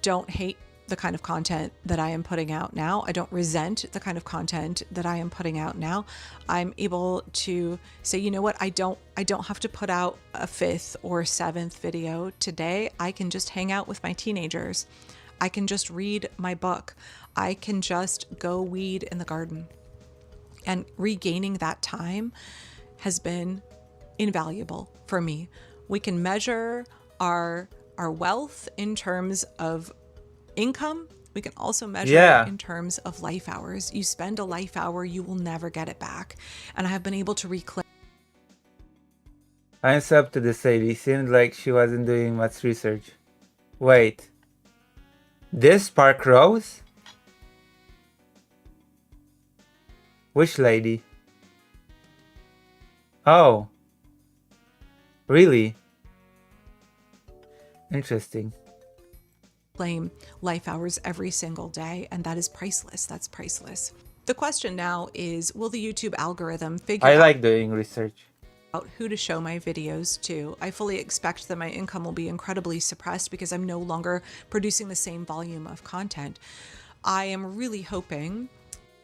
don't hate the kind of content that I am putting out now. I don't resent the kind of content that I am putting out now. I'm able to say, you know what, I don't have to put out a 5th or 7th video today. I can just hang out with my teenagers. I can just read my book. I can just go weed in the garden. And regaining that time has been invaluable for me. We can measure our wealth in terms of income. We can also measure it in terms of life hours. You spend a life hour, you will never get it back. And I have been able to reclaim. I'm sub to the Sadie. Seemed like she wasn't doing much research. Wait. This Park Rose? Which lady? Oh. Really? Interesting. Claim life hours every single day, and that is priceless. That's priceless. The question now is, will the YouTube algorithm figure I like doing research. out who to show my videos to? I fully expect that my income will be incredibly suppressed because I'm no longer producing the same volume of content. I am really hoping.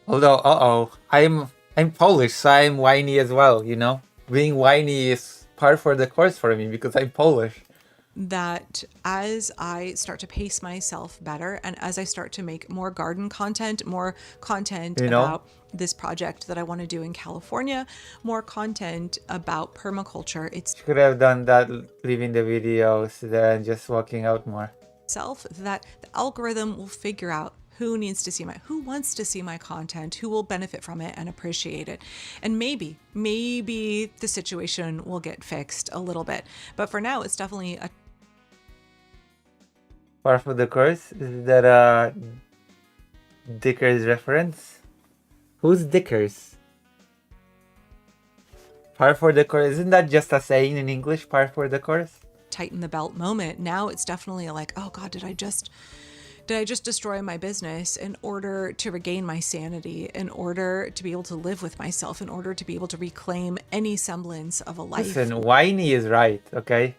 Although, I'm Polish, so I'm whiny as well, you know? Being whiny is par for the course for me because I'm Polish. That as I start to pace myself better and as I start to make more garden content, more content about this project that I want to do in California, more content about permaculture, it's You could have done that, leaving the videos there and just walking out more. itself that the algorithm will figure out who needs to see who wants to see my content, who will benefit from it and appreciate it. And maybe the situation will get fixed a little bit. But for now, it's definitely a Par for the course? Is that a Dickers reference? Who's Dickers? Par for the course? Isn't that just a saying in English? Par for the course? tighten the belt moment. Now it's definitely like, oh God, did I just destroy my business in order to regain my sanity, in order to be able to live with myself, in order to be able to reclaim any semblance of a life? Listen, whiny is right, okay?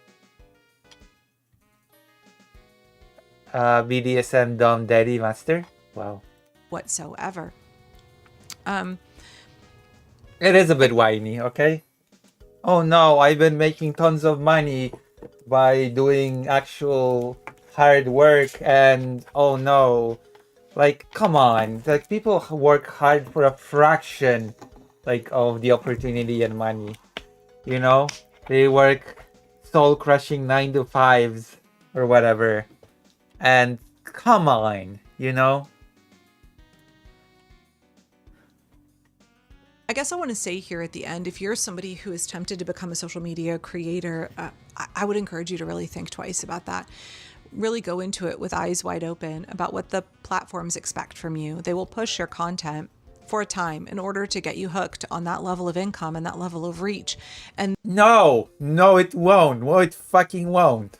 BDSM Dom Daddy Master? Wow. Whatsoever. It is a bit whiny, okay? Oh no, I've been making tons of money by doing actual hard work, and oh no, like, come on, like, people work hard for a fraction, like, of the opportunity and money, you know? They work soul-crushing 9-to-5s or whatever, and come on, you know? I guess I want to say here at the end, if you're somebody who is tempted to become a social media creator, I would encourage you to really think twice about that. Really go into it with eyes wide open about what the platforms expect from you. They will push your content for a time in order to get you hooked on that level of income and that level of reach. And no, it won't. No, it fucking won't.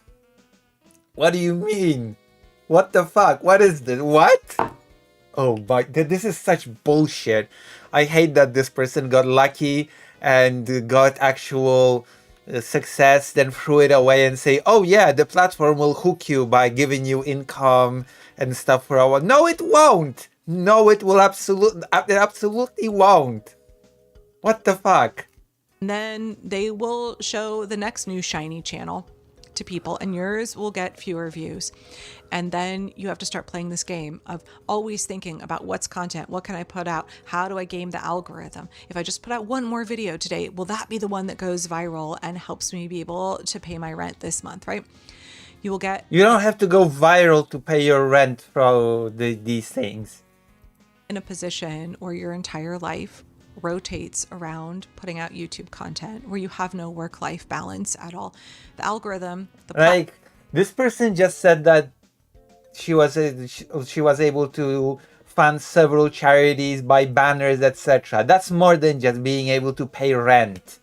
What do you mean? What the fuck? What is this? What? Oh, but this is such bullshit. I hate that this person got lucky and got actual success, then threw it away and say, oh yeah, the platform will hook you by giving you income and stuff for a while. No, it won't. No, it will absolutely won't. What the fuck? And then they will show the next new shiny channel to people, and yours will get fewer views. And then you have to start playing this game of always thinking about what's content, what can I put out, how do I game the algorithm? If I just put out one more video today, will that be the one that goes viral and helps me be able to pay my rent this month, right? You will get... You don't have to go viral to pay your rent for these things. In a position where your entire life rotates around putting out YouTube content, where you have no work-life balance at all. The algorithm, like, this person just said that she was able to fund several charities, buy banners, etc. That's more than just being able to pay rent.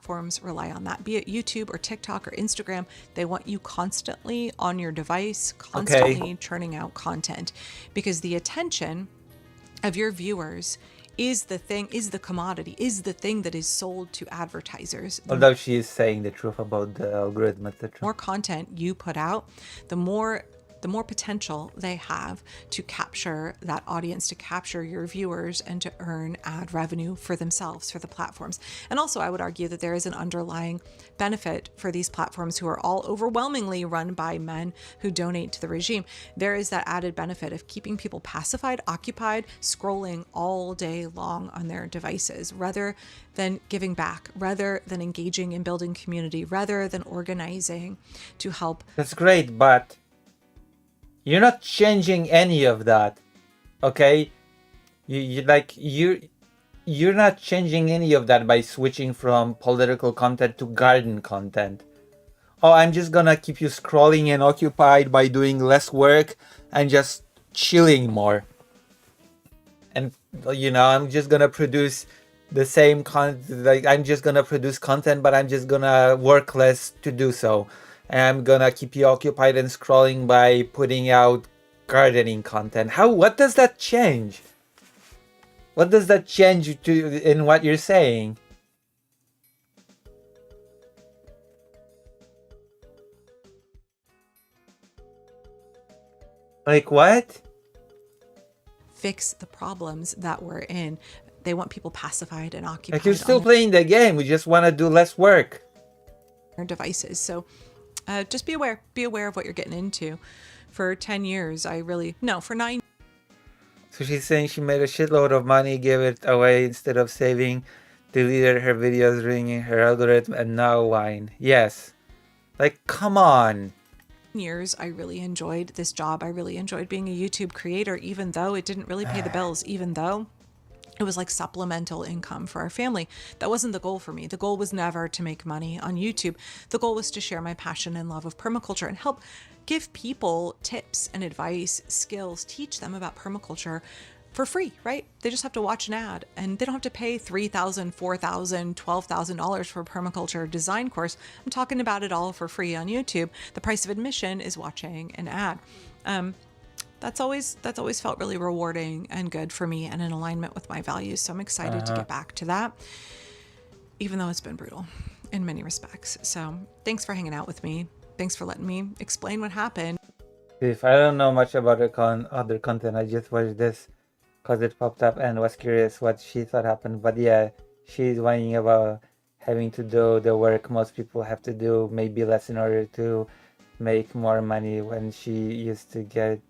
platforms rely on that, be it YouTube or TikTok or Instagram. They want you constantly on your device, constantly churning out content, because the attention of your viewers is the thing, is the commodity, is the thing that is sold to advertisers. Although she is saying the truth about the algorithm, etc. The more content you put out, the more potential they have to capture that audience, to capture your viewers, and to earn ad revenue for themselves, for the platforms. And also, I would argue that there is an underlying benefit for these platforms, who are all overwhelmingly run by men who donate to the regime. There is that added benefit of keeping people pacified, occupied, scrolling all day long on their devices, rather than giving back, rather than engaging in building community, rather than organizing to help. That's great, but you're not changing any of that, okay? You're not changing any of that by switching from political content to garden content. Oh, I'm just gonna keep you scrolling and occupied by doing less work and just chilling more. And I'm just gonna produce the same content. Like, I'm just gonna produce content, but I'm just gonna work less to do so. And I'm gonna keep you occupied and scrolling by putting out gardening content. What does that change? What does that change in what you're saying? Like what? Fix the problems that we're in. They want people pacified and occupied. Like, you're still playing the game. We just want to do less work. Their devices. So just be aware. Be aware of what you're getting into. For 10 years, for 9. So she's saying she made a shitload of money, gave it away instead of saving, deleted her videos, ruining her algorithm, and now whine. Yes. Like, come on. Years, I really enjoyed this job. I really enjoyed being a YouTube creator, even though it didn't really pay the bills, even though it was like supplemental income for our family. That wasn't the goal for me. The goal was never to make money on YouTube. The goal was to share my passion and love of permaculture and help give people tips and advice, skills, teach them about permaculture for free, right? They just have to watch an ad, and they don't have to pay $3,000, $4,000, $12,000 for a permaculture design course. I'm talking about it all for free on YouTube. The price of admission is watching an ad. That's always felt really rewarding and good for me and in alignment with my values. So I'm excited to get back to that, even though it's been brutal in many respects. So thanks for hanging out with me. Thanks for letting me explain what happened. If I don't know much about her other content, I just watched this because it popped up and was curious what she thought happened. But yeah, she's whining about having to do the work most people have to do, maybe less in order to make more money when she used to get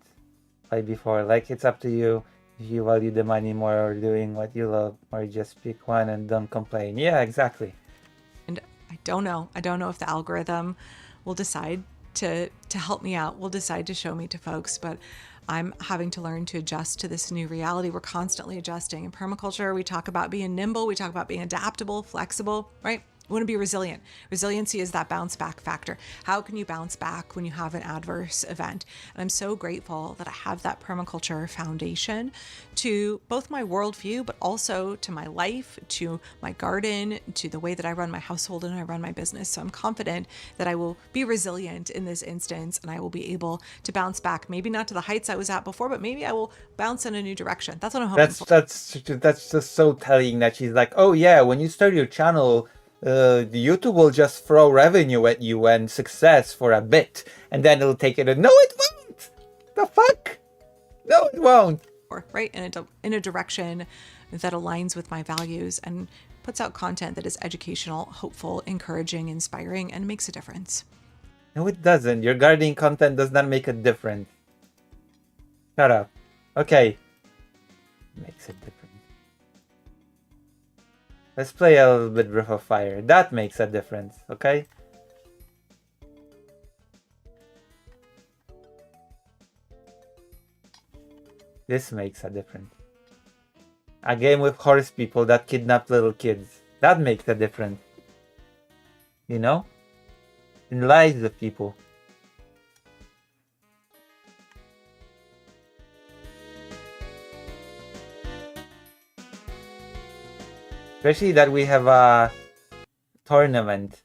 by before. Like, it's up to you if you value the money more or doing what you love, or just pick one and don't complain. Yeah, exactly. And I don't know if the algorithm will decide to help me out, will decide to show me to folks, but I'm having to learn to adjust to this new reality. We're constantly adjusting. In permaculture, we talk about being nimble, we talk about being adaptable, flexible, right? We want to be resilient. Resiliency is that bounce back factor. How can you bounce back when you have an adverse event? And I'm so grateful that I have that permaculture foundation to both my worldview, but also to my life, to my garden, to the way that I run my household and I run my business. So I'm confident that I will be resilient in this instance, and I will be able to bounce back. Maybe not to the heights I was at before, but maybe I will bounce in a new direction. That's what I'm hoping for. That's just so telling that she's like, oh yeah, when you start your channel, YouTube will just throw revenue at you and success for a bit, and then it'll take it. No, it won't. The fuck? No, it won't. Right, in a direction that aligns with my values and puts out content that is educational, hopeful, encouraging, inspiring, and makes a difference. No, it doesn't. Your gardening content does not make a difference. Shut up. Okay. Makes a difference. Let's play a little bit Breath of Fire. That makes a difference, okay? This makes a difference. A game with horse people that kidnap little kids. That makes a difference. You know? In lives of people. Especially that we have tournament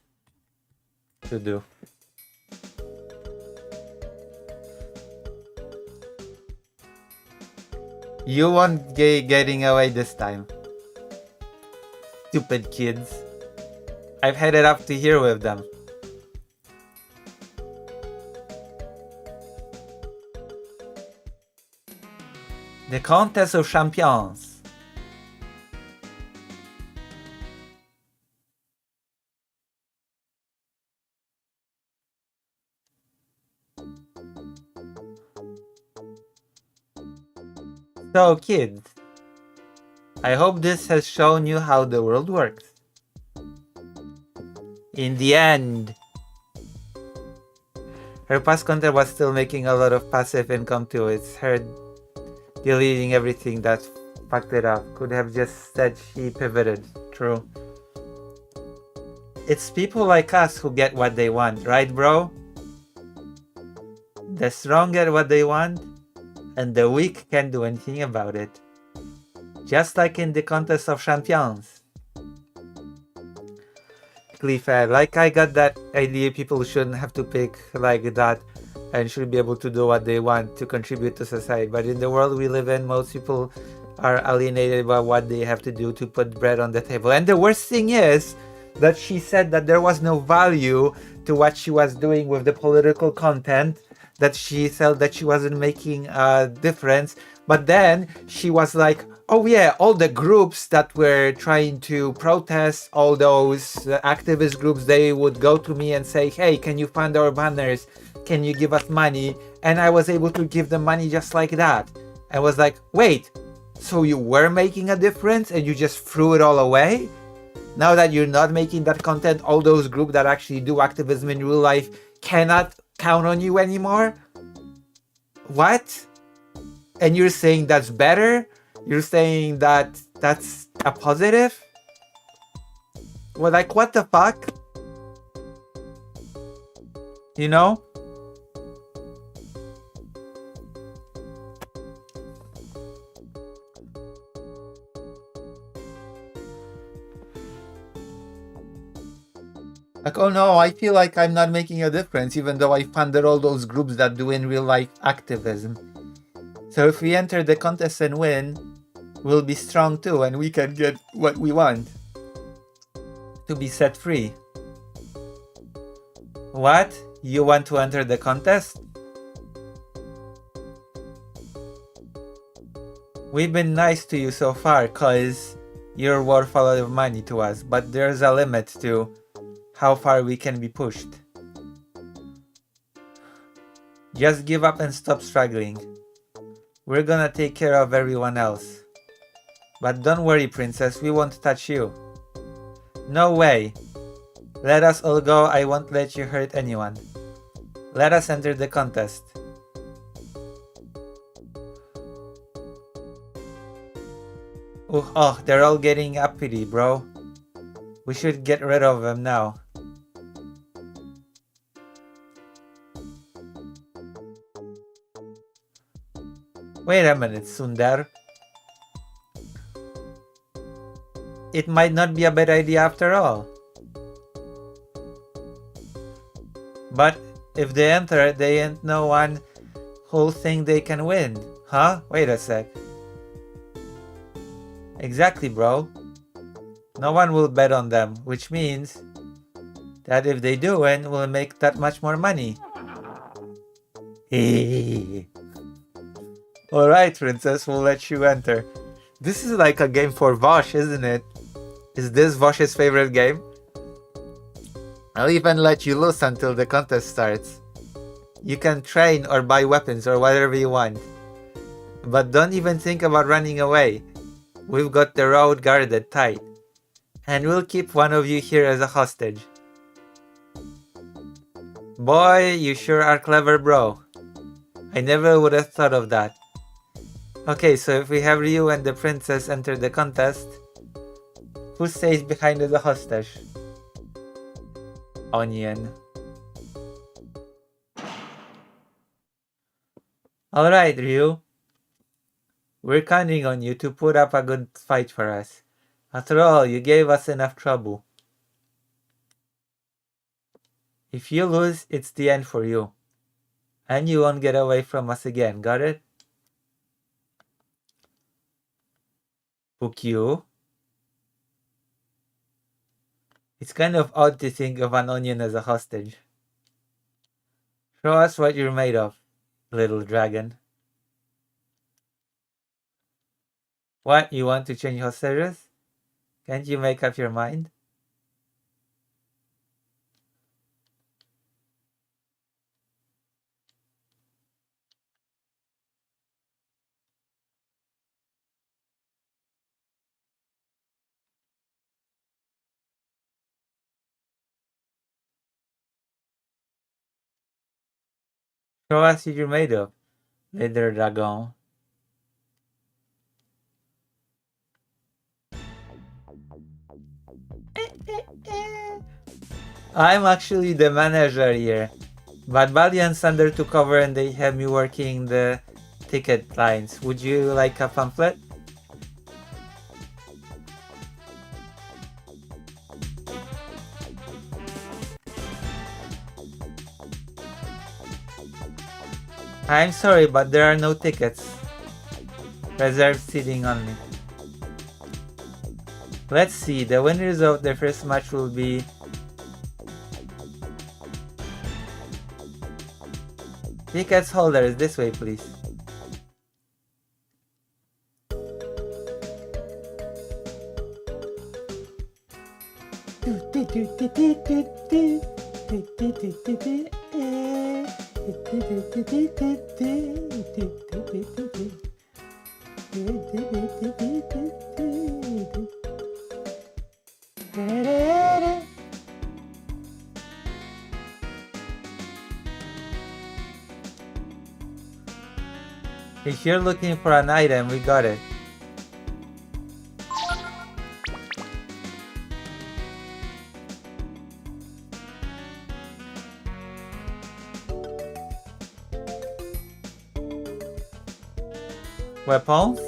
to do. You won't getting away this time. Stupid kids. I've had it up to here with them. The Contest of Champions. So kids, I hope this has shown you how the world works. In the end, her past content was still making a lot of passive income too. It's her deleting everything that fucked it up. Could have just said she pivoted. True. It's people like us who get what they want, right bro? The strong get what they want, and the weak can't do anything about it. Just like in the Contest of Champions. Clifford, like I got that idea people shouldn't have to pick like that and should be able to do what they want to contribute to society. But in the world we live in, most people are alienated by what they have to do to put bread on the table. And the worst thing is that she said that there was no value to what she was doing with the political content, that she felt that she wasn't making a difference. But then she was like, oh yeah, all the groups that were trying to protest, all those activist groups, they would go to me and say, hey, can you fund our banners? Can you give us money? And I was able to give them money just like that. I was like, wait, so you were making a difference and you just threw it all away? Now that you're not making that content, all those groups that actually do activism in real life cannot count on you anymore? What? And you're saying that's better? You're saying that that's a positive? Well, like, what the fuck? You know? Like, oh no, I feel like I'm not making a difference even though I funded all those groups that do in real life activism. So if we enter the contest and win, we'll be strong too and we can get what we want. To be set free. What? You want to enter the contest? We've been nice to you so far cause you're worth a lot of money to us, but there's a limit to how far we can be pushed. Just give up and stop struggling. We're gonna take care of everyone else. But don't worry, princess, we won't touch you. No way. Let us all go, I won't let you hurt anyone. Let us enter the contest. Oh, they're all getting uppity, bro. We should get rid of them now. Wait a minute, Sundar. It might not be a bad idea after all. But if they enter, they ain't no one who'll think they can win. Huh? Wait a sec. Exactly, bro. No one will bet on them, which means that if they do win, we'll make that much more money. Alright, princess, we'll let you enter. This is like a game for Vosh, isn't it? Is this Vosh's favorite game? I'll even let you loose until the contest starts. You can train or buy weapons or whatever you want. But don't even think about running away. We've got the road guarded tight. And we'll keep one of you here as a hostage. Boy, you sure are clever, bro. I never would have thought of that. Okay, so if we have Ryu and the princess enter the contest, who stays behind as a hostage? Onion. Alright, Ryu. We're counting on you to put up a good fight for us. After all, you gave us enough trouble. If you lose, it's the end for you. And you won't get away from us again, got it? Book you. It's kind of odd to think of an onion as a hostage. Show us what you're made of, little dragon. What, you want to change hostages? Can't you make up your mind? Show us what you're made of, little dragon. I'm actually the manager here, but Bali and Sander took over and they have me working the ticket lines. Would you like a pamphlet? I'm sorry, but there are no tickets. Reserved seating only. Let's see, the winners of the first match will be tickets holders. This way, please. If you're looking for an item, we got it. Weapons?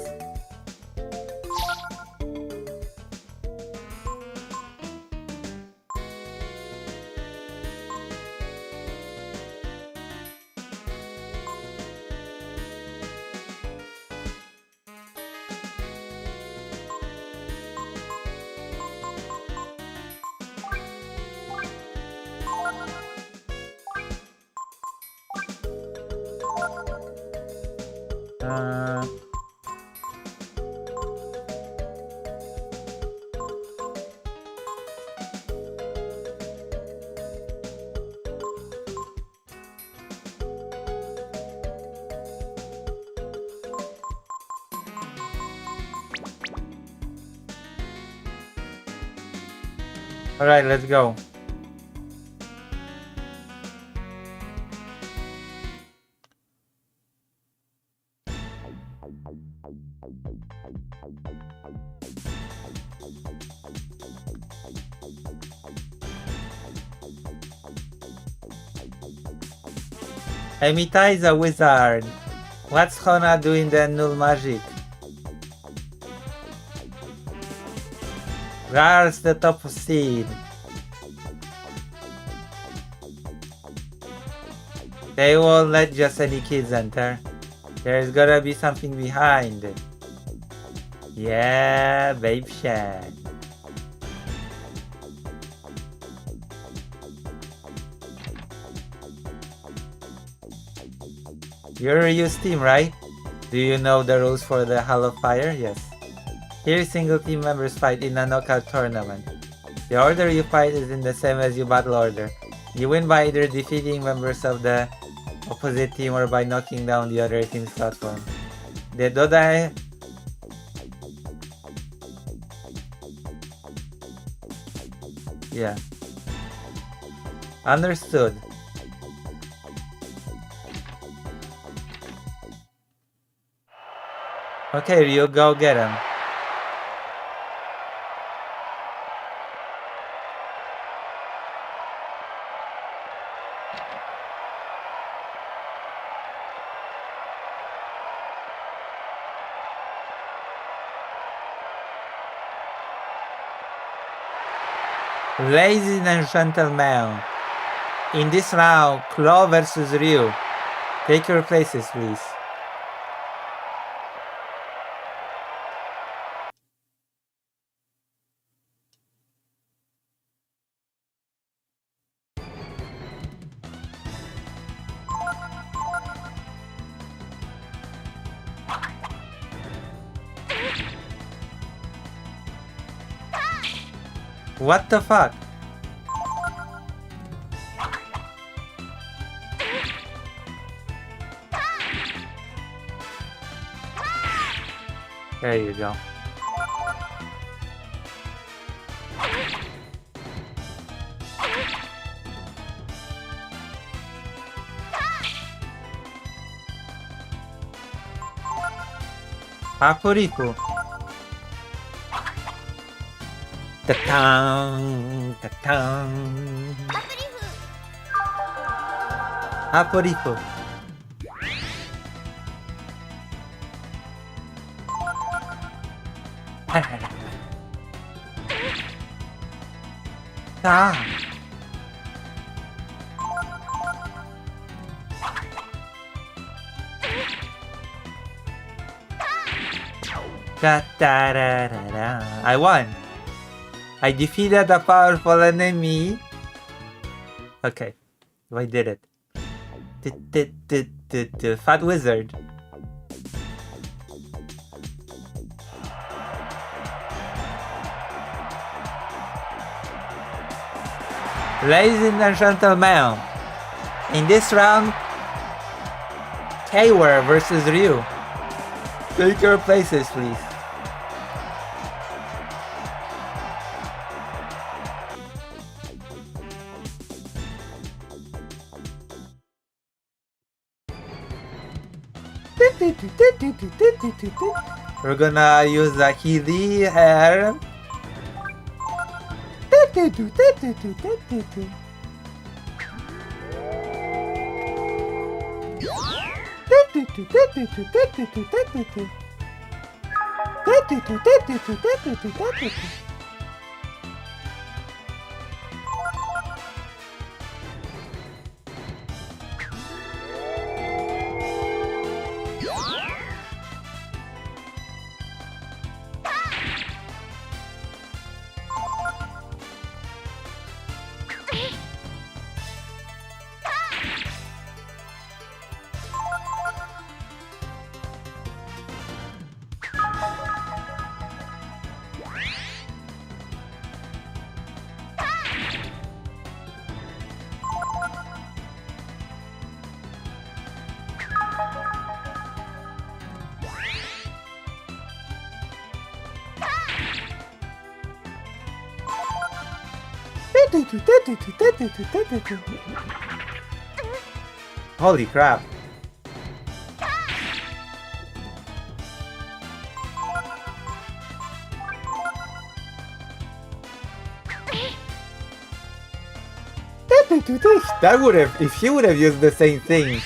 Alright, let's go. Emita is a wizard. What's Hona doing the null magic? Where's the top seed? They won't let just any kids enter. There's gotta be something behind it. Yeah, babe shack. You're a used team, right? Do you know the rules for the Hall of Fire? Yes. Here, single team members fight in a knockout tournament. The order you fight is in the same as your battle order. You win by either defeating members of the opposite team or by knocking down the other team's platform. The Dodai... Yeah. Understood. Okay, Ryu, go get him. Ladies and gentlemen, In this round, Claw versus Ryu. Take your places, please. What the fuck? There you go. Paporico. Ta-tang, ta-tang. Paporico. Ta. Da, da, da, da, da. I won. I defeated a powerful enemy. Okay, I did it. Fat wizard. Ladies and gentlemen, in this round, K-War versus Ryu. Take your places, please. We're gonna use a Healy hair. Holy crap. That would have, if he would have used the same thing,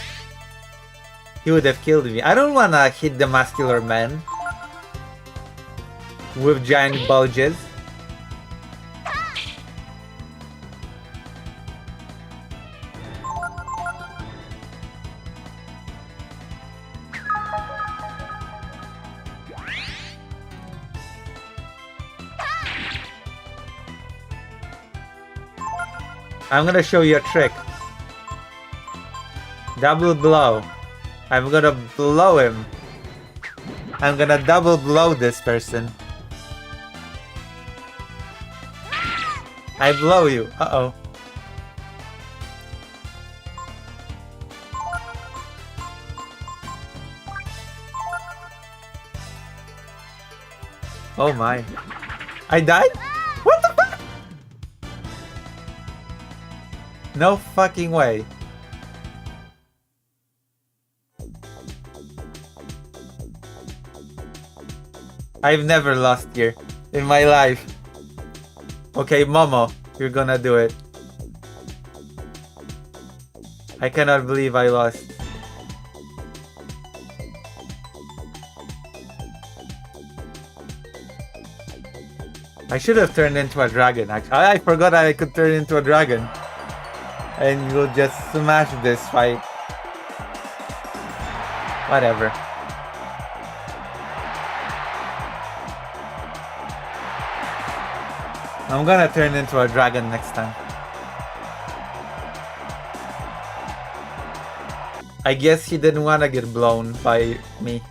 he would have killed me. I don't wanna hit the muscular man with giant bulges. I'm gonna show you a trick. Double blow. I'm gonna blow him. I'm gonna double blow this person. I blow you. Uh-oh. Oh my. I died? What the fuck? No fucking way. I've never lost here in my life. Okay, Momo, you're gonna do it. I cannot believe I lost. I should have turned into a dragon. Actually, I forgot I could turn into a dragon. And you'll just smash this fight. Whatever. I'm gonna turn into a dragon next time. I guess he didn't wanna get blown by me.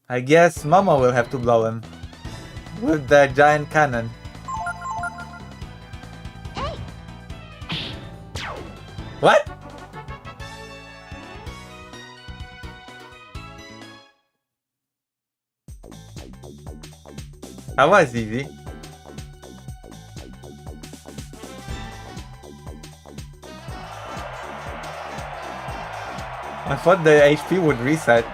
I guess Momo will have to blow him with the giant cannon. What? That was easy. I thought the HP would reset.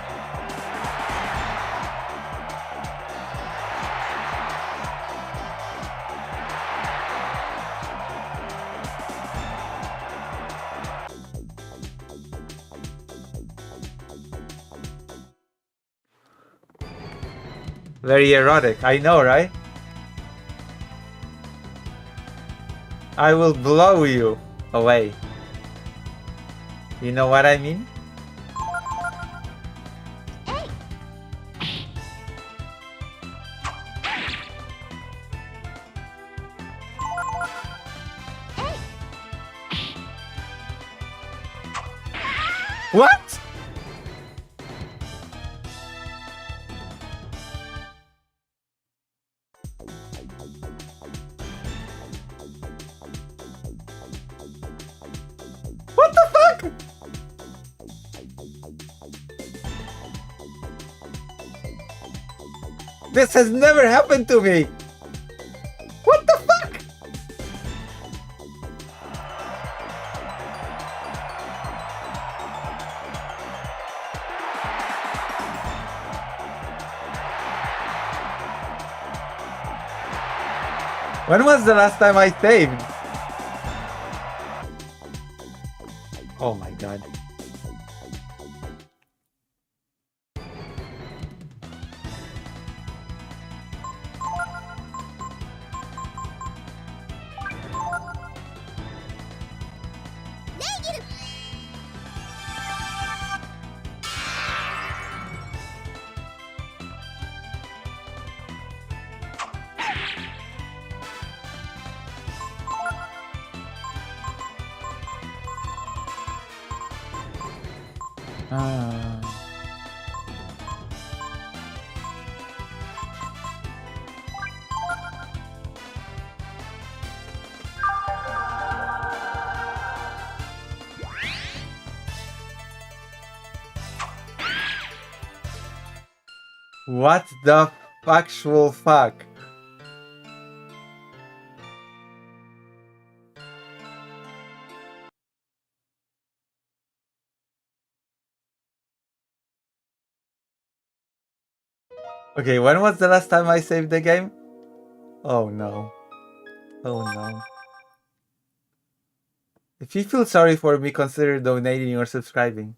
Very erotic, I know, right? I will blow you away. You know what I mean? What? What the fuck? This has never happened to me. What the fuck? When was the last time I saved? Oh my god. What the actual fuck? Okay, when was the last time I saved the game? Oh no. Oh no. If you feel sorry for me, consider donating or subscribing.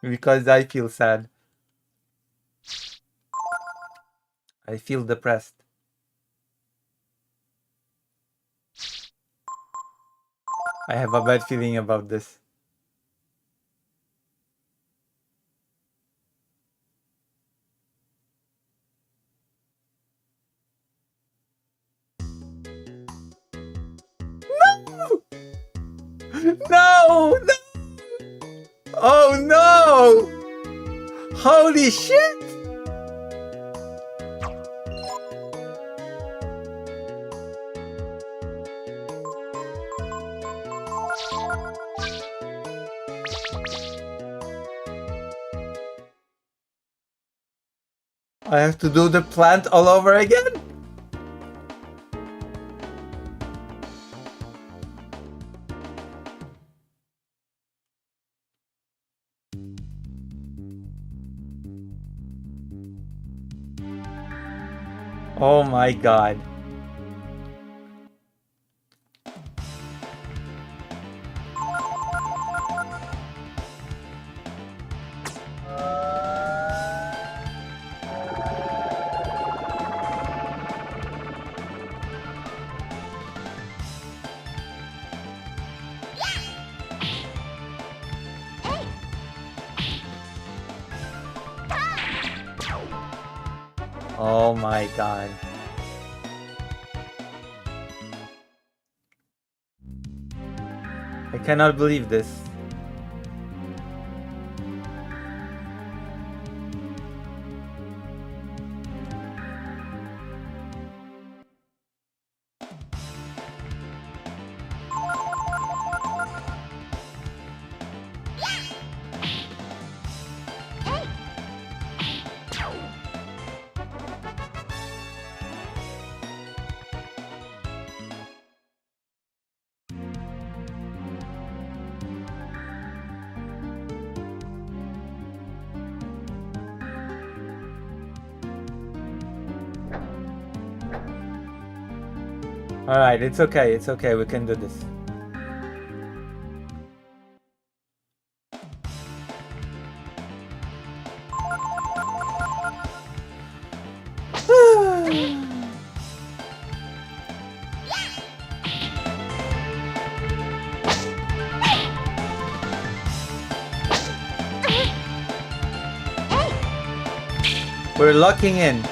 Because I feel sad. I feel depressed. I have a bad feeling about this. No! No! Oh no! Holy shit! I have to do the plant all over again? Oh my god. Oh my god. I cannot believe this. Alright, it's okay, we can do this. We're locking in.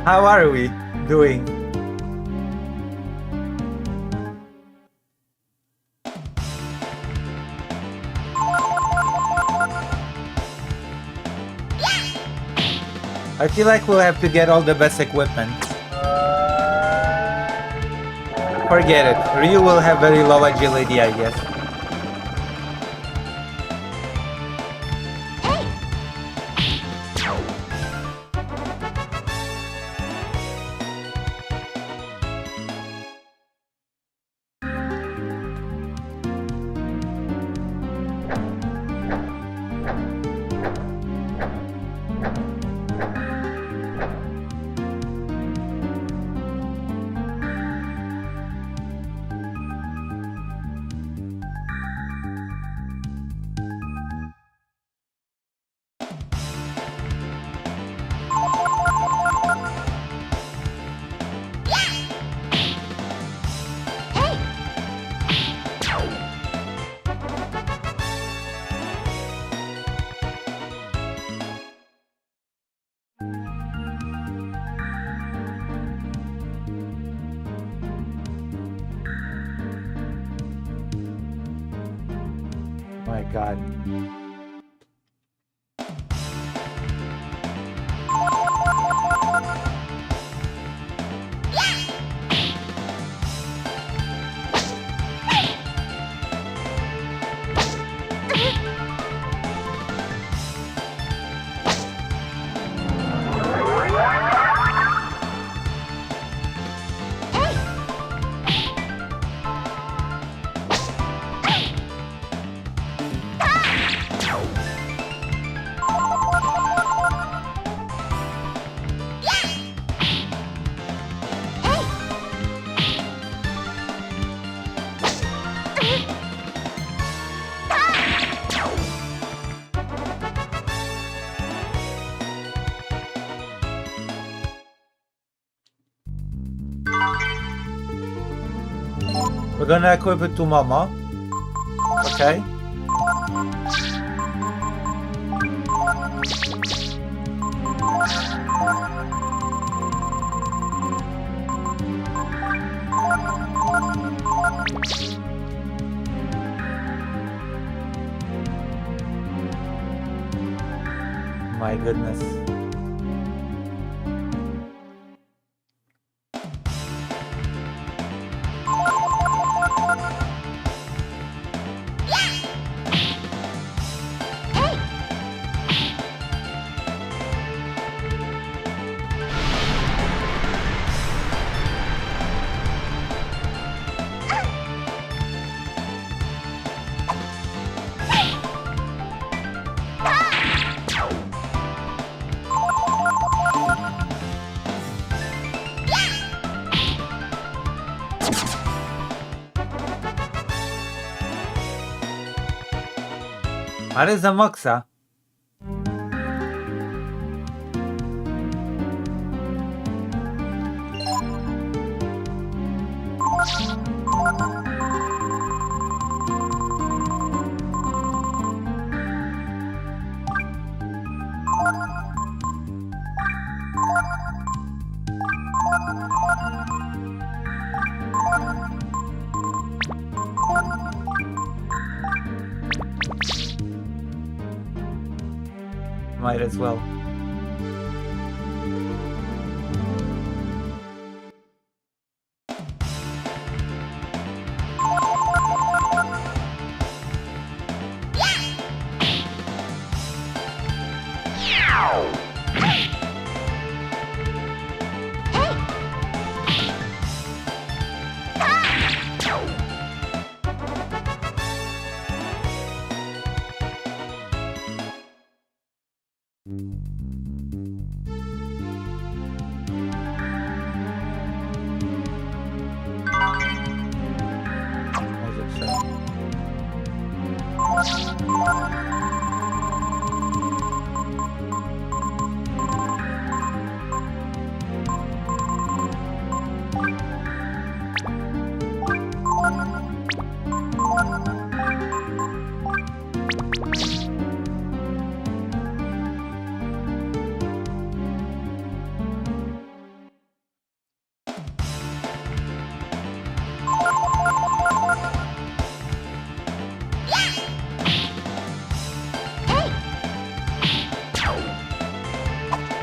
How are we doing? I feel like we'll have to get all the best equipment. Forget it. Ryu will have very low agility, I guess. god. We're gonna equip it to Mama. Okay. My goodness. הרי זה מוקסה. Might as well.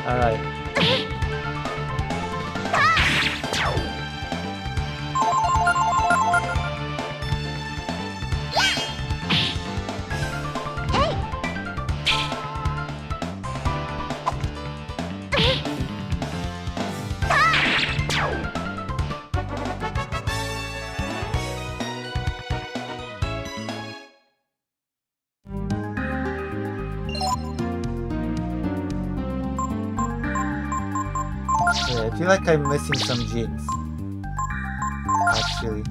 Alright. Yeah, I feel like I'm missing some genes. Actually.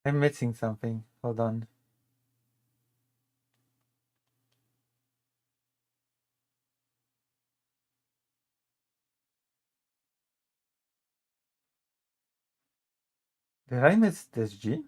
I'm missing something. Hold on. Did I miss this G?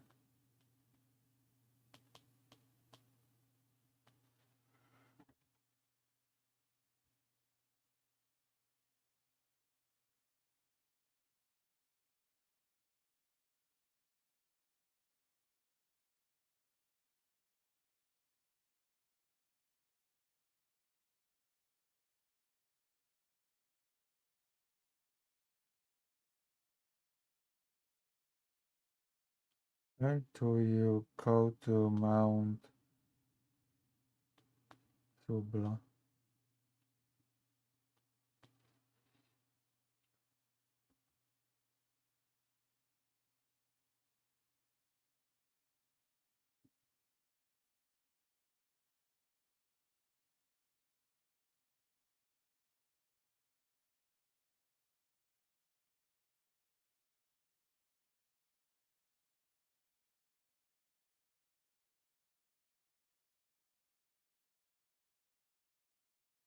Where do you go to Mount Subla?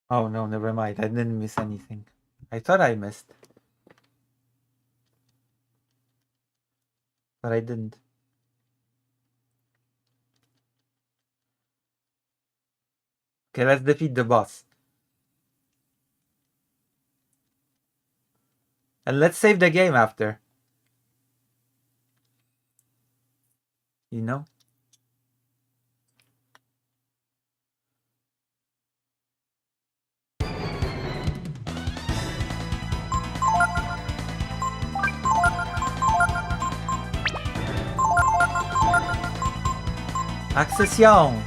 Oh no, never mind. I didn't miss anything. I thought I missed. But I didn't. Okay, let's defeat the boss. And let's save the game after. You know? Accession!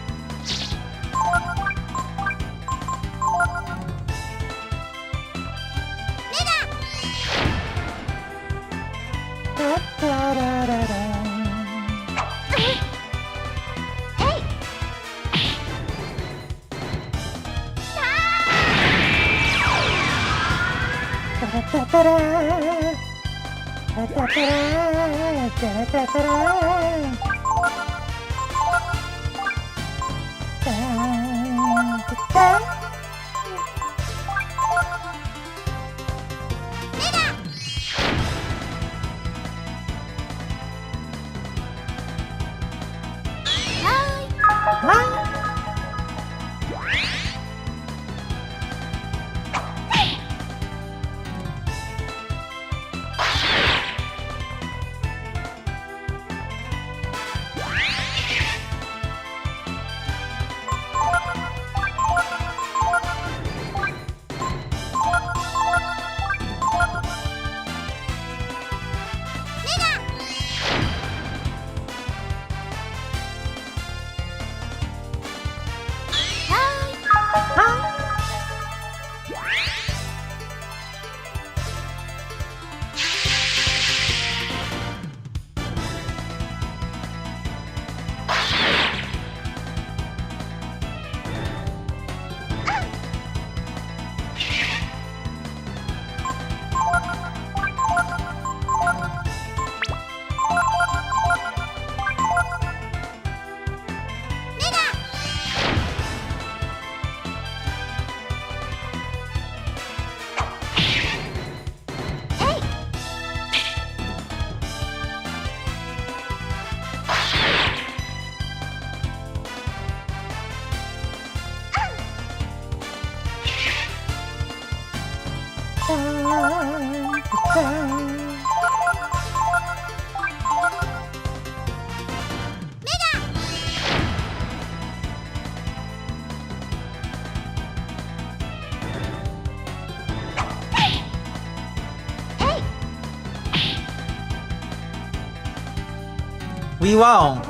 We won!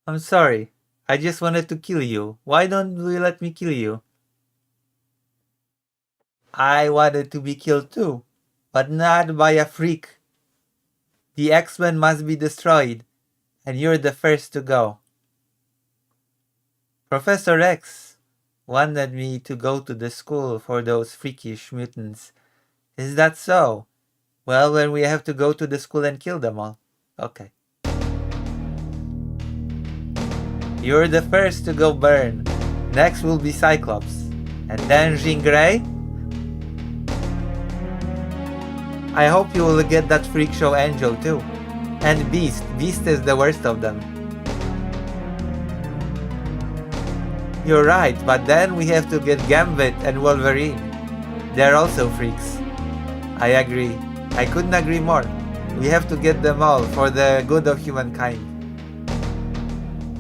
I'm sorry. I just wanted to kill you. Why don't you let me kill you? I wanted to be killed too, but not by a freak. The X-Men must be destroyed, and you're the first to go. Professor X, wanted me to go to the school for those freakish mutants. Is that so? Well, then we have to go to the school and kill them all. Okay. You're the first to go burn. Next will be Cyclops. And then Jean Grey? I hope you will get that freak show Angel too. And Beast. Beast is the worst of them. You're right, but then we have to get Gambit and Wolverine. They're also freaks. I agree. I couldn't agree more. We have to get them all for the good of humankind.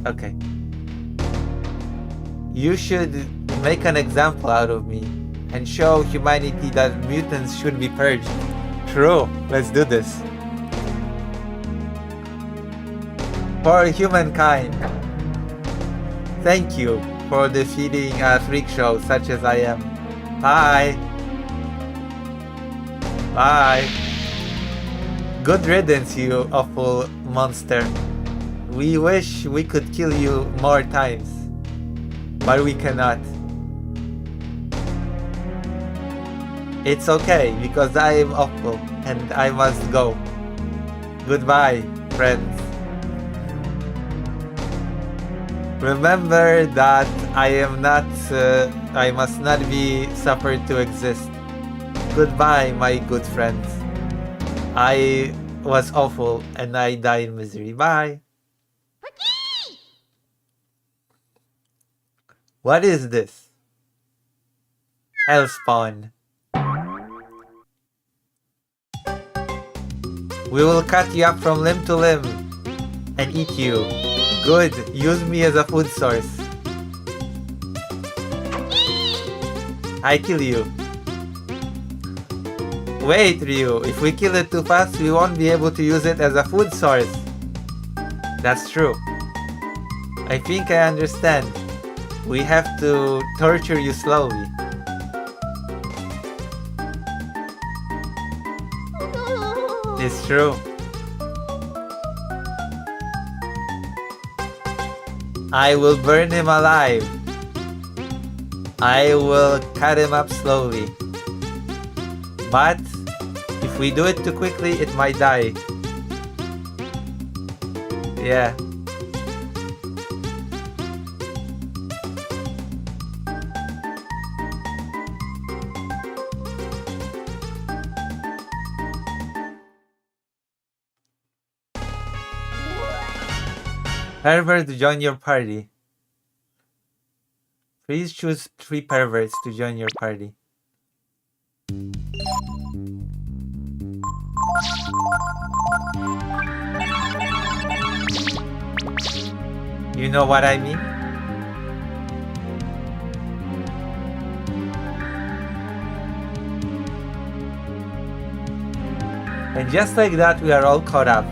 Okay. You should make an example out of me and show humanity that mutants should be purged. True. Let's do this. For humankind. Thank you for defeating a freak show such as I am. Bye. Bye. Good riddance, you awful monster. We wish we could kill you more times, but we cannot. It's okay, because I am awful and I must go. Goodbye, friends. Remember that I must not be suffered to exist. Goodbye, my good friends. I was awful and I die in misery. Bye. What is this? Hellspawn. We will cut you up from limb to limb and eat you. Good, use me as a food source. I kill you. Wait, Ryu, if we kill it too fast, we won't be able to use it as a food source. That's true. I think I understand. We have to torture you slowly. It's true. I will burn him alive. I will cut him up slowly. But if we do it too quickly, it might die. Yeah. Pervert to join your party. Please choose 3 perverts to join your party. You know what I mean? And just like that, we are all caught up.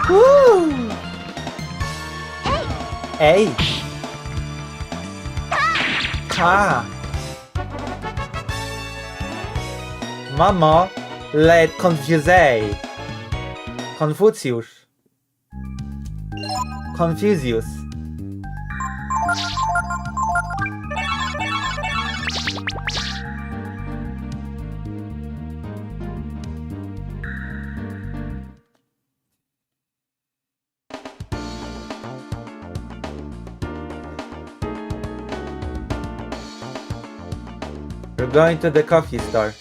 Woo! Hey! Ah! Mama, let confuse. Confucius. Confucius. We're going to the coffee store.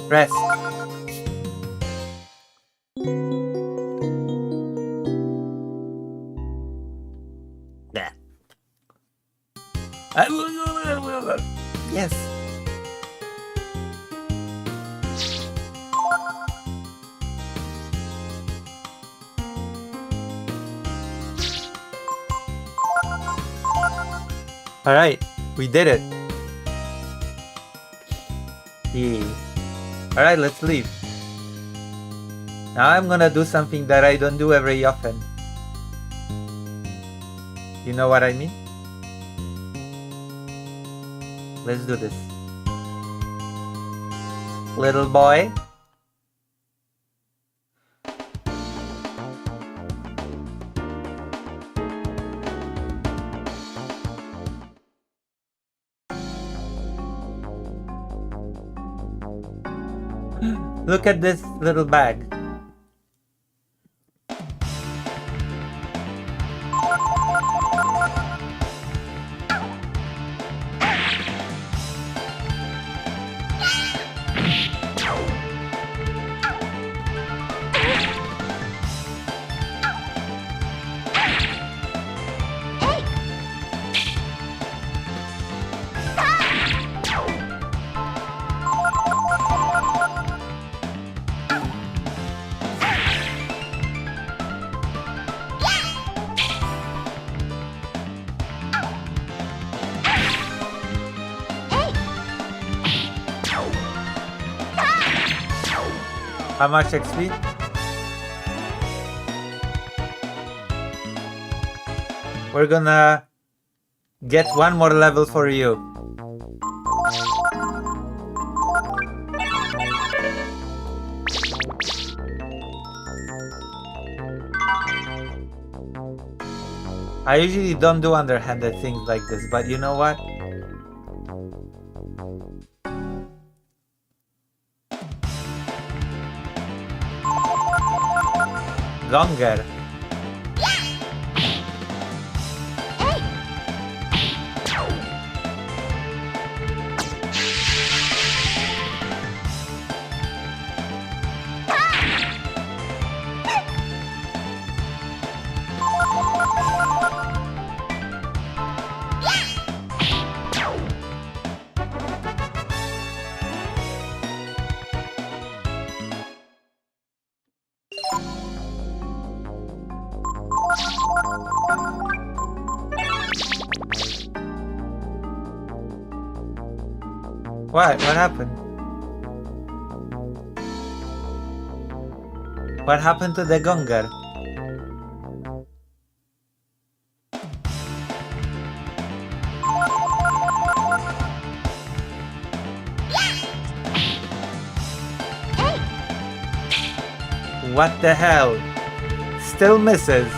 Rest. There. Yes. All right, we did it. Yeah. All right, let's leave. Now I'm gonna do something that I don't do very often. You know what I mean? Let's do this. Little boy. Look at this little bag. How much XP? We're gonna get one more level for you. I usually don't do underhanded things like this, but you know what? Gonger. What? What happened? What happened to the Gonger? What the hell? Still misses.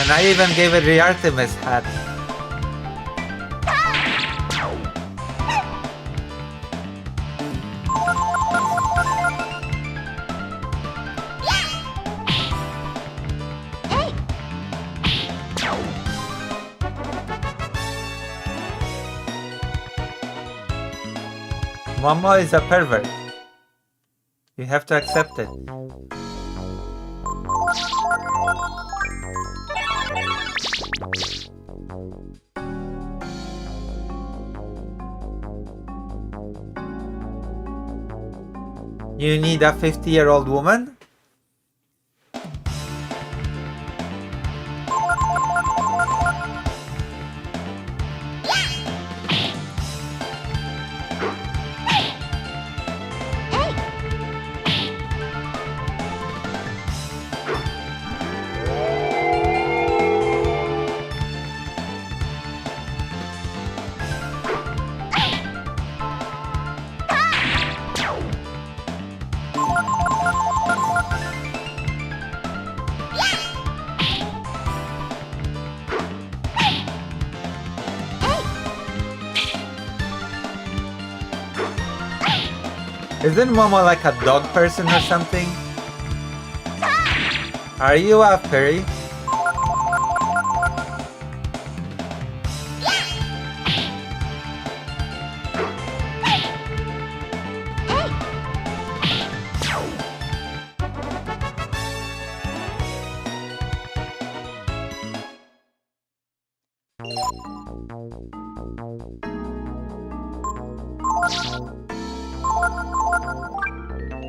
And I even gave it the Artemis hat. Momo is a pervert. You have to accept it. You need a 50-year-old woman? Isn't Momo like a dog person or something? Are you a furry?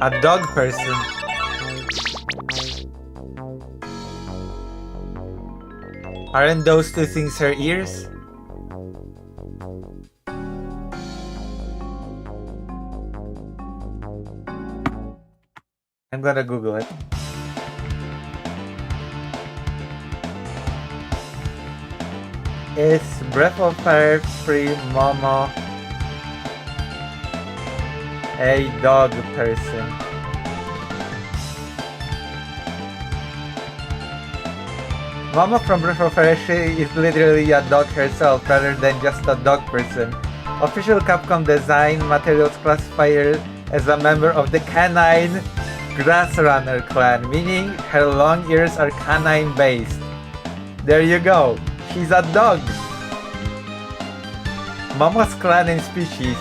A dog person. Aren't those two things her ears? I'm gonna Google it. Is Breath of Fire free Momo a dog person? Momo from Breath of Fire is literally a dog herself rather than just a dog person. Official Capcom design materials classify her as a member of the canine Grassrunner clan, meaning her long ears are canine based. There you go, she's a dog! Momo's clan and species.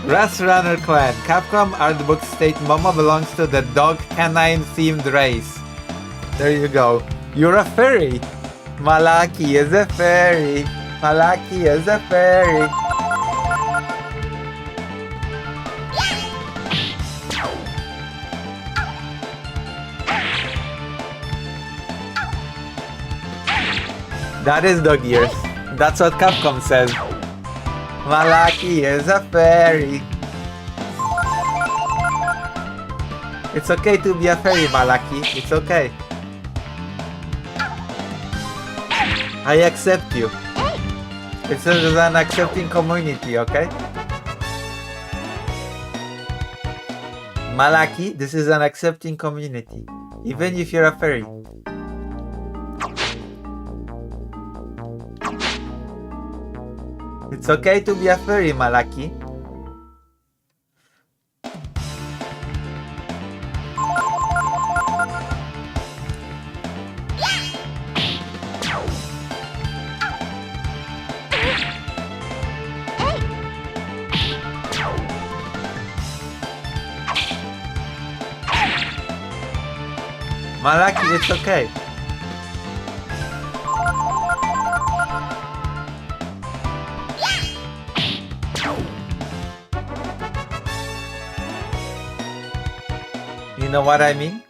Grassrunner clan. Capcom artbook state Momo belongs to the dog canine themed race. There you go. You're a furry. Malaki is a furry. Malaki is a furry. That is dog ears. That's what Capcom says. Malaki is a fairy. It's okay to be a fairy, Malaki. It's okay. I accept you. It's an accepting community, okay? Malaki, this is an accepting community. Even if you're a fairy. It's okay to be a furry, Malaki. Malaki, it's okay. You know what I mean?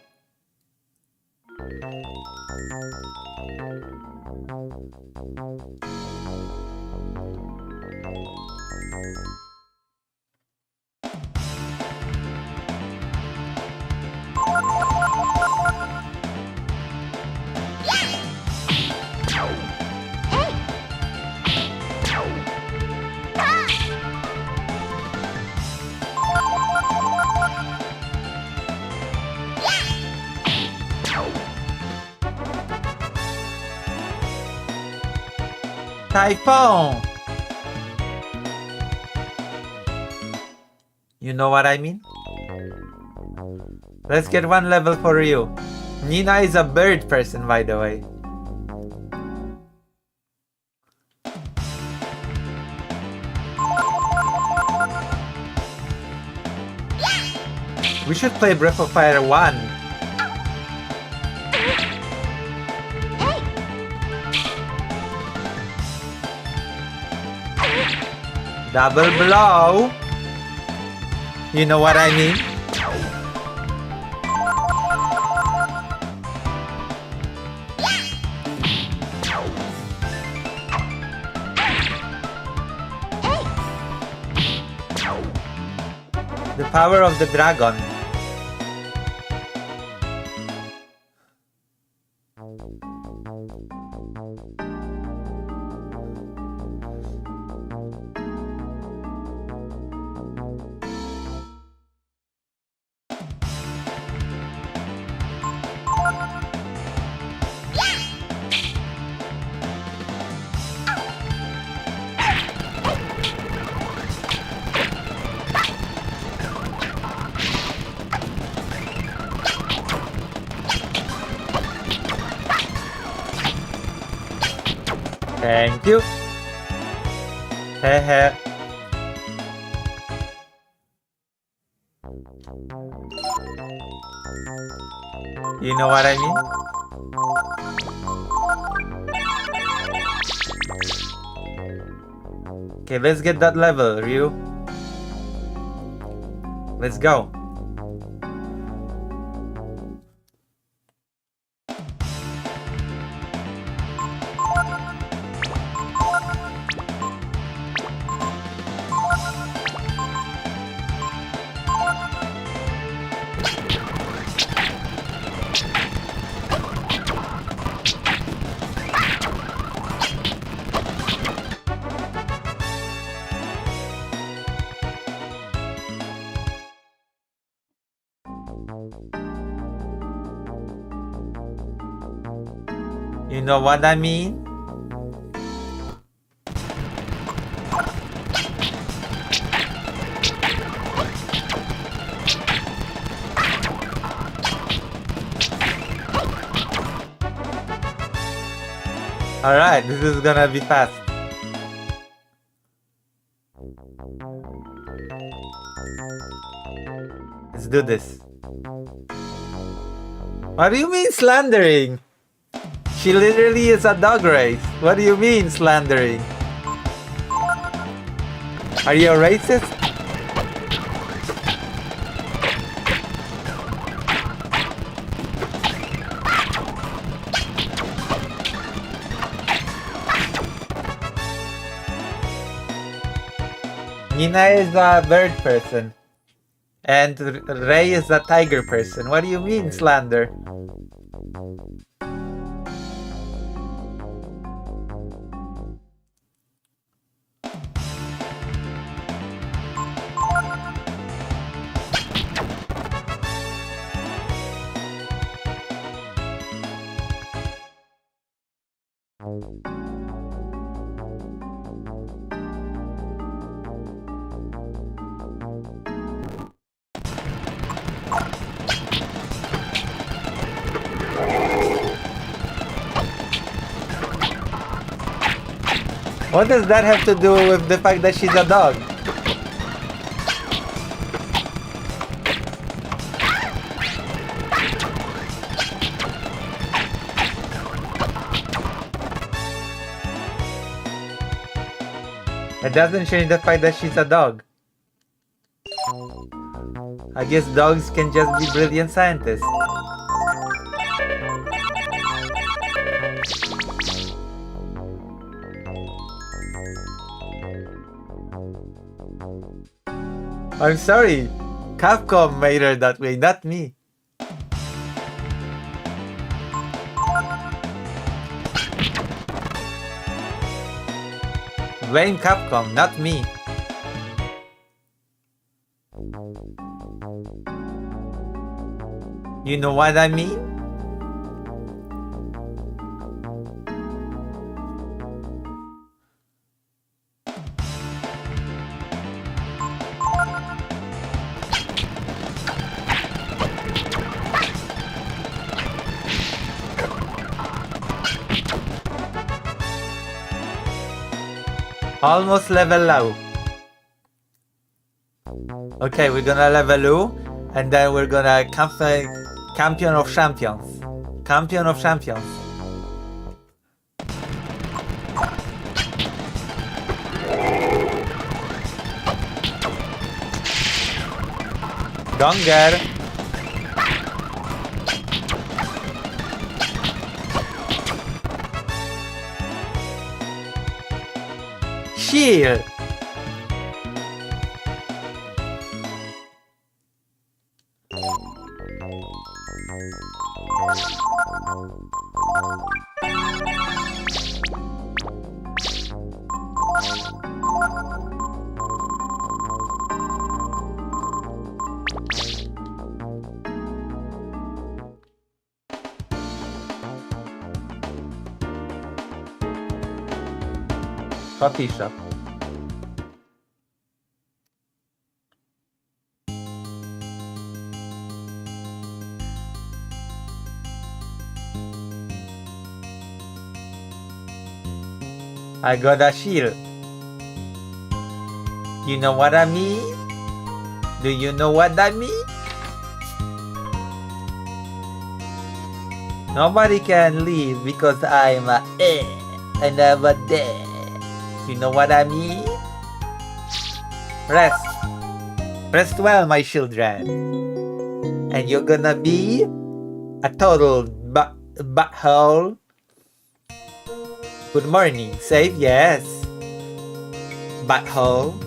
Typhoon! You know what I mean? Let's get one level for you. Nina is a bird person, by the way. We should play Breath of Fire 1. Double blow. You know what I mean? The power of the dragon. Thank you. Hehe. You know what I mean? Okay, let's get that level, Ryu. Let's go. You know what I mean? Alright, this is gonna be fast. Let's do this. What do you mean slandering? She literally is a dog race. What do you mean slandering? Are you a racist? Nina is a bird person. And Ray is a tiger person. What do you mean slander? What does that have to do with the fact that she's a dog? It doesn't change the fact that she's a dog. I guess dogs can just be brilliant scientists. I'm sorry, Capcom made her that way, not me. Blame Capcom, not me. You know what I mean? Almost level low. Okay, we're gonna level low, and then we're gonna champion of champions. Champion of champions. Donger. Shield. Coffee shop. I got a shield. You know what I mean? Do you know what that means? Nobody can leave because I'm never dead. You know what I mean? Rest. Rest well, my children. And you're gonna be a total butthole. Good morning. Safe? Yes. Butthole.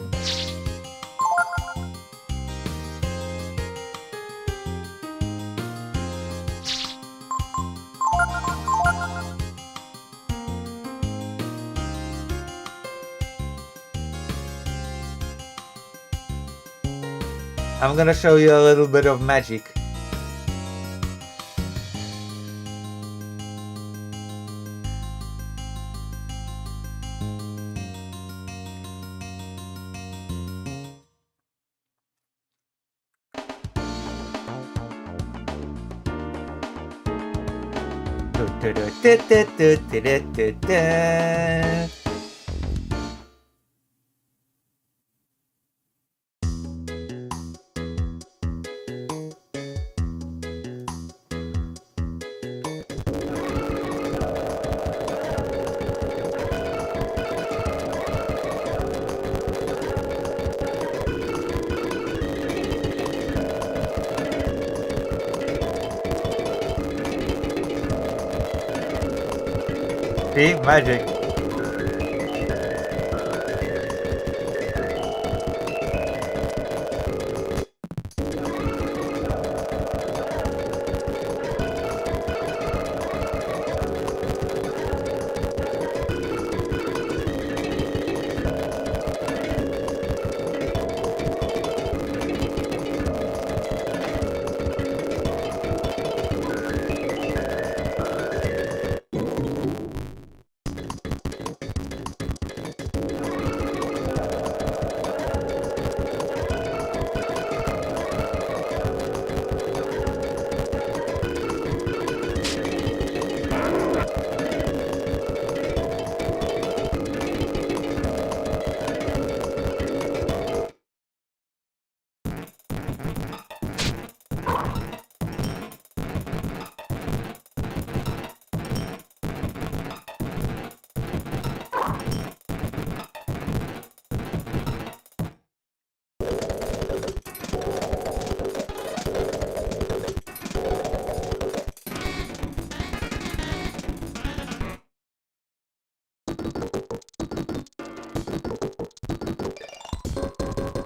I'm gonna show you a little bit of magic. See? Magic.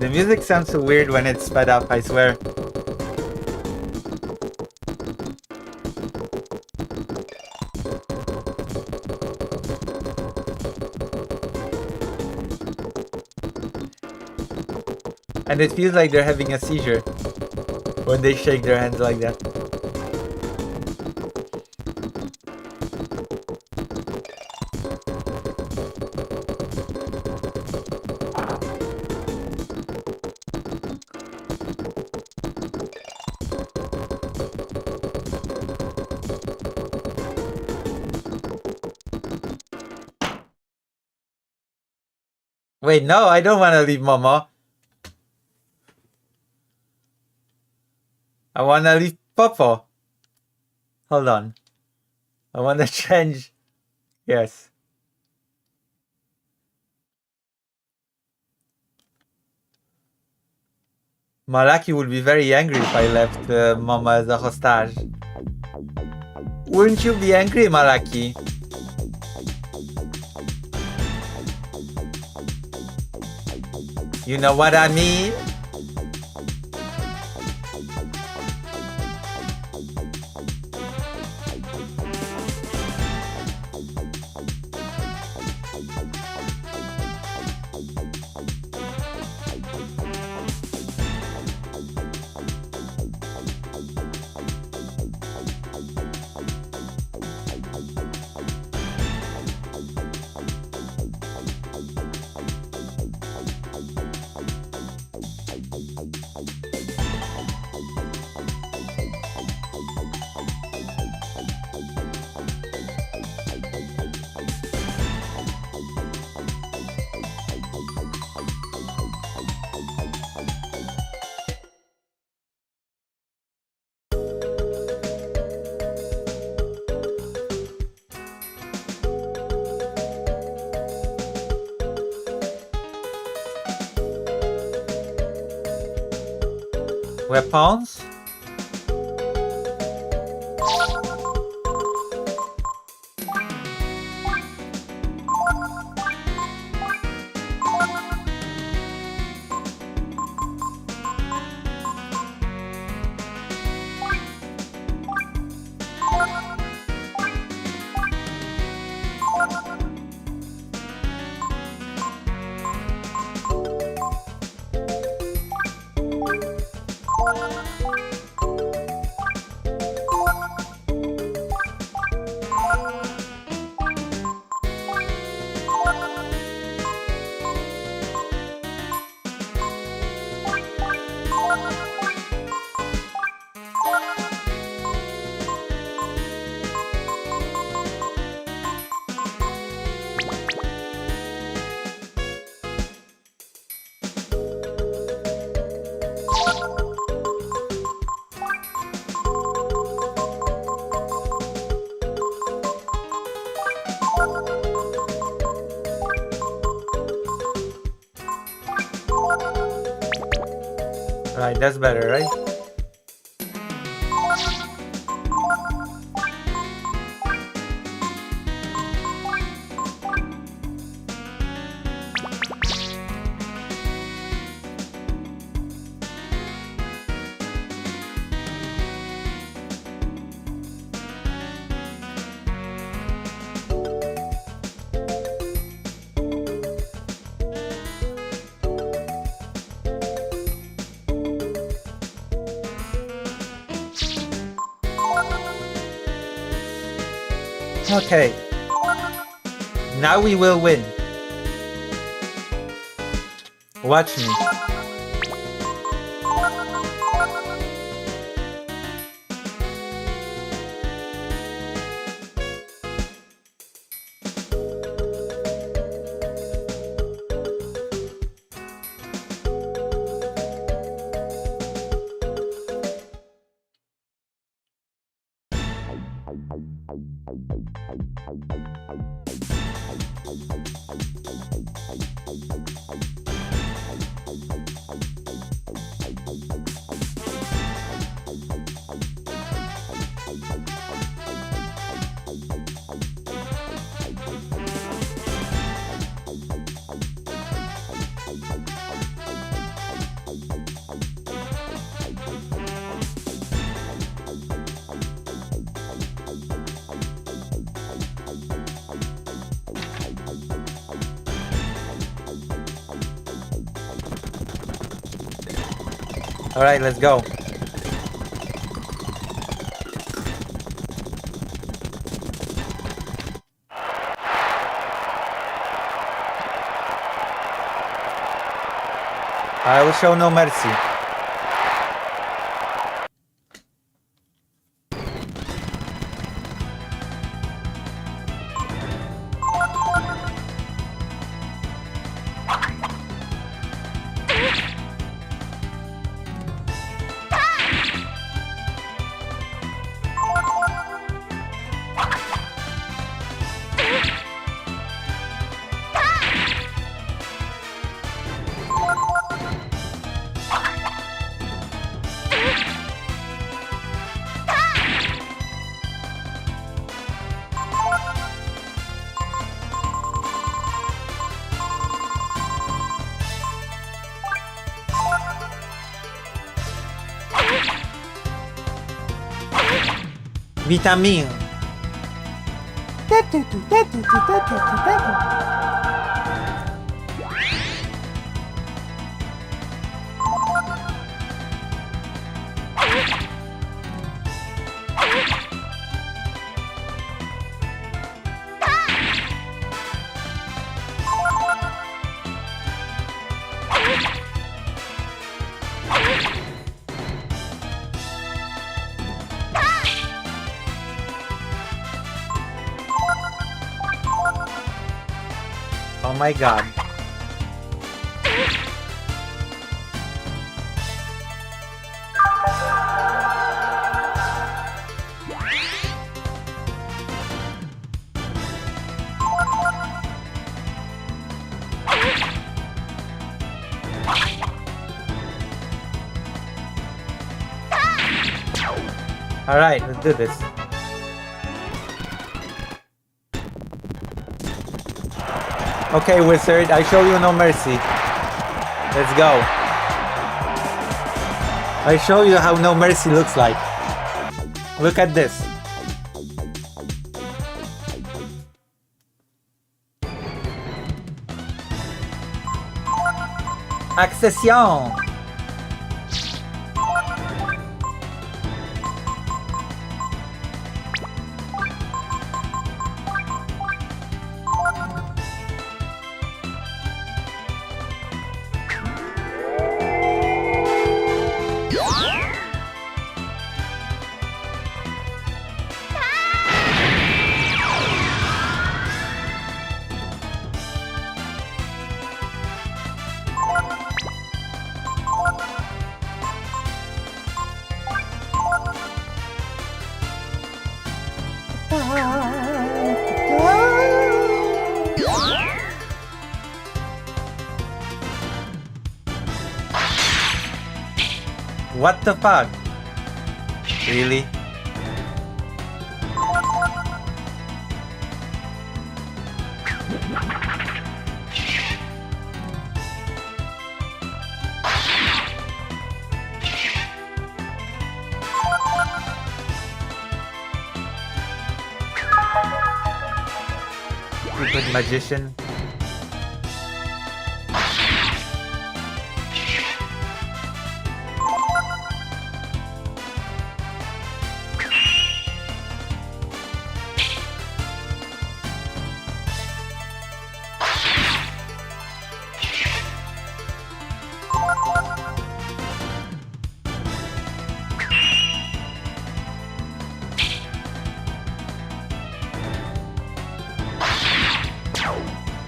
The music sounds so weird when it's sped up, I swear. And it feels like they're having a seizure when they shake their hands like that. Wait, no, I don't want to leave Momo. I want to leave Popo. Hold on. I want to change. Yes. Malaki would be very angry if I left Mama as a hostage. Wouldn't you be angry, Malaki? You know what I mean? Weapons? Right, that's better, right? Okay. Now we will win. Watch me. All right, let's go. I will show no mercy. Vitamine. Oh my god. Alright, let's do this. Okay, wizard, I show you no mercy. Let's go. I show you how no mercy looks like. Look at this. Accession. What the fuck? Really? Stupid magician.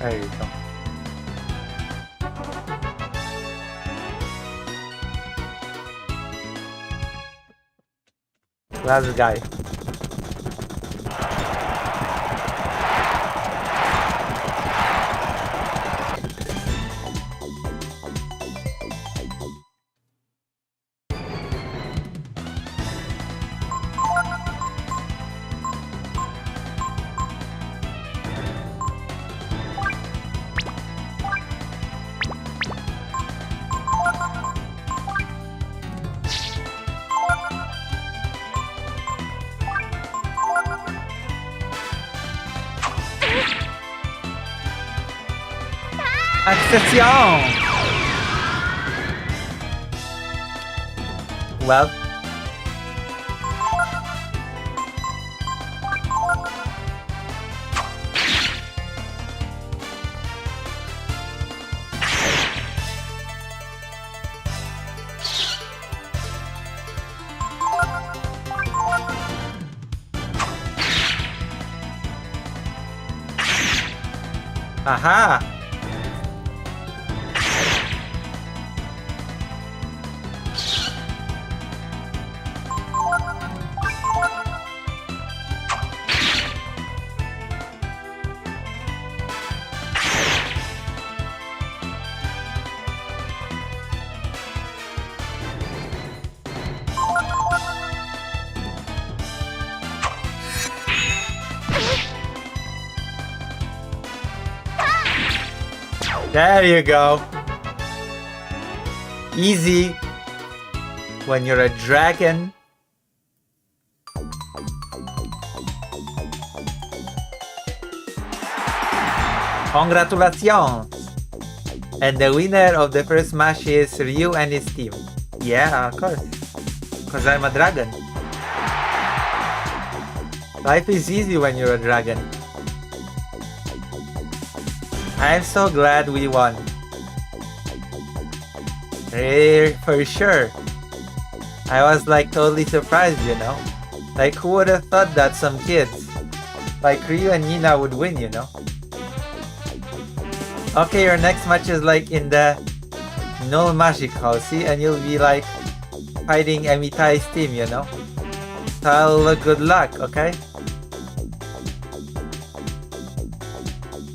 There you go. Last guy. Accession! Well. Aha! There you go. Easy when you're a dragon. Congratulations! And the winner of the first match is Ryu and his team. Yeah, of course. Because I'm a dragon. Life is easy when you're a dragon. I'm so glad we won. For sure. I was like totally surprised, you know? Like who would have thought that some kids like Ryu and Nina would win, you know? Okay, your next match is like in the Null Magic Hall, see? And you'll be like fighting Emitai's team, you know? So good luck, okay?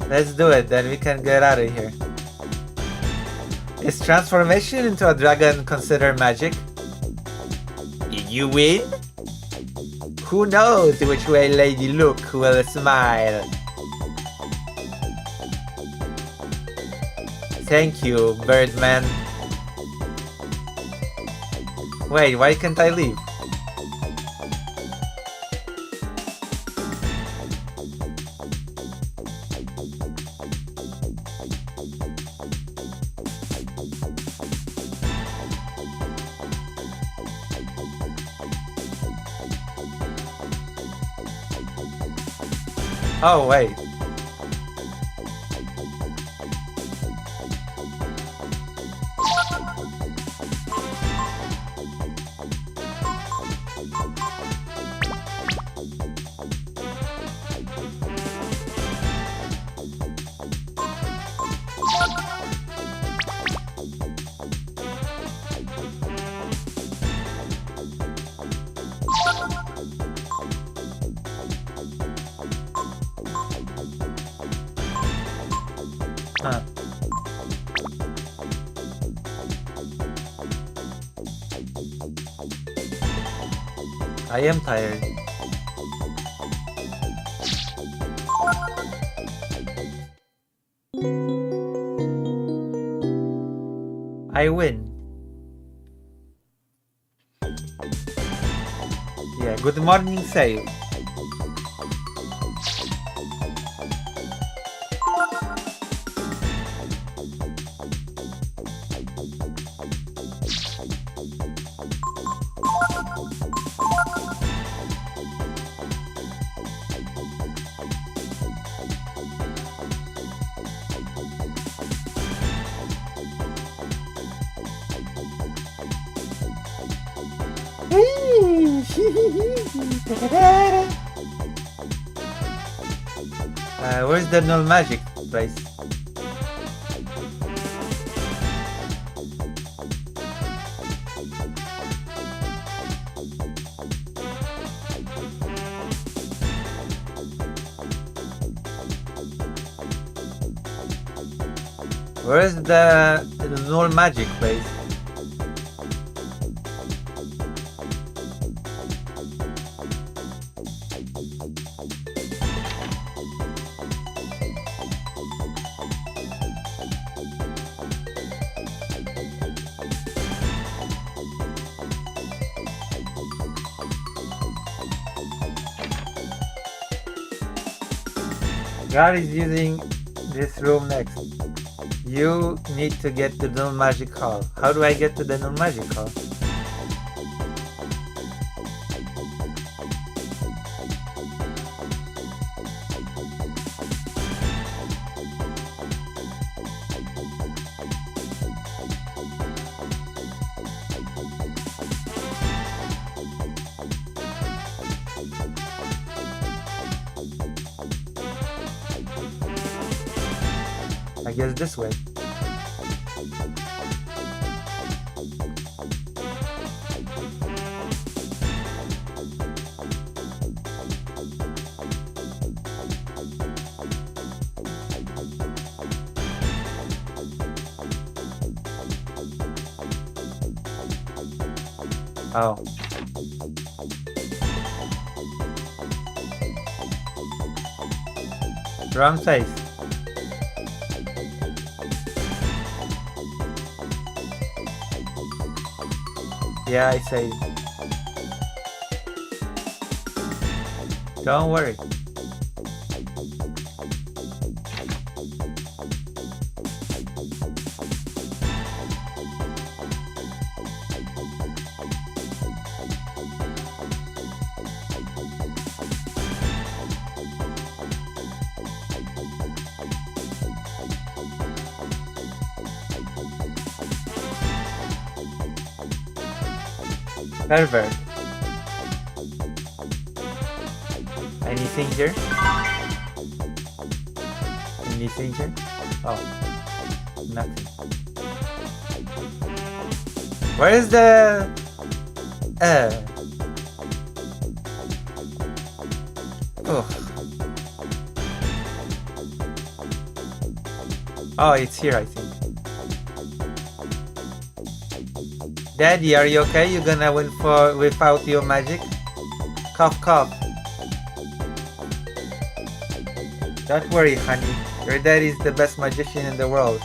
Let's do it, then we can get out of here. Is transformation into a dragon considered magic? Did you win? Who knows which way Lady Luke will smile? Thank you, Birdman. Wait, why can't I leave? Oh, wait. Huh. I am tired. I win. Yeah, good morning, save. Where's the Null Magic place? Where's the Null Magic place? God is using this room next. You need to get to the Null Magic Hall. How do I get to the Null Magic Hall? I guess this way. Oh. Drum safe. Yeah, I say. Don't worry. Pervert. Anything here? Anything here? Oh, nothing. Where is the... Oh, it's here, I think. Daddy, are you okay? You gonna win without your magic? Cough, cough. Don't worry, honey. Your daddy's the best magician in the world.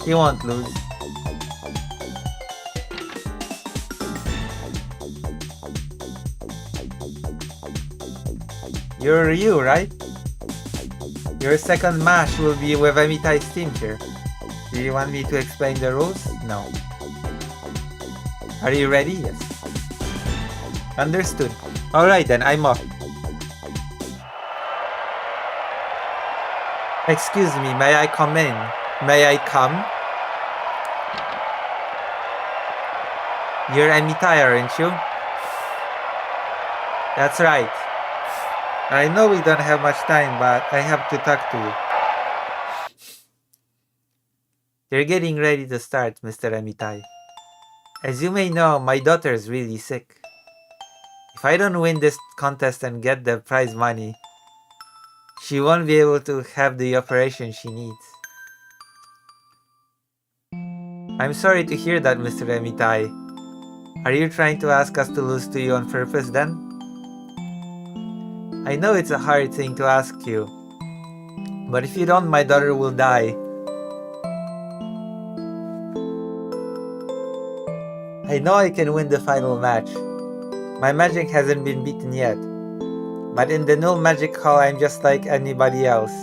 He won't lose. You're you, right? Your second match will be with Amitai's team here. Do you want me to explain the rules? No. Are you ready? Yes. Understood. Alright then, I'm off. Excuse me, may I come in? May I come? You're Amitai, aren't you? That's right. I know we don't have much time, but I have to talk to you. You're getting ready to start, Mr. Amitai. As you may know, my daughter is really sick. If I don't win this contest and get the prize money, she won't be able to have the operation she needs. I'm sorry to hear that, Mr. Amitai. Are you trying to ask us to lose to you on purpose then? I know it's a hard thing to ask you, but if you don't, my daughter will die. I know I can win the final match. My magic hasn't been beaten yet, but in the null magic hall I'm just like anybody else.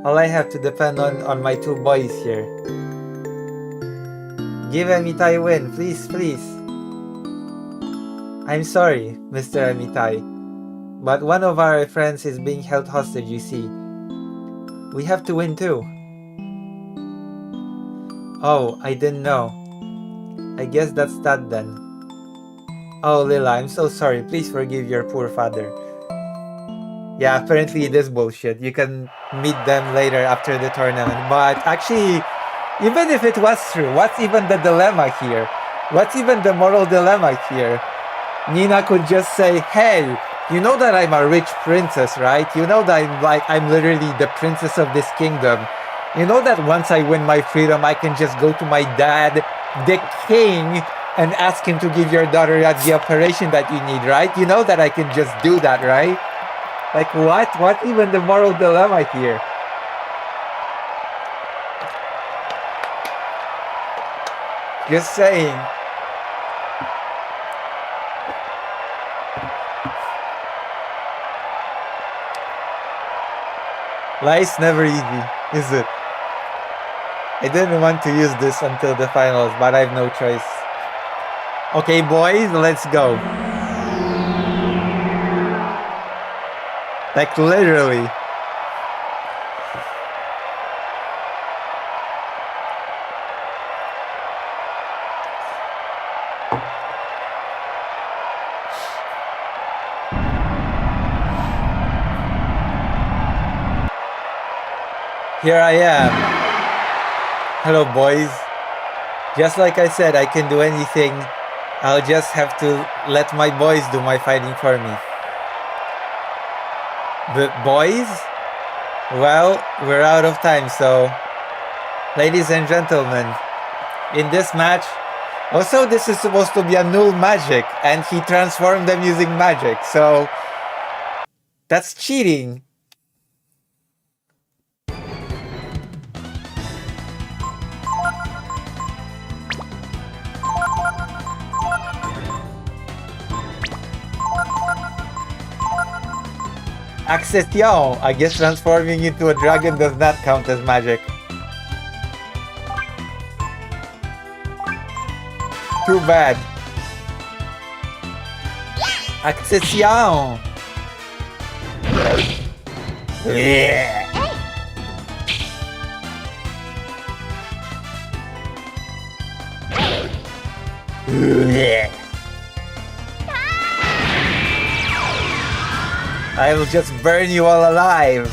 All I have to depend on my two boys here. Give Amitai a win, please, please. I'm sorry, Mr. Amitai. But one of our friends is being held hostage, you see. We have to win too. Oh, I didn't know. I guess that's that then. Oh, Lila, I'm so sorry. Please forgive your poor father. Yeah, apparently it is bullshit. You can meet them later after the tournament. But actually, even if it was true, what's even the dilemma here? What's even the moral dilemma here? Nina could just say, hey, you know that I'm a rich princess, right? You know that I'm literally the princess of this kingdom. You know that once I win my freedom, I can just go to my dad, the king, and ask him to give your daughter the operation that you need, right? You know that I can just do that, right? Like what? What even the moral dilemma here? Just saying. Life's never easy, is it? I didn't want to use this until the finals, but I have no choice. Okay, boys, let's go. Like, literally. Here I am. Hello, boys. Just like I said, I can do anything. I'll just have to let my boys do my fighting for me. But boys? Well, we're out of time, so... Ladies and gentlemen, in this match... Also, this is supposed to be a null magic, and he transformed them using magic, so... That's cheating. Accession! I guess transforming into a dragon does not count as magic. Too bad. Accession! Yeah. Yeah. I'll just burn you all alive.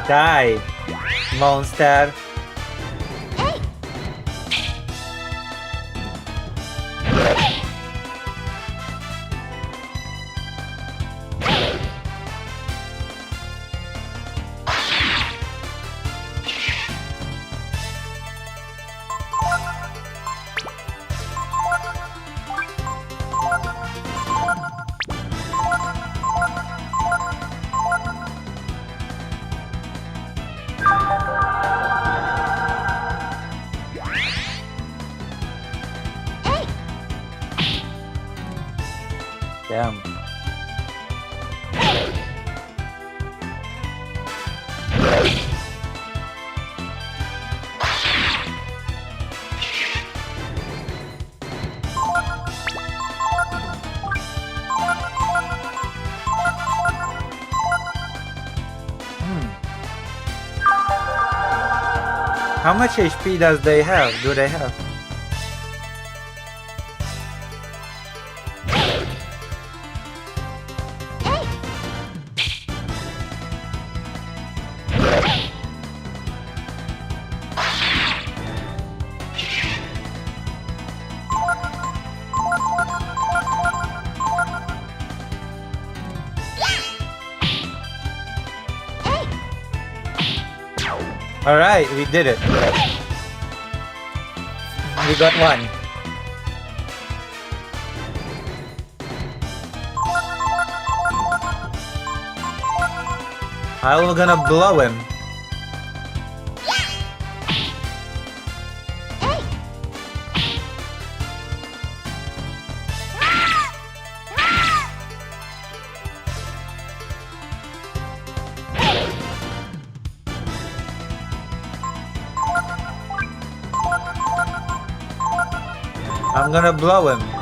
Die, monster. Damn. How much HP does they have? Do they have? Alright, we did it. We got one. I'm gonna blow him. I'm gonna blow him.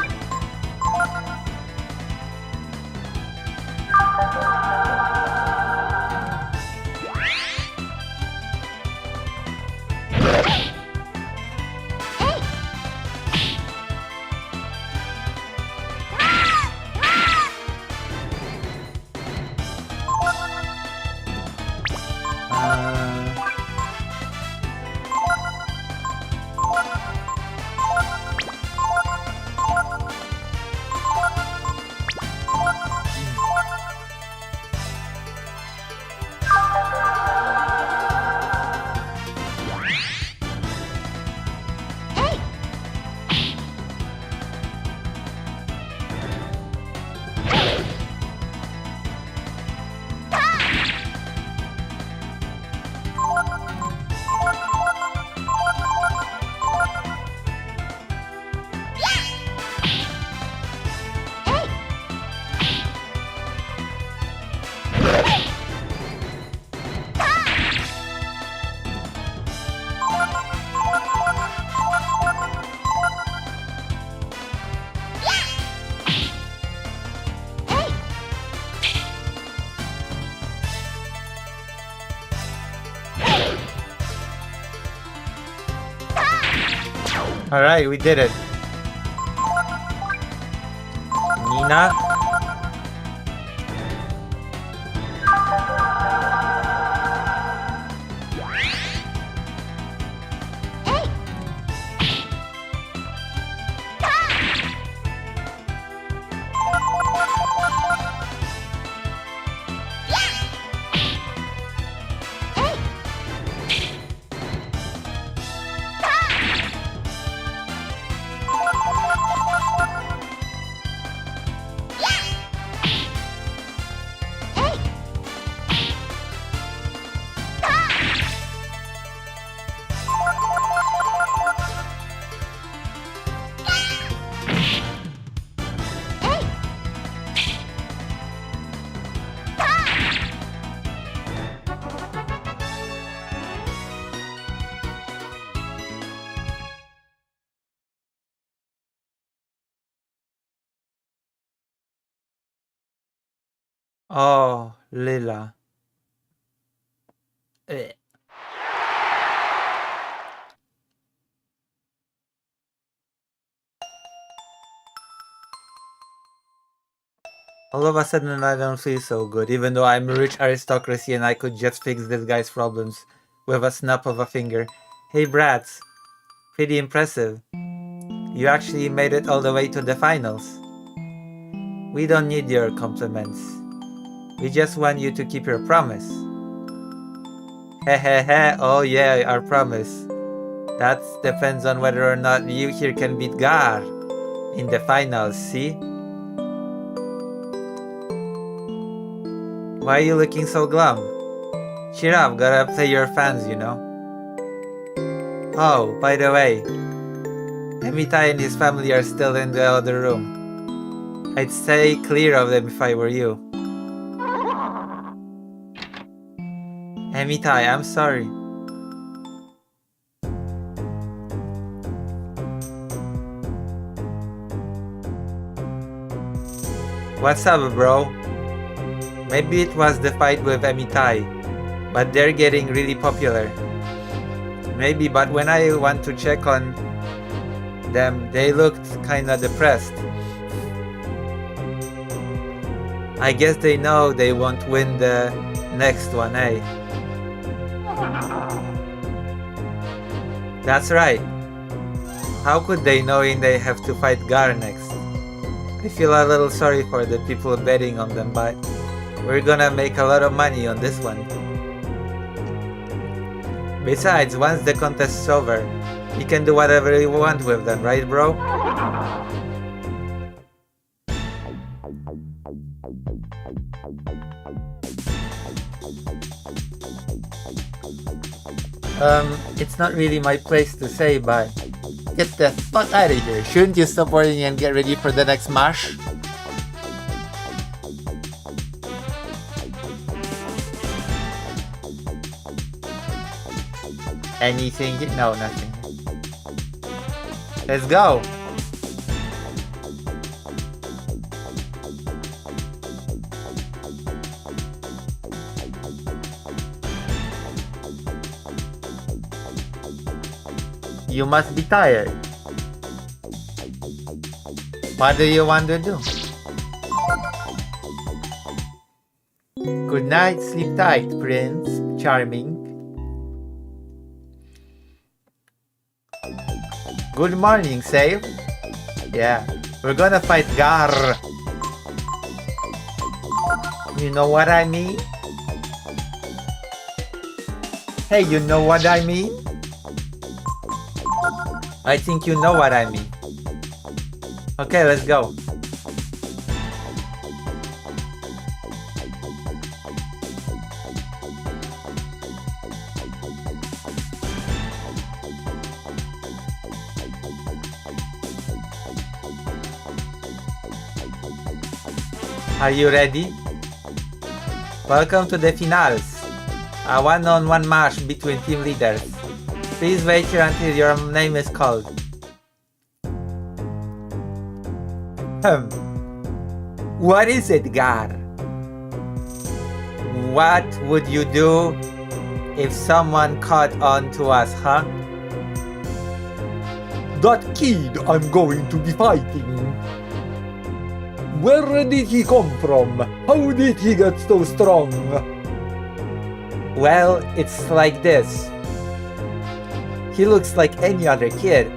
Alright, we did it. Nina. Oh, Lila. Eh. All of a sudden I don't feel so good, even though I'm a rich aristocracy and I could just fix this guy's problems with a snap of a finger. Hey brats, pretty impressive. You actually made it all the way to the finals. We don't need your compliments. We just want you to keep your promise. Hehehe, oh yeah, our promise. That depends on whether or not you here can beat Gar in the finals, see? Why are you looking so glum? Cheer up, gotta play your fans, you know. Oh, by the way, Emitai and his family are still in the other room. I'd stay clear of them if I were you. Emitai, I'm sorry. What's up, bro? Maybe it was the fight with Emitai, but they're getting really popular. Maybe, but when I went to check on them, they looked kinda depressed. I guess they know they won't win the next one, eh? That's right. How could they knowing they have to fight Gar next? I feel a little sorry for the people betting on them, but we're gonna make a lot of money on this one. Besides, once the contest's over, you can do whatever you want with them, right, bro? It's not really my place to say, but get the fuck out of here. Shouldn't you stop worrying and get ready for the next match? Anything? No, nothing. Let's go! You must be tired. What do you want to do? Good night, sleep tight, Prince Charming. Good morning, Save. Yeah, we're gonna fight Gar. You know what I mean? Hey, you know what I mean? I think you know what I mean. Okay, let's go. Are you ready? Welcome to the finals. A one-on-one match between team leaders. Please wait here until your name is called. What is it, Gar? What would you do if someone caught on to us, huh? That kid I'm going to be fighting. Where did he come from? How did he get so strong? Well, it's like this. He looks like any other kid,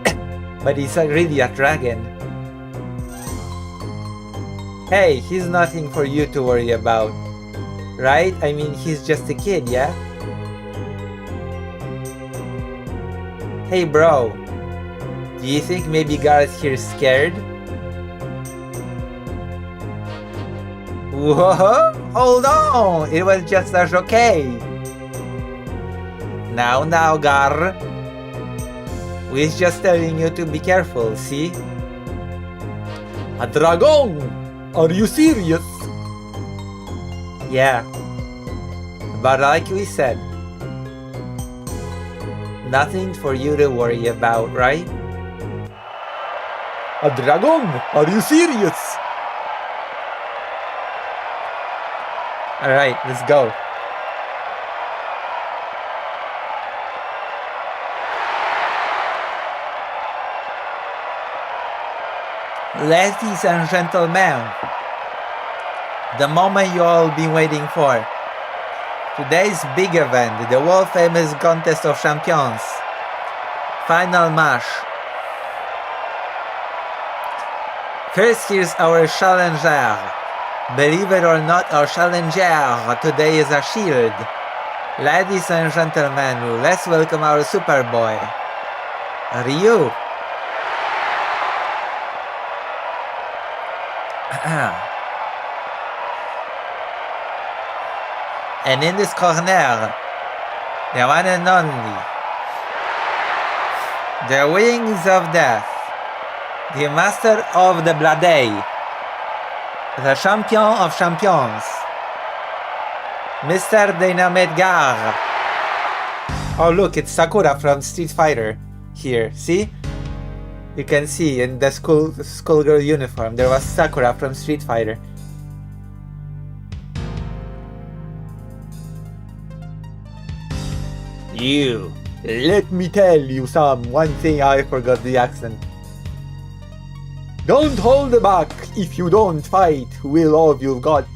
but he's really a dragon. Hey, he's nothing for you to worry about. Right? I mean, he's just a kid, yeah? Hey bro, do you think maybe Gareth here's scared? Whoa, hold on, it was just a jockey. Now, Gar. We're just telling you to be careful, see? A dragon! Are you serious? Yeah. But like we said, nothing for you to worry about, right? A dragon? Are you serious? Alright, let's go. Ladies and gentlemen, the moment you all been waiting for. Today's big event, the world famous Contest of Champions. Final match. First, here's our challenger. Believe it or not, our challenger today is a shield. Ladies and gentlemen, let's welcome our Superboy, Ryu. And in this corner, the one and only, the Wings of Death, the Master of the Blade, the Champion of Champions, Mr. Dynamite Gar. Oh look, it's Sakura from Street Fighter here, see? You can see in the schoolgirl uniform, there was Sakura from Street Fighter. You, let me tell you one thing. I forgot the accent. Don't hold back. If you don't fight with all you've got,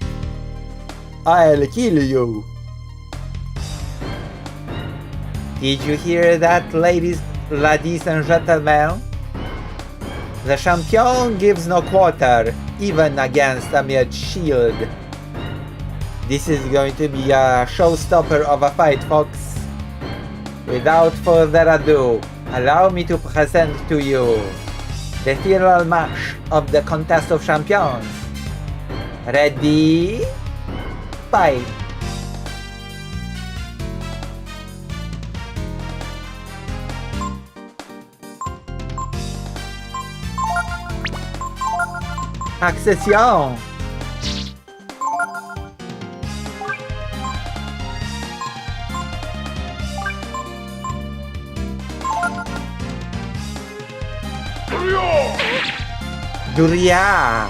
I'll kill you. Did you hear that, ladies and gentlemen? The champion gives no quarter, even against a mere shield. This is going to be a showstopper of a fight, folks. Without further ado, allow me to present to you the final match of the Contest of Champions. Ready? Fight! Accession! Duria!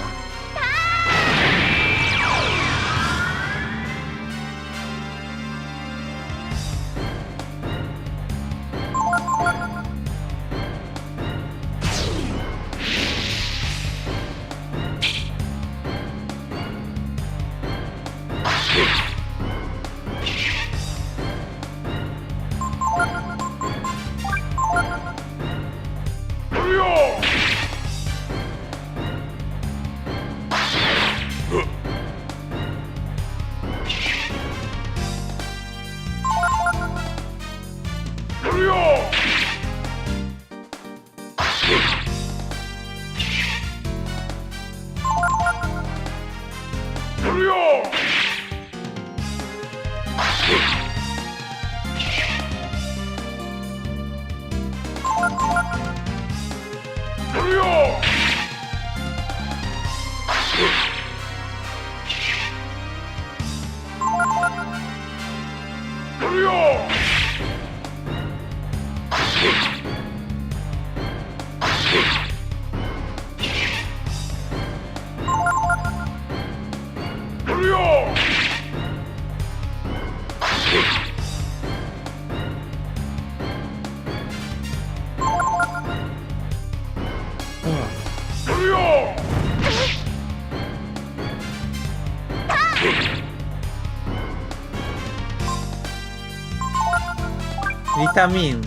Vitamin.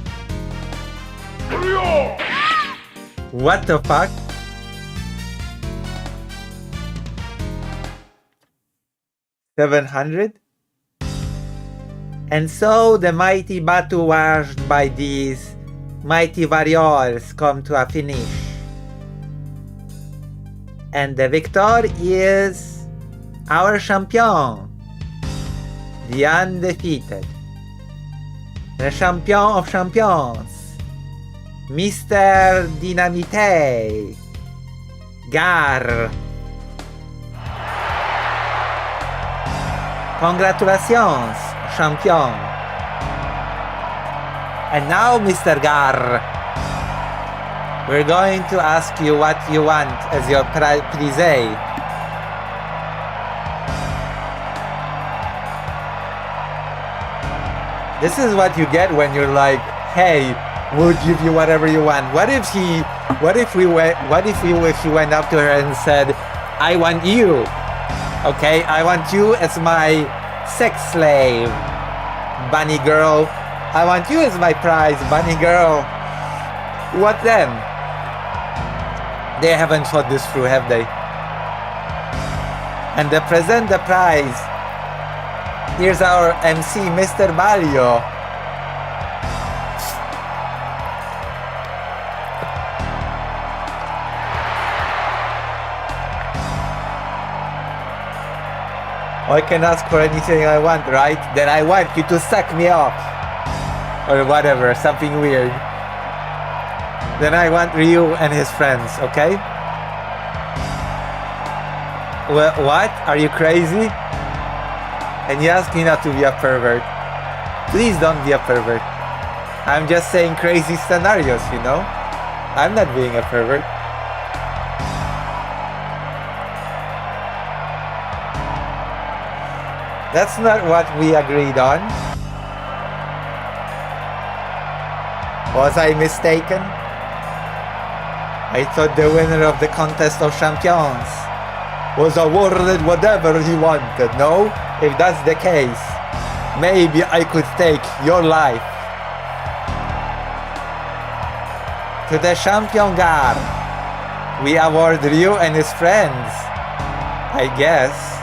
What the fuck? $700? And so the mighty battle waged by these mighty warriors come to a finish. And the victor is our champion, the undefeated, the champion of champions, Mr. Dynamite, Gar. Congratulations, champion. And now, Mr. Gar, we're going to ask you what you want as your prize. This is what you get when you're like, hey, we'll give you whatever you want. What if he went up to her and said, I want you. Okay, I want you as my sex slave, bunny girl. I want you as my prize, bunny girl. What then? They haven't thought this through, have they? And to present the prize, here's our MC, Mr. Mario. I can ask for anything I want, right? Then I want you to suck me off. Or whatever, something weird. Then I want Ryu and his friends, okay? Well, what? Are you crazy? And you ask me not to be a pervert. Please don't be a pervert. I'm just saying crazy scenarios, you know? I'm not being a pervert. That's not what we agreed on. Was I mistaken? I thought the winner of the contest of champions was awarded whatever he wanted, no? If that's the case, maybe I could take your life. To the champion Gar, we award Ryu and his friends, I guess.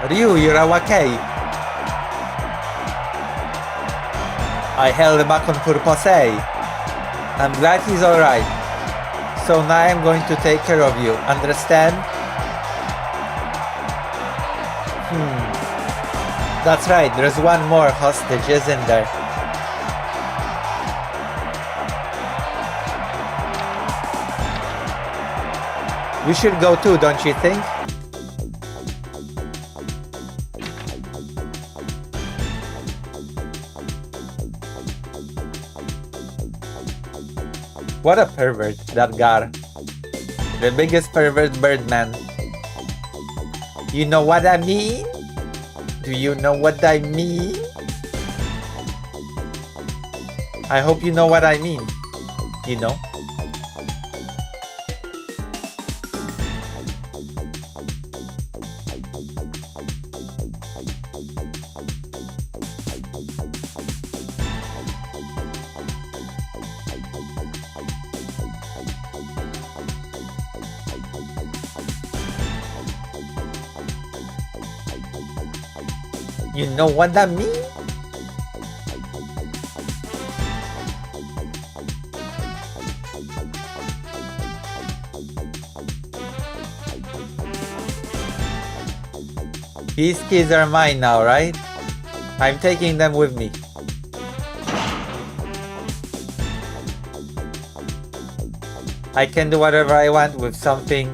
Ryu, you're okay. I held him back on purpose. I'm glad he's alright. So now I'm going to take care of you, understand? That's right, there's one more hostage, isn't there? We should go too, don't you think? What a pervert, that Gar. The biggest pervert Birdman. You know what I mean? Do you know what I mean? I hope you know what I mean. You know? You know what I mean? These kids are mine now, right? I'm taking them with me. I can do whatever I want with something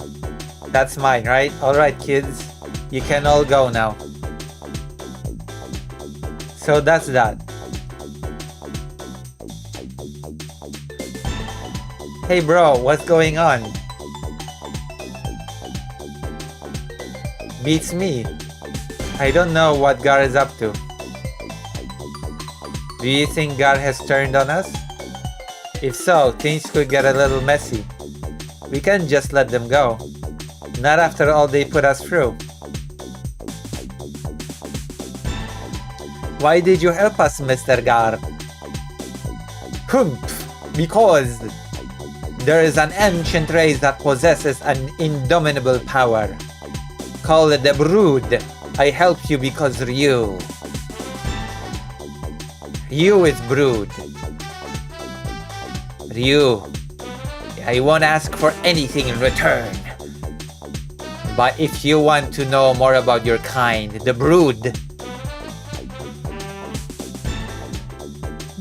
that's mine, right? Alright kids, you can all go now. So that's that. Hey bro, what's going on? Beats me. I don't know what Gar is up to. Do you think Gar has turned on us? If so, things could get a little messy. We can't just let them go. Not after all they put us through. Why did you help us, Mr. Gar? Humph! Because there is an ancient race that possesses an indomitable power. Call it the Brood. I helped you because Ryu. Ryu is Brood. Ryu, I won't ask for anything in return. But if you want to know more about your kind, the Brood,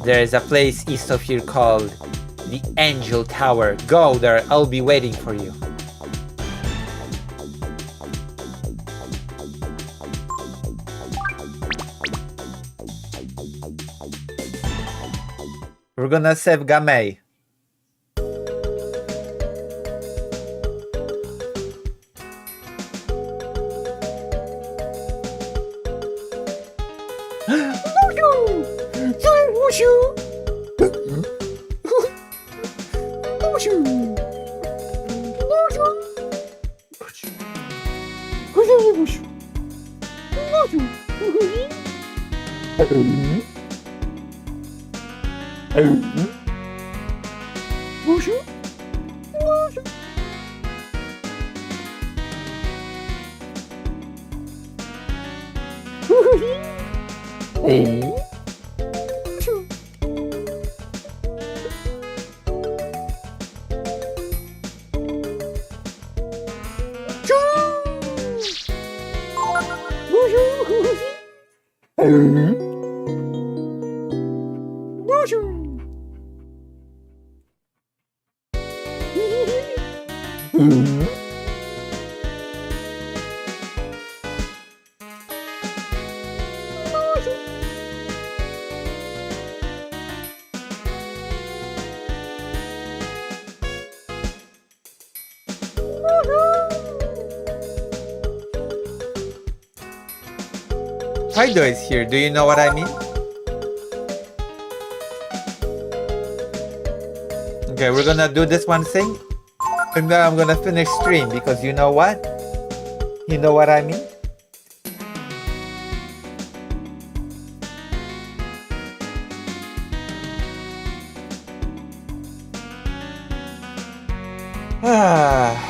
there is a place east of here called the Angel Tower. Go there, I'll be waiting for you. We're gonna save Gamay. Kaido is here, do you know what I mean? Okay, we're gonna do this one thing, and then I'm gonna finish stream, because you know what? You know what I mean? Ah.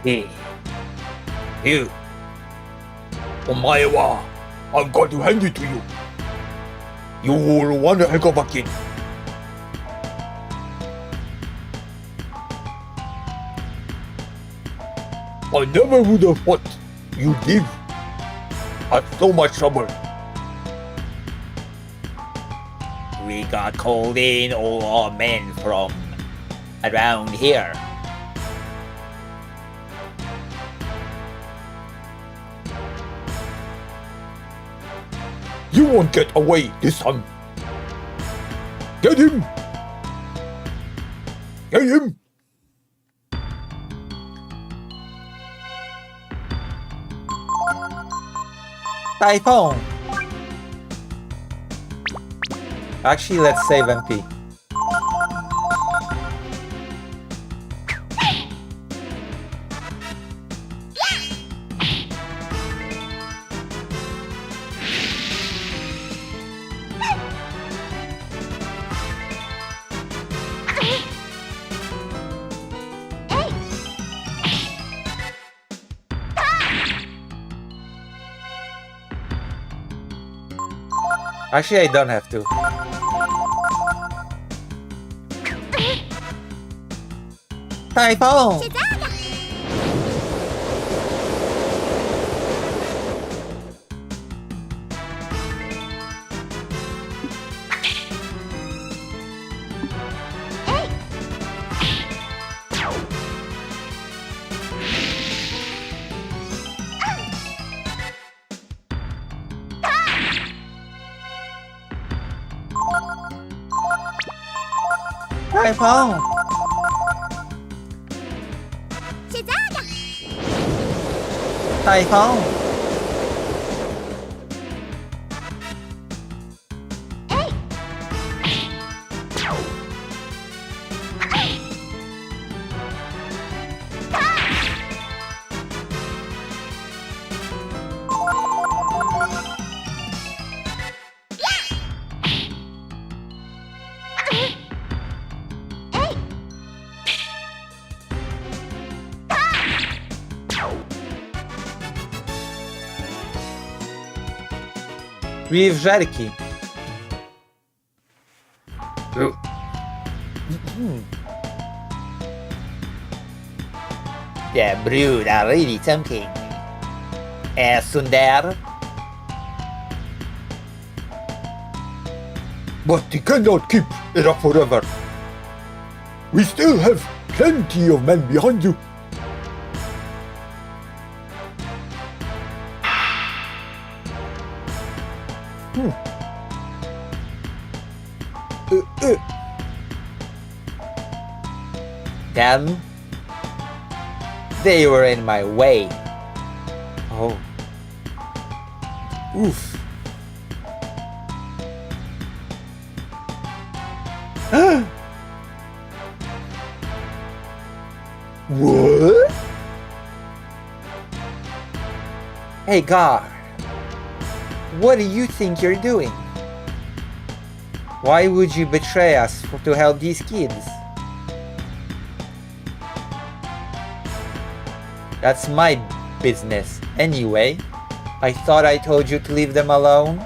Hey, you. Omae I'm going to hand it to you. You're one heck of a kid. I never would have thought you'd give us so much trouble. We got called in all our men from around here. You won't get away this time. Get him! Get him! Typhoon! Actually, let's save MP. Actually, I don't have to. Typhoon! Typhoon! Typhoon! With żerki. The brood are really tempting. Sundar? But they cannot keep it up forever. We still have plenty of men behind you. Them? They were in my way. Oh. Oof. What? Hey, Gar. What do you think you're doing? Why would you betray us to help these kids? That's my business. Anyway, I thought I told you to leave them alone.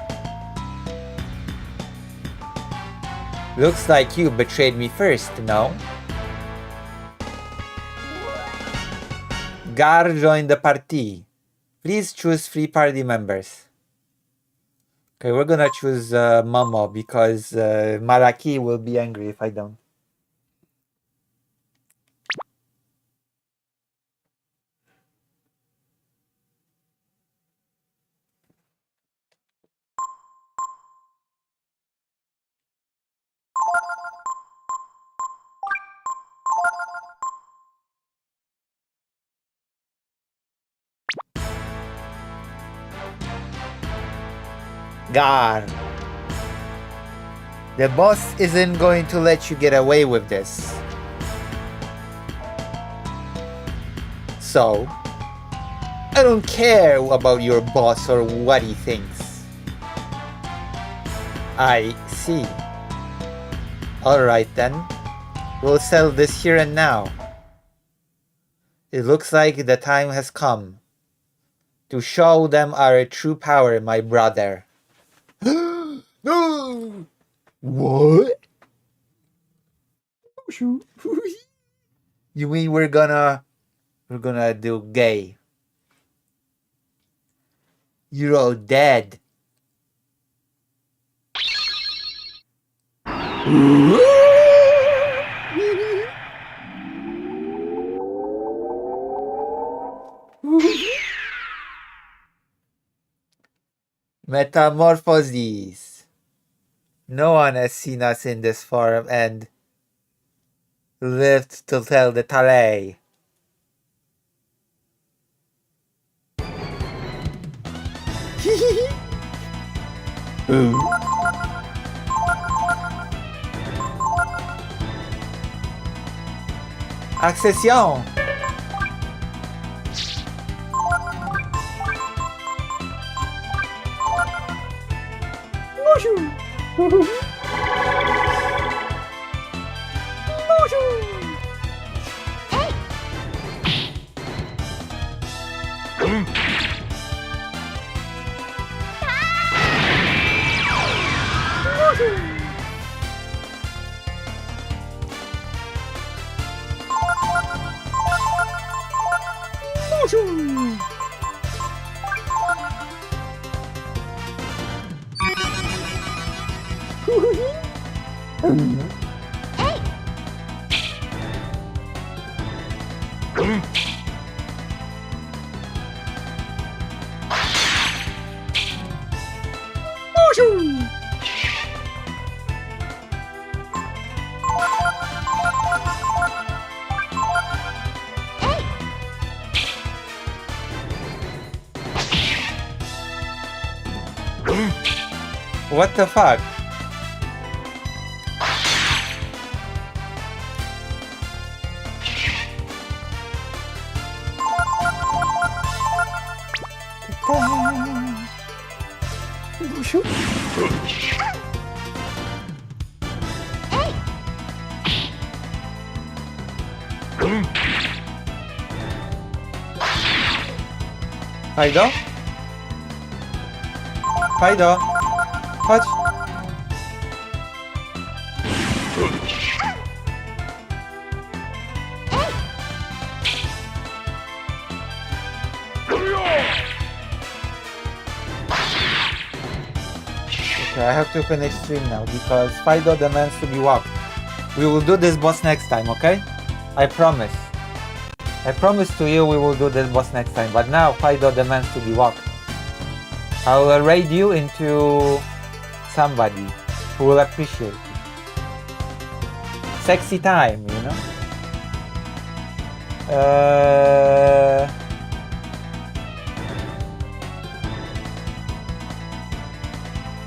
Looks like you betrayed me first, no? Gar joined the party. Please choose 3 party members. Okay, we're gonna choose Momo because Maraki will be angry if I don't. Gar. The boss isn't going to let you get away with this. So, I don't care about your boss or what he thinks. I see. Alright then. We'll settle this here and now. It looks like the time has come to show them our true power, my brother. No! What? You mean we're gonna do gay? You're all dead. Metamorphoses. No one has seen us in this form and lived to tell the tale. Accession. What the fuck? Fido? Fido? Chodź. Okay, I have to finish stream now because Fido demands to be walked. We will do this boss next time, okay? I promise. I promise to you we will do this boss next time, but now Fido demands to be walked. I will raid you into somebody who will appreciate it. Sexy time, you know?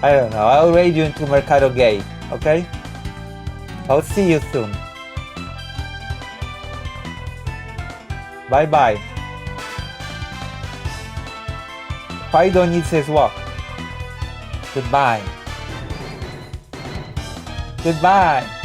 I don't know. I'll raid you into Mercado Gay, okay? I'll see you soon. Bye bye. Fido needs his walk. Goodbye. Goodbye.